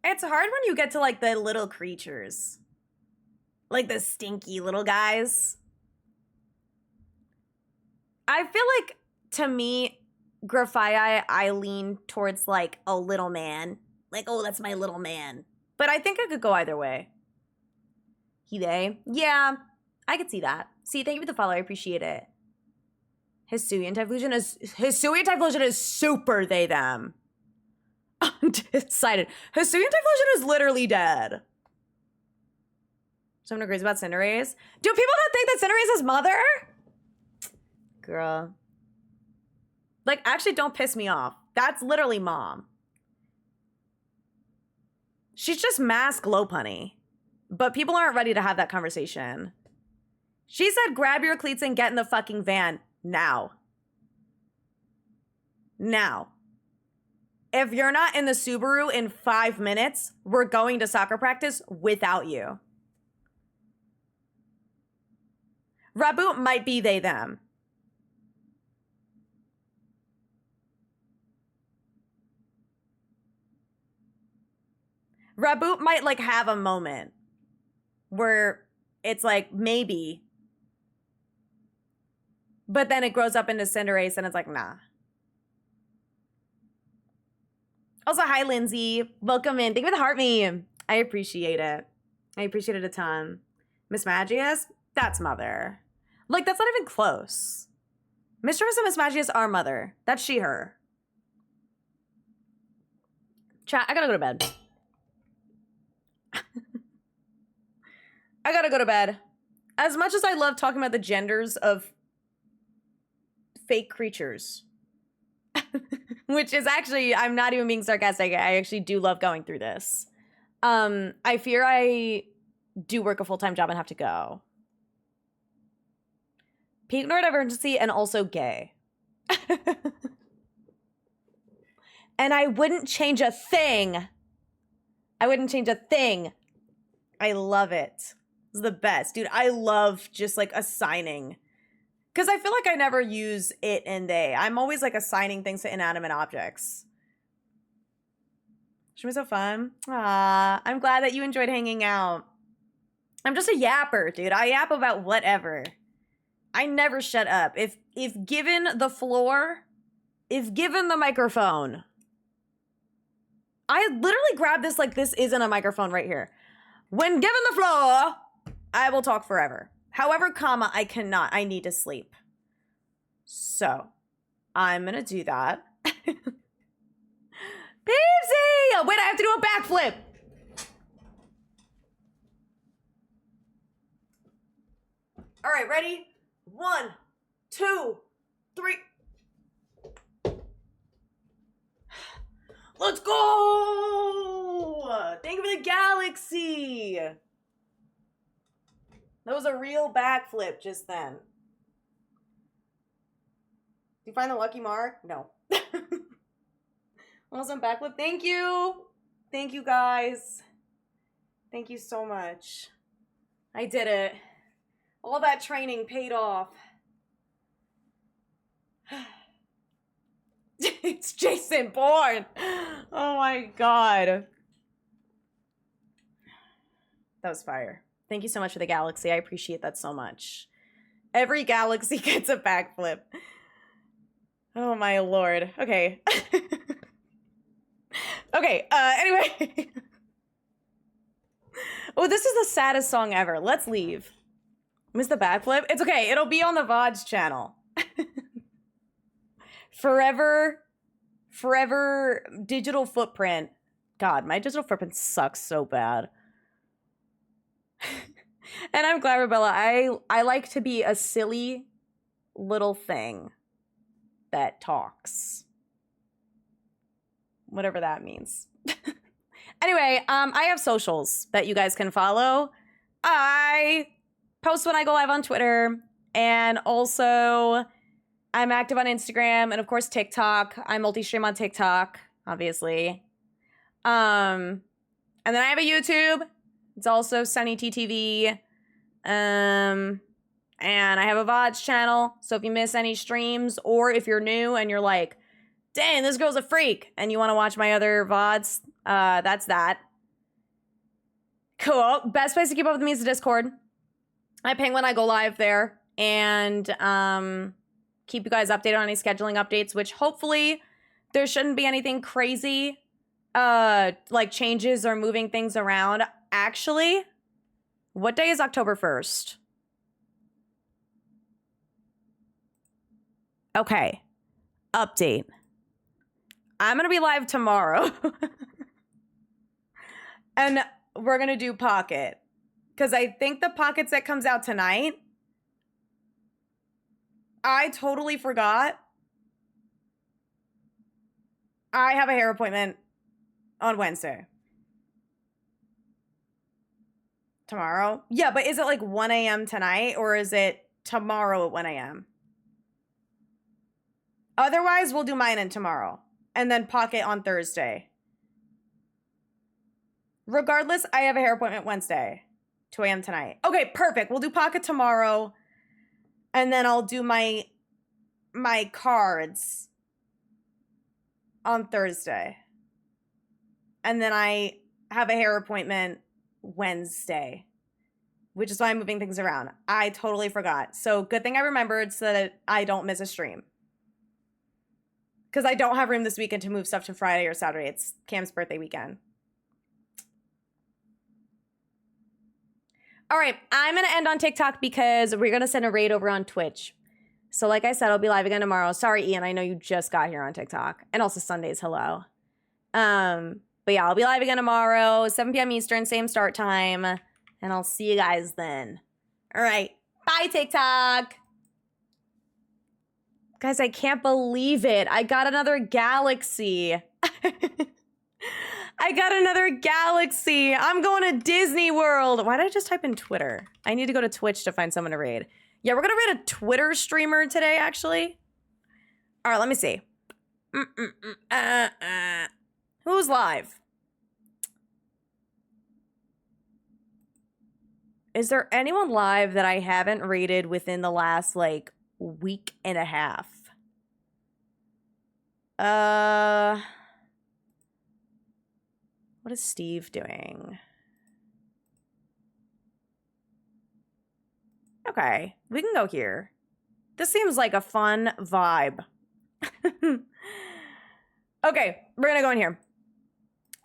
A: It's hard when you get to like the little creatures. Like the stinky little guys. I feel like, to me, Grafai, I lean towards like a little man. Like, oh, that's my little man. But I think I could go either way. He, they. Yeah, I could see that. See, thank you for the follow. I appreciate it. Hisuian Typhlosion is super they, them. Undecided. Hisuian Typhlosion is literally dead. Someone agrees about Cinderace. Do people not think that Cinderace is mother? Girl. Like, actually, don't piss me off. That's literally mom. She's just mask Lopunny. But people aren't ready to have that conversation. She said, grab your cleats and get in the fucking van. Now. Now. If you're not in the Subaru in 5 minutes, we're going to soccer practice without you. Raboot might be they, them. Raboot might like have a moment where it's like maybe, but then it grows up into Cinderace and it's like, nah. Also, hi, Lindsay. Welcome in. Thank you for the heart meme. I appreciate it. I appreciate it a ton. Miss Magius? That's mother. Like, that's not even close. Mistress and Miss Magius are mother. That's she, her. Chat, I gotta go to bed. I gotta go to bed. As much as I love talking about the genders of fake creatures, which is actually, I'm not even being sarcastic. I actually do love going through this. I fear I do work a full-time job and have to go. Peak neurodivergency and also gay. And I wouldn't change a thing. I wouldn't change a thing. I love it. It's the best. Dude, I love just like assigning. Because I feel like I never use it and they. I'm always like assigning things to inanimate objects. Should be so fun. I'm glad that you enjoyed hanging out. I'm just a yapper, dude. I yap about whatever. I never shut up. If given the floor, if given the microphone, I literally grab this like this isn't a microphone right here. When given the floor, I will talk forever. However, comma, I cannot. I need to sleep. So, I'm gonna do that. Peepsy! Oh, wait, I have to do a backflip. All right, ready? 1, 2, 3. Let's go! Thank you for the galaxy. That was a real backflip just then. Did you find the lucky mark? No. Awesome backflip. Thank you. Thank you, guys. Thank you so much. I did it. All that training paid off. It's Jason Bourne. Oh my god. That was fire. Thank you so much for the galaxy. I appreciate that so much. Every galaxy gets a backflip. Oh my lord. Okay. Okay, anyway. Oh, this is the saddest song ever. Let's leave. Miss the backflip? It's okay. It'll be on the VODs channel. Forever digital footprint. God, my digital footprint sucks so bad. And I'm glad, Rebella. I like to be a silly little thing that talks. Whatever that means. Anyway, I have socials that you guys can follow. I post when I go live on Twitter, and also I'm active on Instagram and of course TikTok. I multi-stream on TikTok, obviously. And then I have a YouTube. It's also Sunny TTV. And I have a VODs channel. So if you miss any streams, or if you're new and you're like, dang, this girl's a freak, and you want to watch my other VODs, that's that. Cool. Best place to keep up with me is the Discord. I ping when I go live there, and keep you guys updated on any scheduling updates, which hopefully there shouldn't be anything crazy, like changes or moving things around. Actually, what day is October 1st? Okay. Update. I'm going to be live tomorrow. And we're going to do Pocket. Because I think the Pocket set comes out tonight. I totally forgot. I have a hair appointment on Wednesday. Tomorrow? Yeah, but is it like 1 a.m. tonight, or is it tomorrow at 1 a.m.? Otherwise, we'll do mine in tomorrow. And then Pocket on Thursday. Regardless, I have a hair appointment Wednesday. 2 a.m. tonight. Okay, perfect. We'll do Pocket tomorrow. And then I'll do my cards on Thursday. And then I have a hair appointment Wednesday, which is why I'm moving things around. I totally forgot. So good thing I remembered so that I don't miss a stream. Because I don't have room this weekend to move stuff to Friday or Saturday. It's Cam's birthday weekend. All right, I'm going to end on TikTok because we're going to send a raid over on Twitch. So like I said, I'll be live again tomorrow. Sorry, Ian, I know you just got here on TikTok. And also Sundays, hello. But But yeah, I'll be live again tomorrow, 7 p.m. Eastern, same start time. And I'll see you guys then. All right. Bye, TikTok. Guys, I can't believe it. I got another galaxy. I got another galaxy. I'm going to Disney World. Why did I just type in Twitter? I need to go to Twitch to find someone to raid. Yeah, we're going to raid a Twitter streamer today, actually. All right, let me see. Who's live? Is there anyone live that I haven't raided within the last, like, week and a half? What is Steve doing? Okay, we can go here. This seems like a fun vibe. Okay, we're gonna go in here.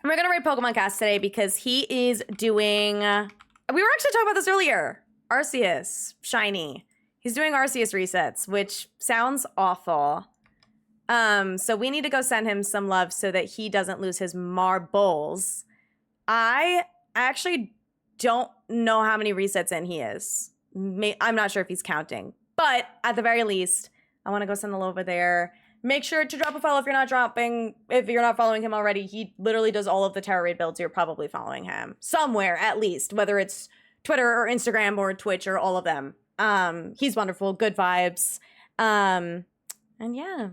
A: We're gonna raid Pokemon Cast today because he is doing... we were actually talking about this earlier. Arceus, shiny. He's doing Arceus resets, which sounds awful. So we need to go send him some love so that he doesn't lose his marbles. I actually don't know how many resets in he is. I'm not sure if he's counting. But at the very least, I want to go send the love over there. Make sure to drop a follow if you're not following him already. He literally does all of the Terra Raid builds. You're probably following him somewhere, at least, whether it's Twitter or Instagram or Twitch or all of them. He's wonderful, good vibes. And yeah,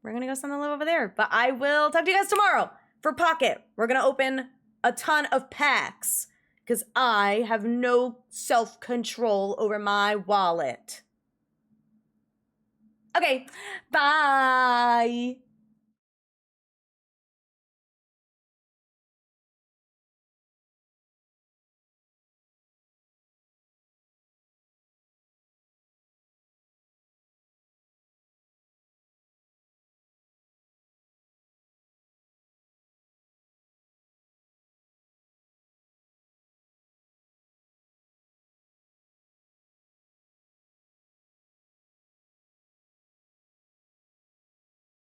A: we're gonna go send the love over there. But I will talk to you guys tomorrow for Pocket. We're gonna open a ton of packs because I have no self-control over my wallet. Okay, bye.